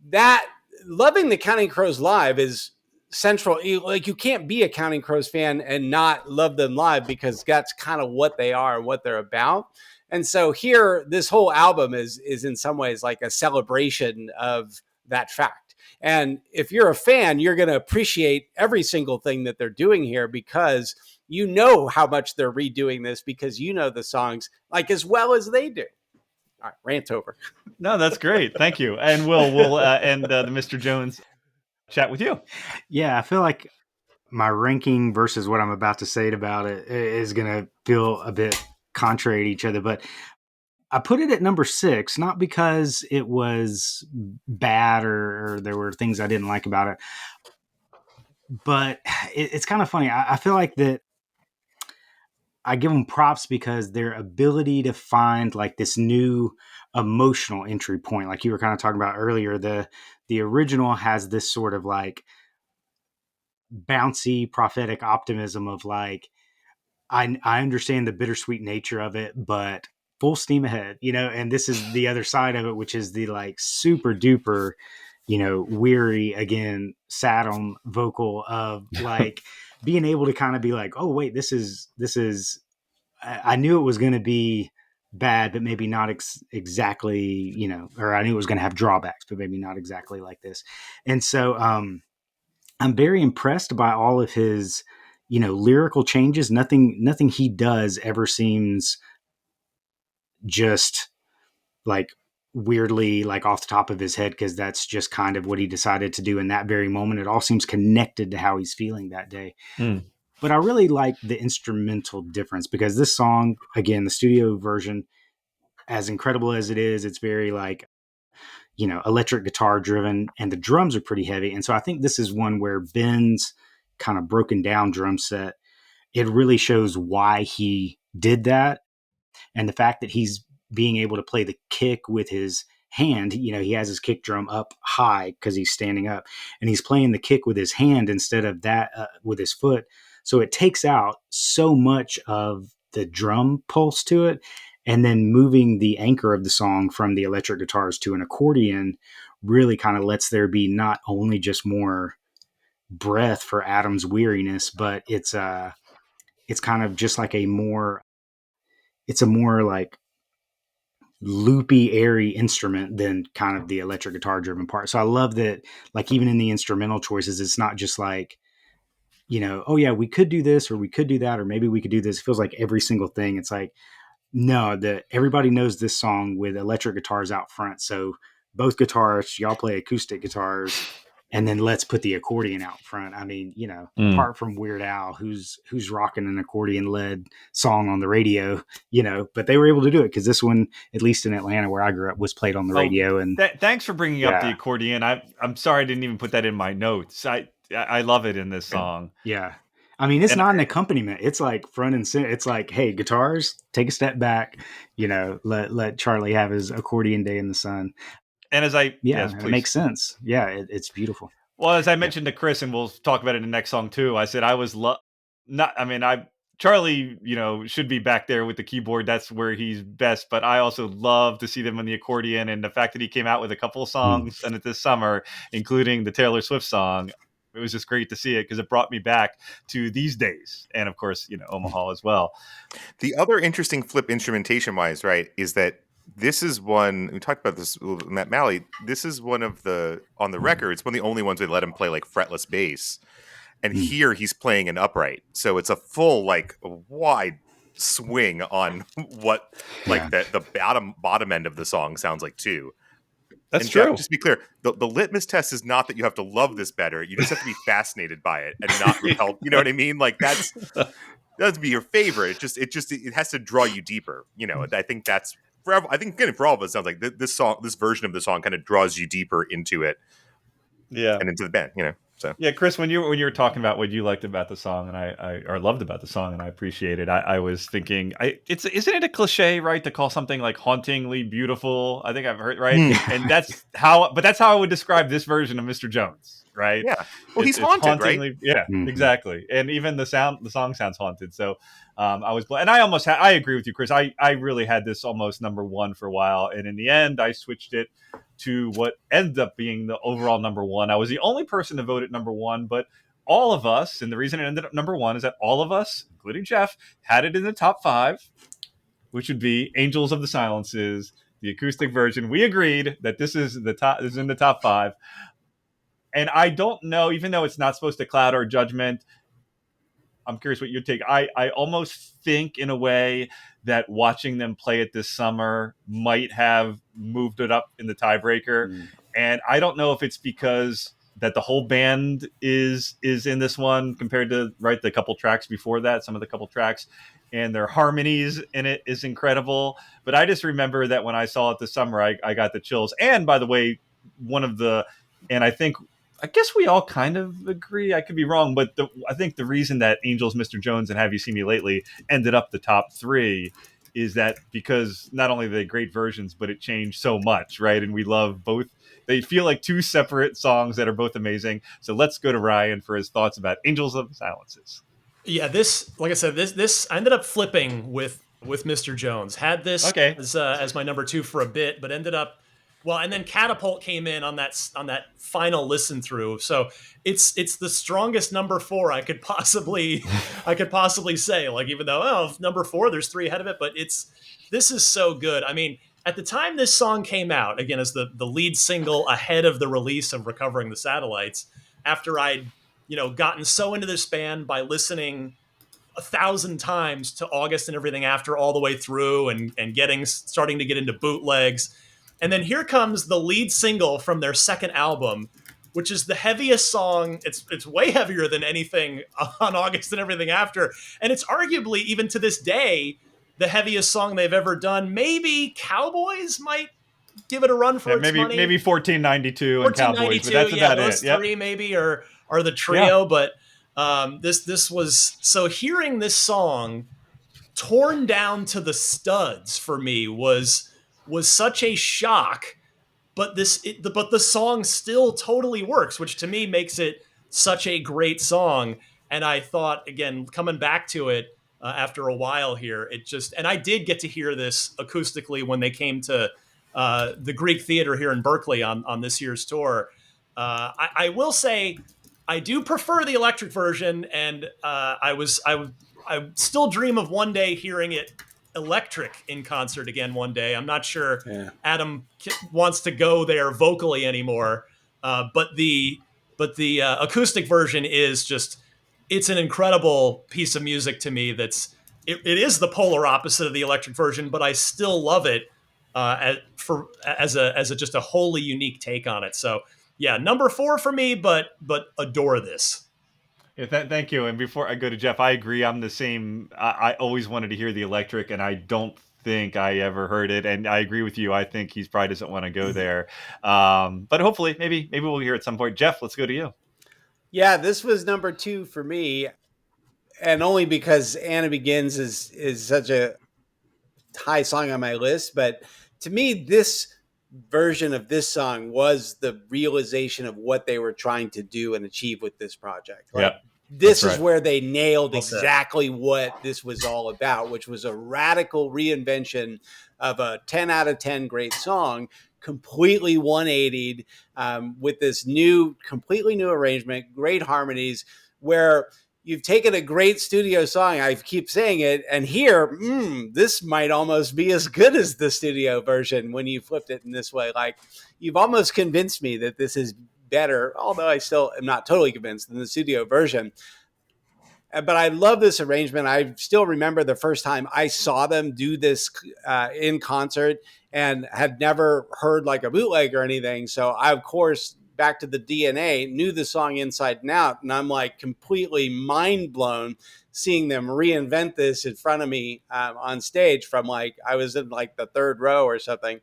that loving the Counting Crows live is central. Like, you can't be a Counting Crows fan and not love them live, because that's kind of what they are and what they're about. And so here, this whole album is in some ways like a celebration of that fact. And if you're a fan, you're going to appreciate every single thing that they're doing here, because you know how much they're redoing this, because you know the songs like as well as they do. All right, rant over. No, that's great. Thank you. And we'll end the Mr. Jones chat with you. Yeah, I feel like my ranking versus what I'm about to say about it is going to feel a bit contrary to each other, but I put it at number 6, not because it was bad or there were things I didn't like about it, but it's kind of funny. I feel like that I give them props because their ability to find like this new emotional entry point, like you were kind of talking about earlier, the original has this sort of like bouncy prophetic optimism of like, I understand the bittersweet nature of it, but full steam ahead, and this is the other side of it, which is the like super duper, weary, again, Saddam vocal of like being able to kind of be like, oh wait, this is, I knew it was going to be bad, but maybe not exactly, or I knew it was going to have drawbacks, but maybe not exactly like this. And so, I'm very impressed by all of his, lyrical changes. Nothing he does ever seems just like weirdly like off the top of his head, because that's just kind of what he decided to do in that very moment. It all seems connected to how he's feeling that day. But I really like the instrumental difference, because this song, again, the studio version, as incredible as it is, it's very like, electric guitar driven, and the drums are pretty heavy. And so I think this is one where Ben's kind of broken down drum set, it really shows why he did that. And the fact that he's being able to play the kick with his hand, he has his kick drum up high because he's standing up, and he's playing the kick with his hand instead of that with his foot. So it takes out so much of the drum pulse to it. And then moving the anchor of the song from the electric guitars to an accordion really kind of lets there be not only just more breath for Adam's weariness, but it's kind of just like a more like loopy, airy instrument than kind of the electric guitar driven part. So I love that, like, even in the instrumental choices, it's not just like, oh yeah, we could do this or we could do that, or maybe we could do this. It feels like every single thing. It's like, no, everybody knows this song with electric guitars out front. So both guitarists, y'all play acoustic guitars, and then let's put the accordion out front. I mean, apart from Weird Al, who's rocking an accordion led song on the radio, but they were able to do it because this one, at least in Atlanta where I grew up, was played on the radio. And thanks for bringing up the accordion. I'm sorry I didn't even put that in my notes. I love it in this song. Yeah. I mean, it's not an accompaniment. It's like front and center. It's like, hey, guitars, take a step back. Let Charlie have his accordion day in the sun. And it makes sense. Yeah, it's beautiful. Well, as I mentioned to Chris, and we'll talk about it in the next song too, I said I was Charlie, should be back there with the keyboard. That's where he's best. But I also love to see them on the accordion, and the fact that he came out with a couple of songs and it this summer, including the Taylor Swift song. It was just great to see it because it brought me back to these days. And of course, Omaha as well. The other interesting flip instrumentation wise, right, is that this is one we talked about this with Matt Malley. This is one of the on the record. It's one of the only ones they let him play like fretless bass, and here he's playing an upright. So it's a full like a wide swing on what like the bottom end of the song sounds like too. That's and true. Jeff, just be clear, the litmus test is not that you have to love this better. You just have to be fascinated by it and not repelled. You know what I mean? Like that's be your favorite. It has to draw you deeper. You know, I think that's I think again for all of us, it sounds like this version of the song kind of draws you deeper into it. Yeah. And into the band, you know. So yeah, Chris, when you were talking about what you liked about the song, and I loved about the song, and I appreciate it, I was thinking, isn't it a cliche, right, to call something like hauntingly beautiful? I think I've heard right, and that's how I would describe this version of Mr. Jones, right? Yeah, well, he's haunted, right? Yeah, exactly, and even the song sounds haunted. So I was, and I agree with you, Chris. I really had this almost number one for a while, and in the end, I switched it to what ended up being the overall number one. I was the only person to vote at number one, but all of us, and the reason it ended up number one is that all of us, including Jeff, had it in the top five, which would be Angels of the Silences, the acoustic version. We agreed that this is in the top five. And I don't know, even though it's not supposed to cloud our judgment, I'm curious what your take. I almost think in a way that watching them play it this summer might have moved it up in the tiebreaker. And I don't know if it's because that the whole band is in this one compared to the couple tracks before that, some of the couple tracks, and their harmonies in it is incredible. But I just remember that when I saw it this summer, I got the chills. And by the way, I guess we all kind of agree. I could be wrong, but I think the reason that Angels, Mr. Jones, and Have You Seen Me Lately ended up the top three is that because not only are they great versions, but it changed so much, right? And we love both. They feel like two separate songs that are both amazing. So let's go to Ryan for his thoughts about Angels of the Silences. Yeah, like I said, this I ended up flipping with Mr. Jones. Had this as my number two for a bit, but ended up. Well, and then Catapult came in on that final listen through. So it's the strongest number four I could possibly say. Like, even though number four, there's three ahead of it, but this is so good. I mean, at the time this song came out, again as the lead single ahead of the release of Recovering the Satellites, after I'd gotten so into this band by listening 1,000 times to August and everything after all the way through, and starting to get into bootlegs. And then here comes the lead single from their second album, which is the heaviest song. It's way heavier than anything on August and everything after. And it's arguably, even to this day, the heaviest song they've ever done. Maybe Cowboys might give it a run for its money. Maybe 1492 and Cowboys, but that's about those three maybe are the trio. Yeah. But this was, so hearing this song torn down to the studs for me was such a shock, but the song still totally works, which to me makes it such a great song. And I thought, again, coming back to it after a while here, and I did get to hear this acoustically when they came to the Greek Theater here in Berkeley on this year's tour. I will say I do prefer the electric version, and I still dream of one day hearing it electric in concert again one day. I'm not sure Adam wants to go there vocally anymore, but the acoustic version is it's an incredible piece of music to me. It is the polar opposite of the electric version, but I still love it as just a wholly unique take on it. So yeah, number four for me, but adore this. Yeah, thank you. And before I go to Jeff, I agree. I'm the same. I always wanted to hear the electric, and I don't think I ever heard it. And I agree with you. I think he probably doesn't want to go there. But hopefully, maybe we'll hear it at some point. Jeff, let's go to you. Yeah, this was number two for me, and only because Anna Begins is such a high song on my list. But to me, this version of this song was the realization of what they were trying to do and achieve with this project. This is where they nailed exactly what this was all about, which was a radical reinvention of a 10 out of 10 great song, completely 180'd with this completely new arrangement, great harmonies, where you've taken a great studio song. I keep saying it, and here, this might almost be as good as the studio version when you flipped it in this way. Like, you've almost convinced me that this is better, although I still am not totally convinced, than the studio version. But I love this arrangement. I still remember the first time I saw them do this in concert, and had never heard like a bootleg or anything. So I, of course, back to the DNA, knew the song inside and out. And I'm like completely mind blown seeing them reinvent this in front of me on stage from like, I was in like the third row or something.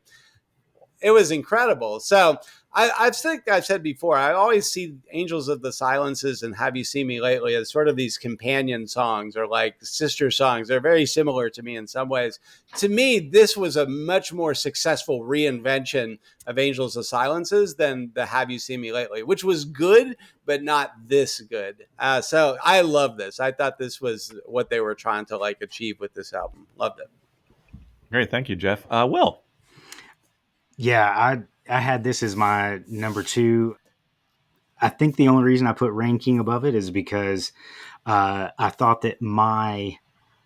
It was incredible. So I've said before, I always see Angels of the Silences and Have You Seen Me Lately as sort of these companion songs or like sister songs. They're very similar to me in some ways. To me, this was a much more successful reinvention of Angels of Silences than the Have You Seen Me Lately, which was good, but not this good. So I love this. I thought this was what they were trying to like achieve with this album. Loved it. Great. Thank you, Geoff. Will. Yeah, I had this as my number 2. I think the only reason I put Rain King above it is because I thought that my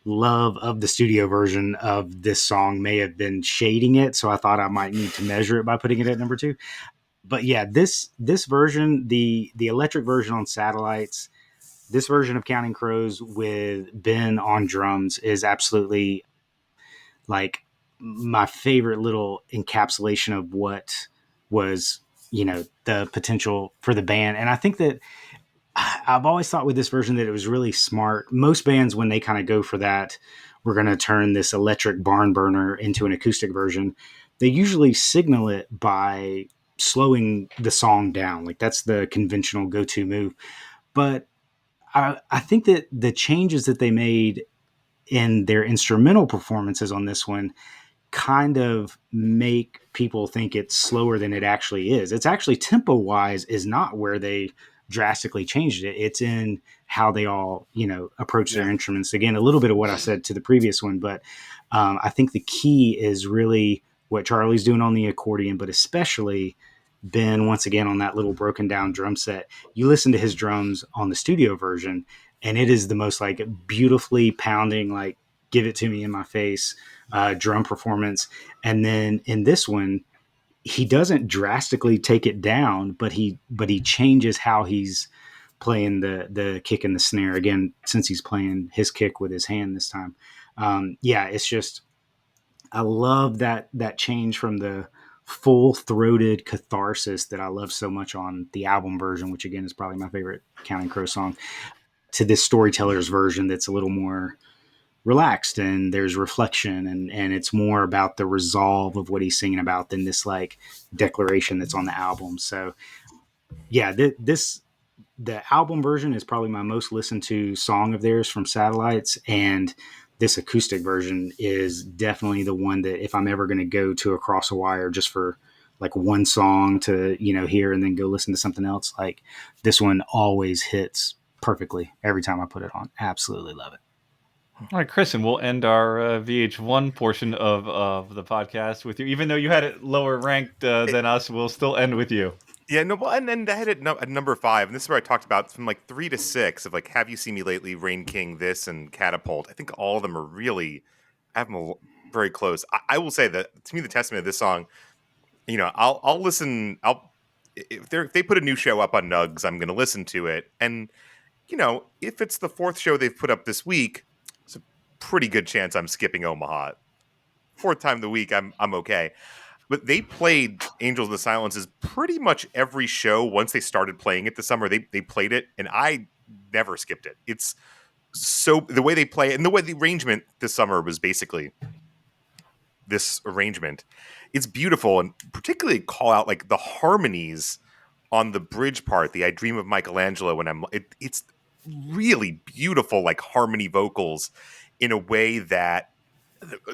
love of the studio version of this song may have been shading it, so I thought I might need to measure it by putting it at number 2. But yeah, this version, the electric version on Satellites, this version of Counting Crows with Ben on drums is absolutely like my favorite little encapsulation of what was, the potential for the band. And I think that I've always thought with this version that it was really smart. Most bands, when they kind of go for that, we're going to turn this electric barn burner into an acoustic version, they usually signal it by slowing the song down. Like that's the conventional go-to move. But I think that the changes that they made in their instrumental performances on this one kind of make people think it's slower than it actually is. It's actually tempo wise is not where they drastically changed it. It's in how they all, approach their instruments. Again, a little bit of what I said to the previous one, but I think the key is really what Charlie's doing on the accordion, but especially Ben, once again, on that little broken down drum set. You listen to his drums on the studio version, and it is the most like beautifully pounding, like give it to me in my face drum performance. And then in this one, he doesn't drastically take it down, but he changes how he's playing the kick and the snare again, since he's playing his kick with his hand this time. It's just, I love that change from the full throated catharsis that I love so much on the album version, which again is probably my favorite Counting Crow song, to this storyteller's version that's a little more relaxed and there's reflection and it's more about the resolve of what he's singing about than this like declaration that's on the album. So yeah, the album version is probably my most listened to song of theirs from Satellites, and this acoustic version is definitely the one that if I'm ever going to go to Across a Wire just for like one song to hear and then go listen to something else, like this one always hits perfectly every time I put it on. Absolutely love it. All right, Chris, and we'll end our VH1 portion of the podcast with you. Even though you had it lower ranked than us, we'll still end with you. Yeah, no, well, and I had it at number 5, and this is where I talked about from like 3 to 6 of like Have You Seen Me Lately, Rain King, this, and Catapult. I think all of them are really, I have them very close. I will say that to me, the testament of this song, I'll listen. If they put a new show up on Nugs, I'm going to listen to it, and if it's the 4th show they've put up this week, it's a pretty good chance I'm skipping Omaha. 4th time of the week, I'm okay. But they played Angels of the Silences pretty much every show once they started playing it this summer. They played it, and I never skipped it. It's so the way they play it and the way the arrangement this summer was basically this arrangement. It's beautiful, and particularly call out like the harmonies on the bridge part. The I Dream of Michelangelo when it's really beautiful, like harmony vocals in a way that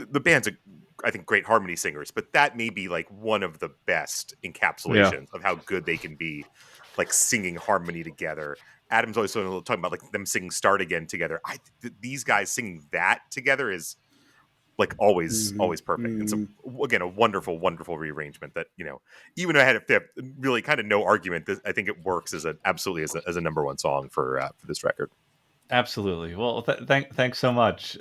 the band's I think great harmony singers, but that may be like one of the best encapsulations of how good they can be, like singing harmony together. Adam's always talking about like them singing "Start Again" together. These guys singing that together is like always perfect. And so again, a wonderful rearrangement that even though I had a fifth, really kind of no argument. I think it works as absolutely as a number 1 song for this record. Absolutely. Well, thanks so much.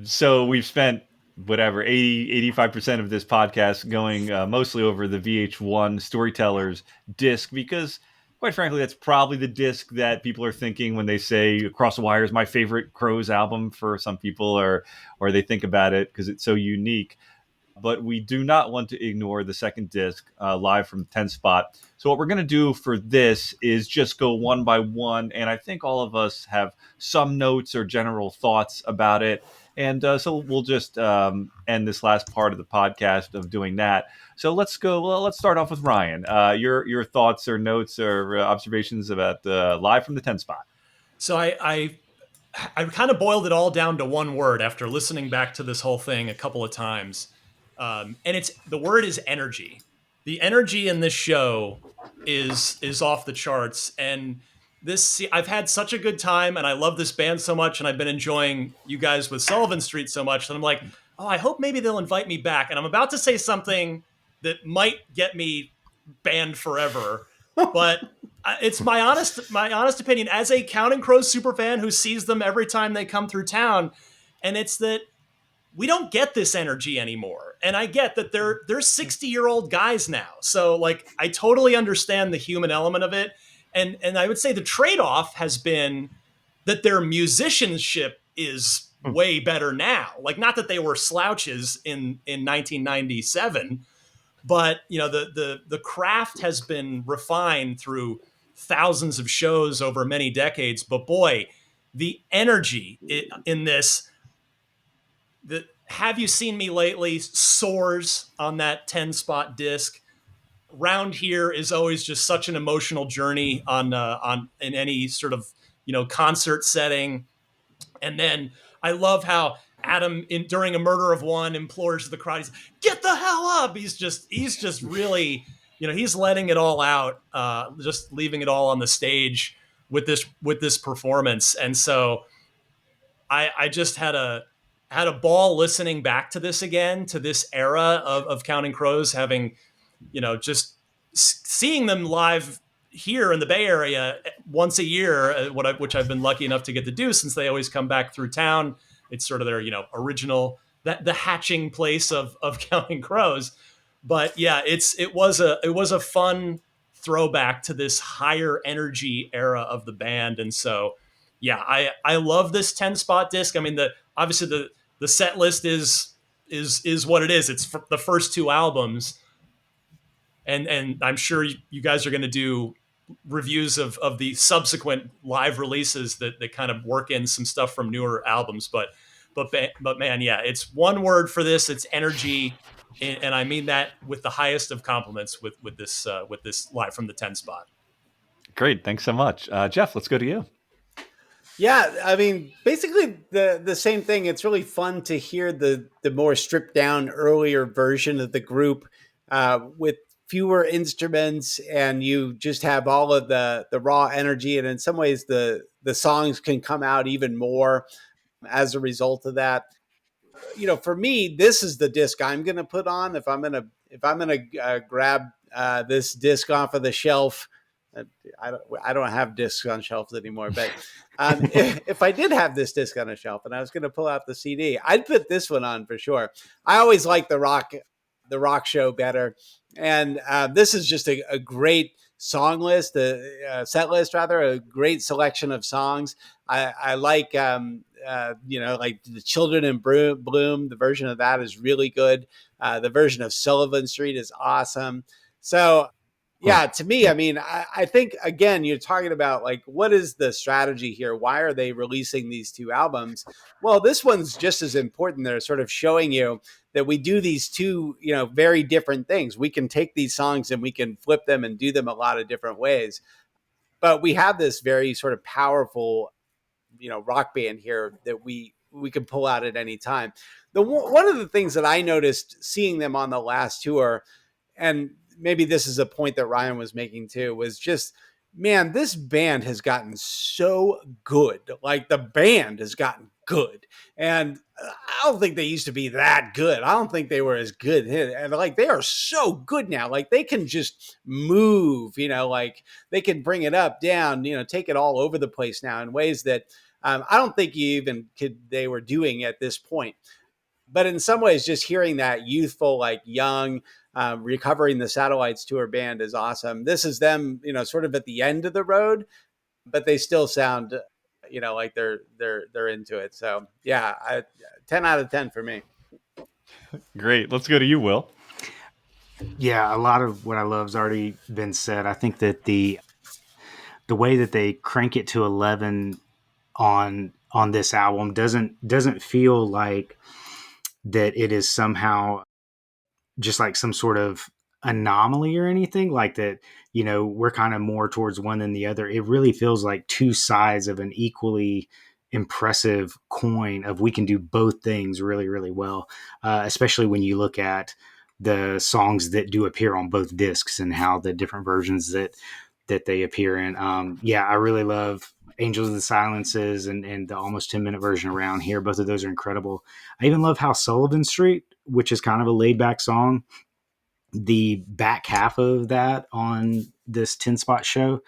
So we've spent whatever 85% of this podcast going mostly over the VH1 Storytellers disc, because quite frankly, that's probably the disc that people are thinking when they say Across the Wire is my favorite Crows album for some people, or they think about it because it's so unique. But we do not want to ignore the second disc, live from 10 Spot. So what we're going to do for this is just go one by one, and I think all of us have some notes or general thoughts about it. And so we'll just end this last part of the podcast of doing that. So let's go. Well, let's start off with Ryan. Your thoughts or notes or observations about live from the 10 Spot. So I kind of boiled it all down to one word after listening back to this whole thing a couple of times. And the word is energy. The energy in this show is off the charts. And I've had such a good time, and I love this band so much, and I've been enjoying you guys with Sullivan Street so much that I'm like, oh, I hope maybe they'll invite me back. And I'm about to say something that might get me banned forever, but it's my honest opinion as a Counting Crows super fan who sees them every time they come through town, and it's that we don't get this energy anymore. And I get that they're 60-year-old guys now. So like I totally understand the human element of it. And I would say the trade-off has been that their musicianship is way better now. Like not that they were slouches in 1997, but you know the craft has been refined through thousands of shows over many decades. But boy, the energy in this, the Have You Seen Me Lately soars on that 10 spot disc. Round Here is always just such an emotional journey on in any sort of concert setting. And then I love how Adam, during A Murder of One, implores the crowd, he's, get the hell up. He's just really, he's letting it all out, just leaving it all on the stage with this performance. And so I just had a ball listening back to this again, to this era of Counting Crows, having, just seeing them live here in the Bay Area once a year, which I've been lucky enough to get to do since they always come back through town. It's sort of their, original, the hatching place of Counting Crows. But yeah, it was a fun throwback to this higher energy era of the band. And so, yeah, I love this 10 spot disc. I mean, obviously the set list is what it is. It's the first two albums. And I'm sure you guys are going to do reviews of the subsequent live releases that kind of work in some stuff from newer albums. But man, yeah, it's one word for this. It's energy, and I mean that with the highest of compliments with this live from the 10 spot. Great, thanks so much, Geoff. Let's go to you. Yeah, I mean, basically the same thing. It's really fun to hear the more stripped down earlier version of the group with fewer instruments, and you just have all of the raw energy. And in some ways, the songs can come out even more as a result of that. For me, this is the disc I'm going to put on if I'm going to grab this disc off of the shelf. I don't have discs on shelves anymore, but if I did have this disc on a shelf and I was going to pull out the CD, I'd put this one on for sure. I always like the rock show better, and this is just a great song list, set list rather, a great selection of songs. I like like the Children in Bloom. The version of that is really good. The version of Sullivan Street is awesome. So yeah, to me, I mean, I think, again, you're talking about like, what is the strategy here? Why are they releasing these two albums? Well, this one's just as important. They're sort of showing you that we do these two, very different things. We can take these songs and we can flip them and do them a lot of different ways. But we have this very sort of powerful, rock band here that we can pull out at any time. One of the things that I noticed seeing them on the last tour, and maybe this is a point that Ryan was making too, was just, man, this band has gotten so good. Like the band has gotten good. And I don't think they used to be that good. I don't think they were as good. And like, they are so good now. Like they can just move, like they can bring it up, down, take it all over the place now in ways that I don't think they were doing at this point. But in some ways, just hearing that youthful, like young, Recovering the Satellites tour band is awesome. This is them, sort of at the end of the road, but they still sound, like they're into it. So yeah, 10 out of 10 for me. Great. Let's go to you, Will. Yeah, a lot of what I love has already been said. I think that the way that they crank it to 11 on this album doesn't feel like that it is somehow just like some sort of anomaly or anything like that. We're kind of more towards one than the other. It really feels like two sides of an equally impressive coin of we can do both things really, really well, especially when you look at the songs that do appear on both discs and how the different versions that they appear in. Yeah, I really love Angels of the Silences and the almost 10-minute version around here. Both of those are incredible. I even love how Sullivan Street, which is kind of a laid back song, the back half of that on this 10 spot show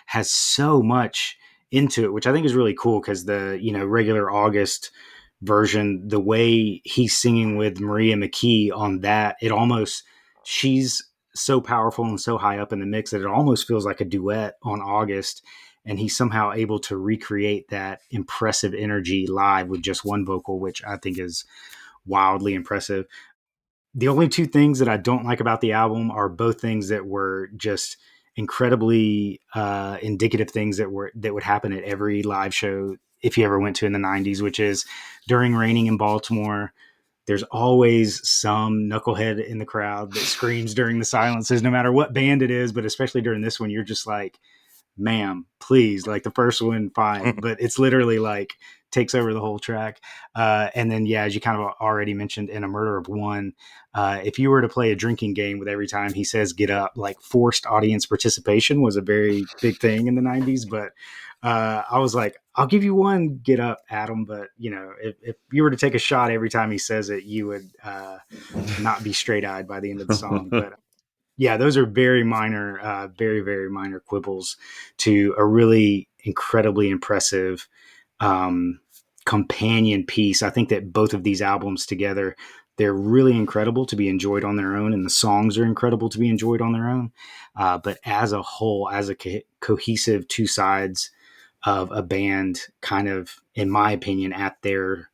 has so much into it, which I think is really cool because the, regular August version, the way he's singing with Maria McKee on that, she's so powerful and so high up in the mix that it almost feels like a duet on August. And he's somehow able to recreate that impressive energy live with just one vocal, which I think is wildly impressive. The only two things that I don't like about the album are both things that were just incredibly indicative things that would happen at every live show if you ever went to in the 90s, which is during Raining in Baltimore, there's always some knucklehead in the crowd that screams during the silences, no matter what band it is, but especially during this one, you're just like, ma'am, please, like the first one, fine. But it's literally like takes over the whole track. And then, yeah, as you kind of already mentioned in A Murder of One, if you were to play a drinking game with every time he says get up, like forced audience participation was a very big thing in the 90s. But I was like, I'll give you one get up, Adam. But, if you were to take a shot every time he says it, you would not be straight eyed by the end of the song. But yeah, those are very minor, very, very minor quibbles to a really incredibly impressive companion piece. I think that both of these albums together, they're really incredible to be enjoyed on their own, and the songs are incredible to be enjoyed on their own. But as a whole, as a cohesive two sides of a band, kind of, in my opinion, at their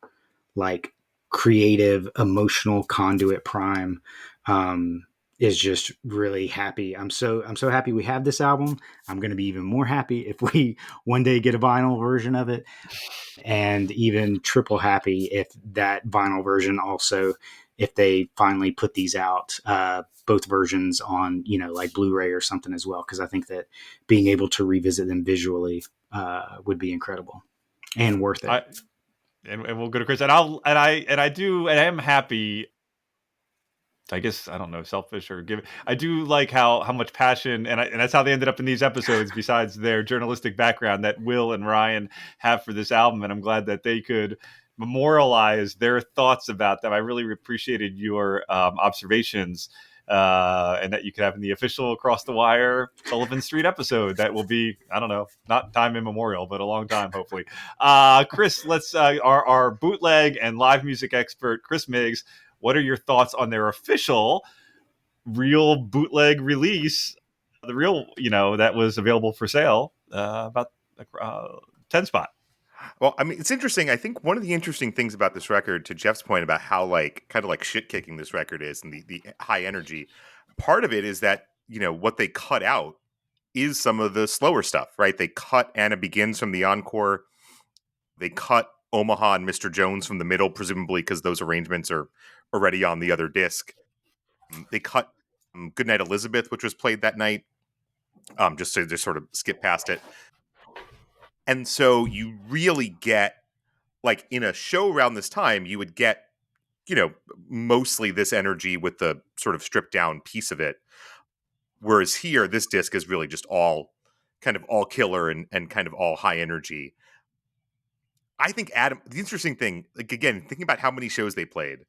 like creative, emotional conduit prime, is just really happy. I'm so happy we have this album. I'm going to be even more happy if we one day get a vinyl version of it, and even triple happy if that vinyl version also, if they finally put these out, both versions on, like Blu-ray or something as well. Cause I think that being able to revisit them visually, would be incredible and worth it. And we'll go to Chris, and I am happy. I guess, I don't know, selfish or give. I do like how much passion, and that's how they ended up in these episodes. Besides their journalistic background that Will and Ryan have for this album, and I'm glad that they could memorialize their thoughts about them. I really appreciated your observations, and that you could have in the official Across the Wire Sullivan Street episode. That will be, I don't know, not time immemorial, but a long time, hopefully. Chris, let's our bootleg and live music expert, Chris Miggs. What are your thoughts on their official real bootleg release? The real, that was available for sale, about 10 spot. Well, I mean, it's interesting. I think one of the interesting things about this record, to Jeff's point about how kind of like shit kicking this record is and the high energy, part of it is that, what they cut out is some of the slower stuff, right? They cut Anna Begins from the encore. They cut Omaha and Mr. Jones from the middle, presumably because those arrangements are already on the other disc. They cut Goodnight Elizabeth, which was played that night, just to just sort of skip past it. And so you really get, like, in a show around this time, you would get, mostly this energy with the sort of stripped down piece of it. Whereas here, this disc is really just all killer and kind of all high energy. I think, Adam, the interesting thing, like, again, thinking about how many shows they played,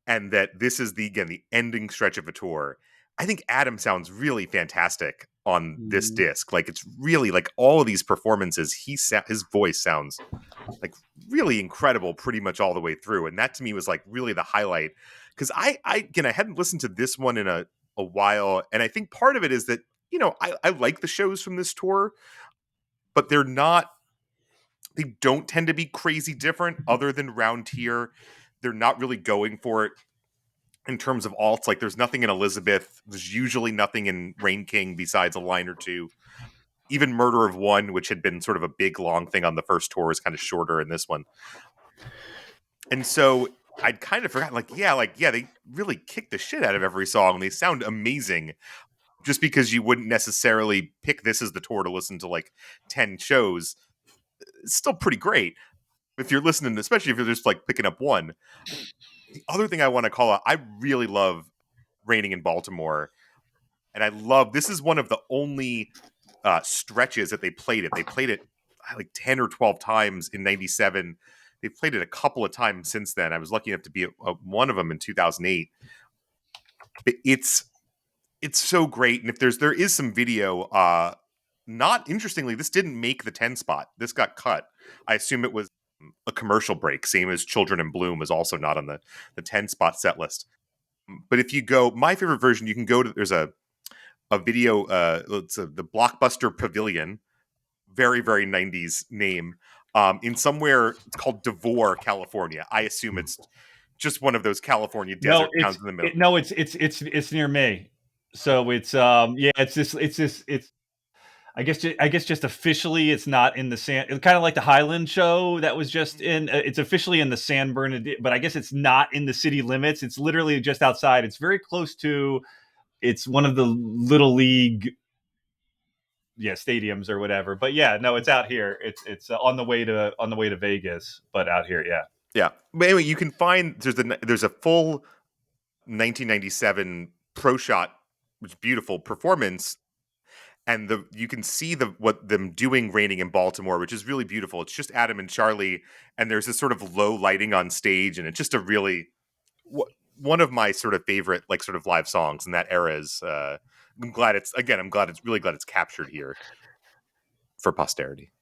and that this is the ending stretch of a tour. I think Adam sounds really fantastic on this disc. Like it's really like all of these performances, his voice sounds like really incredible pretty much all the way through. And that to me was like really the highlight. Because I hadn't listened to this one in a while. And I think part of it is that, you know, I like the shows from this tour, but they don't tend to be crazy different other than Round Here. They're not really going for it in terms of alts. Like there's nothing in Elizabeth. There's usually nothing in Rain King besides a line or two. Even Murder of One, which had been sort of a big long thing on the first tour, is kind of shorter in this one. And so I'd kind of forgotten, they really kick the shit out of every song. They sound amazing. Just because you wouldn't necessarily pick this as the tour to listen to like 10 shows, it's still pretty great. If you're listening, especially if you're just like picking up one. The other thing I want to call out, I really love Raining in Baltimore. And this is one of the only stretches that they played it. They played it like 10 or 12 times in 97. They've played it a couple of times since then. I was lucky enough to be at one of them in 2008. But it's so great. And if there is some video, not interestingly, this didn't make the 10 spot. This got cut. I assume it was a commercial break, same as Children in Bloom is also not on the 10 spot set list. But if you go, my favorite version, you can go to, there's a video, it's the Blockbuster Pavilion, very, very 90s name, in somewhere, it's called Devore, California. I assume it's just one of those California desert towns in the middle. It's near me. So it's I guess just officially it's not in the San, kind of like the Highland show that was just in, it's officially in the San Bernardino, but I guess it's not in the city limits. It's literally just outside. It's very close to, it's one of the little league stadiums or whatever. But yeah, no, it's out here. It's on the way to Vegas, but out here, yeah. Yeah. But anyway, you can find there's a full 1997 Pro Shot, which is beautiful performance, and you can see what them doing Raining in Baltimore, which is really beautiful. It's just Adam and Charlie, and there's this sort of low lighting on stage, and it's just a really one of my sort of favorite like sort of live songs in that era. Is I'm glad it's captured here for posterity.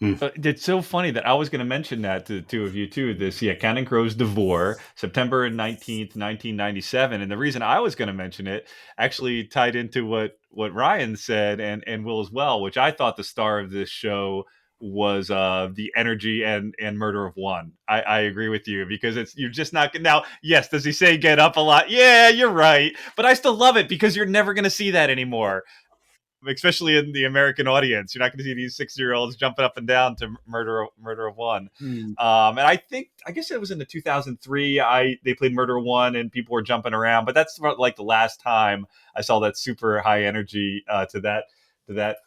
It's so funny that I was going to mention that to the two of you too. This, Counting Crows Devore, September 19th, 1997. And the reason I was going to mention it actually tied into what Ryan said and Will as well, which I thought the star of this show was the energy and Murder of One. I agree with you because you're just not now. Yes, does he say get up a lot? Yeah, you're right. But I still love it because you're never going to see that anymore. Especially in the American audience, you're not going to see these 6-year-olds jumping up and down to Murder of One. And I guess it was in the 2003. They played Murder of One, and people were jumping around. But that's like the last time I saw that super high energy to that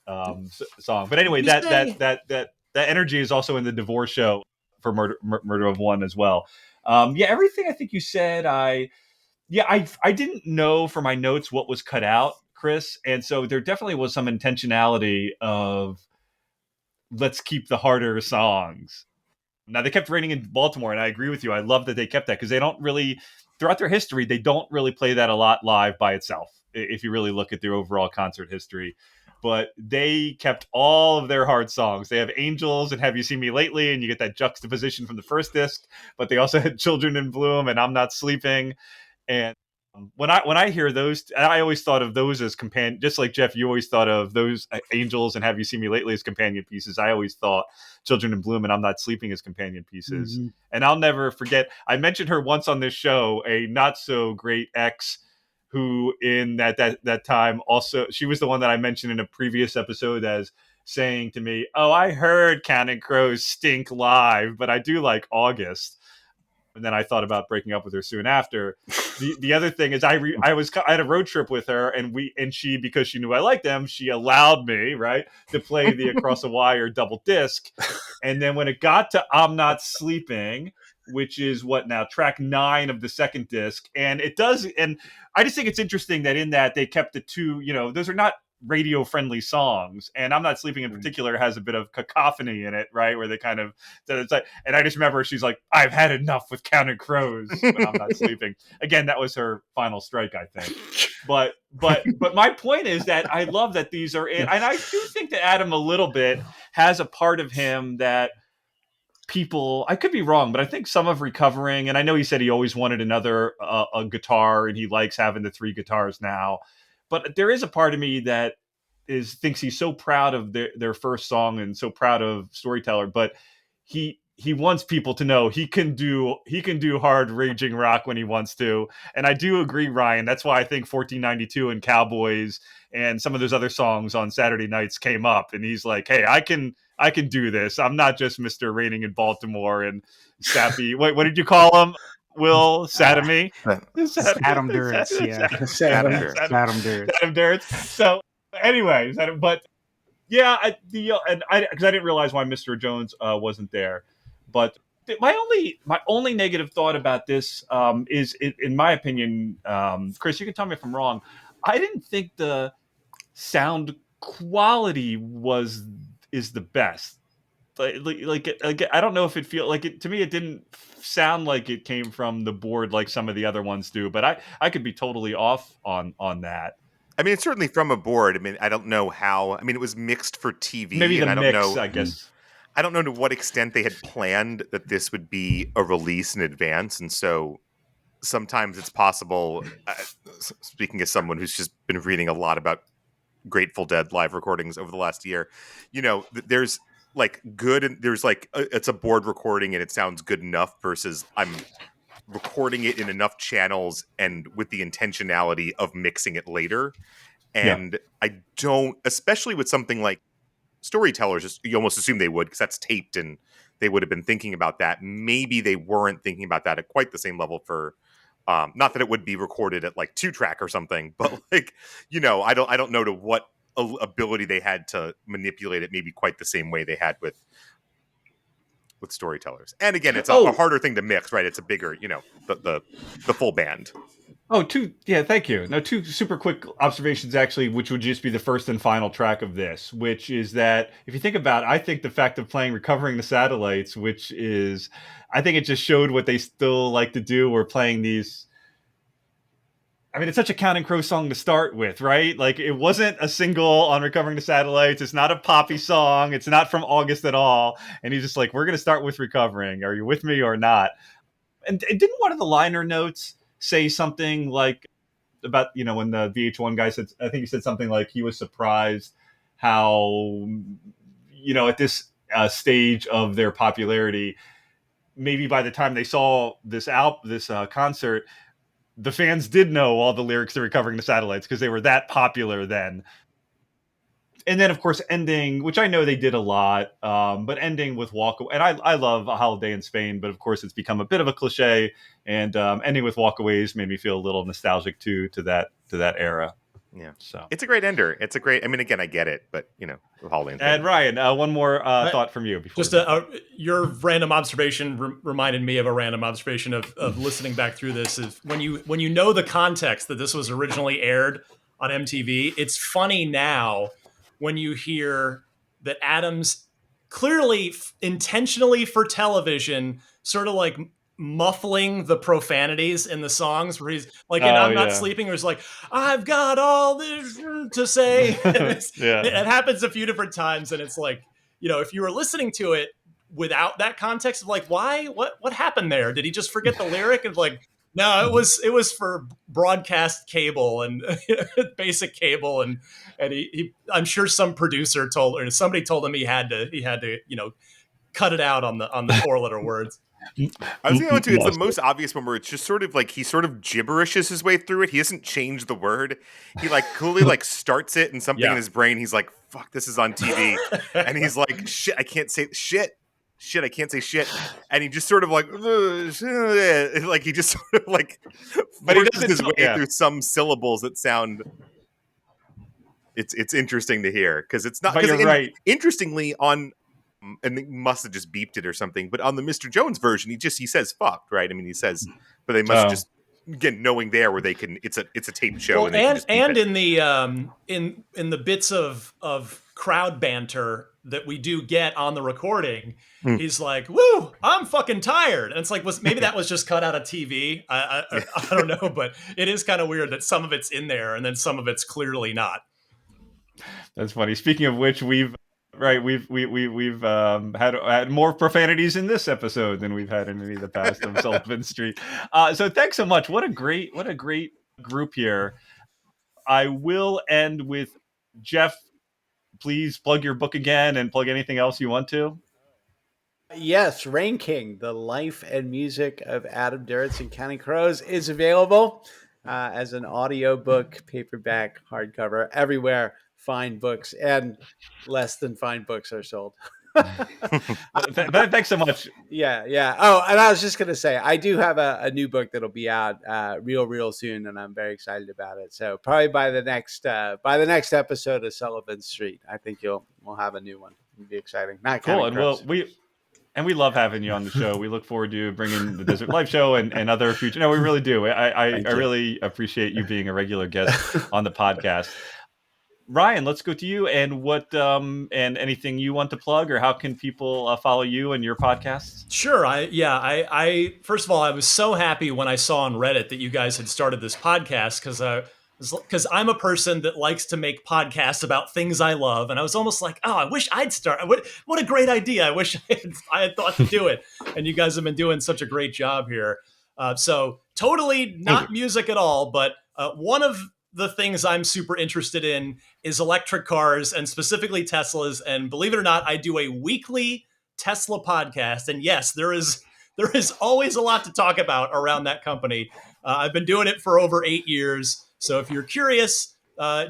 song. But anyway, that energy is also in the Divorce show for Murder of One as well. Everything I think you said. I didn't know for my notes what was cut out, Chris, and so there definitely was some intentionality of let's keep the harder songs. Now they kept Raining in Baltimore, and I agree with you. I love that they kept that because they don't really, throughout their history, they don't really play that a lot live by itself. If you really look at their overall concert history, but they kept all of their hard songs. They have Angels and Have You Seen Me Lately, and you get that juxtaposition from the first disc. But they also had Children in Bloom and I'm Not Sleeping, and when I hear those, I always thought of those as companion, just like Geoff, you always thought of those Angels and Have You Seen Me Lately as companion pieces. I always thought Children in Bloom and I'm Not Sleeping as companion pieces. Mm-hmm. And I'll never forget, I mentioned her once on this show, a not so great ex who in that time also, she was the one that I mentioned in a previous episode as saying to me, oh, I heard Counting Crows stink live, but I do like August. And then I thought about breaking up with her soon after. The other thing is I had a road trip with her, and she, because she knew I liked them, she allowed me, right, to play the Across the Wire double disc. And then when it got to I'm Not Sleeping, which is track 9 of the second disc, and it does, and I just think it's interesting that in that they kept the two, those are not radio friendly songs, and I'm Not Sleeping in particular has a bit of cacophony in it, right, where they kind of, it's like, and I just remember she's like, I've had enough with Counting Crows when I'm not sleeping. Again, that was her final strike, I think. But my point is that I love that these are in, and I do think that Adam a little bit has a part of him that people, I could be wrong, but I think some of Recovering, and I know he said he always wanted another a guitar, and he likes having the 3 guitars now, but there is a part of me that thinks he's so proud of their first song and so proud of Storyteller, but he wants people to know he can do hard raging rock when he wants to. And I do agree, Ryan, that's why I think 1492 and Cowboys and some of those other songs on Saturday nights came up, and he's like, hey, I can do this. I'm not just Mr. Raining in Baltimore and Sappy. What did you call him? Will Sadamy? Adam Duritz, yeah. Adam Duritz. So, anyways, but yeah, because I didn't realize why Mr. Jones wasn't there. But my only negative thought about this is, in my opinion, Chris, you can tell me if I'm wrong. I didn't think the sound quality is the best. Like I don't know if it feel like it to me. It didn't sound like it came from the board like some of the other ones do. But I could be totally off on that. I mean, it's certainly from a board. I mean, I don't know how. I mean, it was mixed for TV. Maybe the and I mix, don't know, I guess. I don't know to what extent they had planned that this would be a release in advance, and so sometimes it's possible. Speaking as someone who's just been reading a lot about Grateful Dead live recordings over the last year, there's like good, and there's like it's a board recording and it sounds good enough versus I'm recording it in enough channels and with the intentionality of mixing it later. And I don't, especially with something like Storytellers, you almost assume they would, because that's taped and they would have been thinking about that. Maybe they weren't thinking about that at quite the same level for, not that it would be recorded at like 2-track or something, but like, I don't know to what ability they had to manipulate it maybe quite the same way they had with Storytellers. And again, it's a harder thing to mix, right? It's a bigger, the full band. Thank you. Now, 2 super quick observations, actually, which would just be the first and final track of this, which is that if you think about it, I think the fact of playing Recovering the Satellites, which is, I think it just showed what they still like to do. We're playing these, I mean, it's such a Counting Crows song to start with, right? Like, it wasn't a single on Recovering the Satellites. It's not a poppy song. It's not from August at all. And he's just like, we're going to start with Recovering. Are you with me or not? And didn't one of the liner notes say something like about, when the VH1 guy said, I think he said something like he was surprised how, at this stage of their popularity, maybe by the time they saw this concert, the fans did know all the lyrics to Recovering the Satellites because they were that popular then. And then, of course, ending, which I know they did a lot, but ending with Walk Away. And I love A Holiday in Spain, but of course it's become a bit of a cliche. And ending with Walkaways made me feel a little nostalgic too to that era. Yeah, so it's a great ender. It's a great. I mean, again, I get it, but Holiday. And Ryan, one more thought from you before. Just your random observation reminded me of a random observation of listening back through this. Is when you know the context that this was originally aired on MTV. It's funny now when you hear that Adams clearly intentionally for television sort of like muffling the profanities in the songs where he's like, and I'm not sleeping, or he's like, I've got all this to say. It happens a few different times. And it's like, if you were listening to it without that context of like, why, what happened there? Did he just forget the lyric? And like, no, it was for broadcast cable and basic cable. And he I'm sure some producer somebody told him he had to, cut it out on the 4-letter words. I was going to. It's the most obvious one where it's just sort of like he sort of gibberishes his way through it. He doesn't change the word. He like clearly like starts it and something in his brain. He's like, "Fuck, this is on TV," and he's like, "Shit, I can't say shit. Shit, I can't say shit." And he just sort of like he just sort of like forces his way through some syllables that sound. It's interesting to hear because it's not. But you're right. Interestingly, on. And they must have just beeped it or something. But on the Mr. Jones version, he says "fucked," right? I mean, he says, but they must just again, knowing there where they can, it's a taped show, Well, and they can just beep and it. in the in the bits of crowd banter that we do get on the recording, he's like, "Woo, I'm fucking tired," and it's like, maybe that was just cut out of TV. I don't know, but it is kind of weird that some of it's in there and then some of it's clearly not. That's funny. Speaking of which, we've had more profanities in this episode than we've had in any of the past of Sullivan Street. So thanks so much. What a great group here. I will end with Geoff. Please plug your book again and plug anything else you want to. Yes, Rain King, The Life and Music of Adam Duritz and Counting Crows is available as an audiobook, paperback, hardcover, everywhere fine books and less than fine books are sold. Thanks so much. Yeah. Oh, and I was just going to say, I do have a new book that'll be out real soon, and I'm very excited about it. So probably by the next episode of Sullivan Street, I think we'll have a new one. It'll be exciting. Not cool. Counting Crows. We love having you on the show. We look forward to bringing the Desert Life Show and other future. No, we really do. I really appreciate you being a regular guest on the podcast. Ryan, let's go to you. And what and anything you want to plug, or how can people follow you and your podcasts? Sure. I first of all, I was so happy when I saw on Reddit that you guys had started this podcast because I'm a person that likes to make podcasts about things I love, and I was almost like, oh, I wish I'd start. What a great idea! I wish I had thought to do it, and you guys have been doing such a great job here. So totally not music at all, but one of the things I'm super interested in is electric cars, and specifically Teslas. And believe it or not, I do a weekly Tesla podcast, and yes, there is always a lot to talk about around that company. I've been doing it for over 8 years. So if you're curious,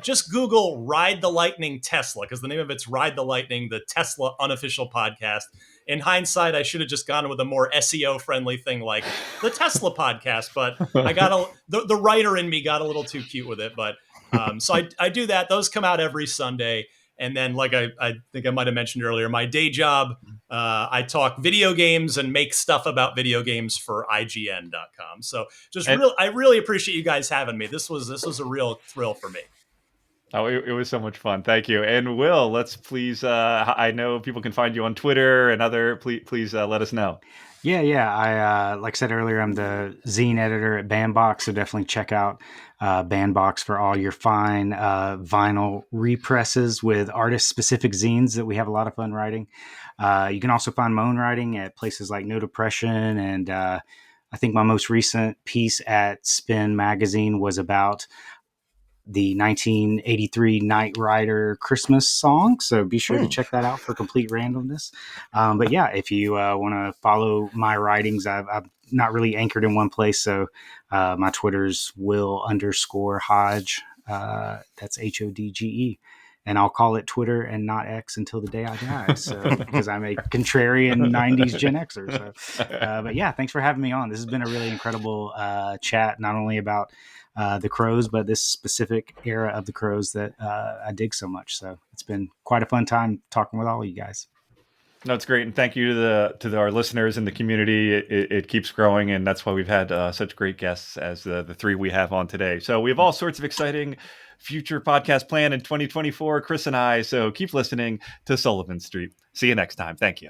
just Google Ride the Lightning Tesla, because the name of it's Ride the Lightning, the Tesla unofficial podcast. In hindsight, I should have just gone with a more SEO friendly thing like the Tesla podcast, but I got the writer in me got a little too cute with it. But so I do that. Those come out every Sunday. And then, like I think I might have mentioned earlier, my day job, I talk video games and make stuff about video games for IGN.com. So I really appreciate you guys having me. This was a real thrill for me. Oh, it was so much fun. Thank you. And Will, let's please, I know people can find you on Twitter and other, please let us know. Yeah. I, like I said earlier, I'm the zine editor at Bandbox, so definitely check out Bandbox for all your fine vinyl represses with artist-specific zines that we have a lot of fun writing. You can also find my own writing at places like No Depression, and I think my most recent piece at Spin Magazine was about the 1983 Knight Rider Christmas song. So be sure to check that out for complete randomness. But yeah, if you want to follow my writings, I'm not really anchored in one place. So my Twitter's Will_Hodge. That's HODGE. And I'll call it Twitter and not X until the day I die. So because I'm a contrarian 90s Gen Xer. So, but yeah, thanks for having me on. This has been a really incredible chat, not only about the Crows, but this specific era of the Crows that I dig so much. So it's been quite a fun time talking with all of you guys. No, it's great, and thank you to our listeners and the community. It keeps growing, and that's why we've had such great guests as the three we have on today. So we have all sorts of exciting future podcast planned in 2024, Chris and I. So keep listening to Sullivan Street. See you next time. Thank you.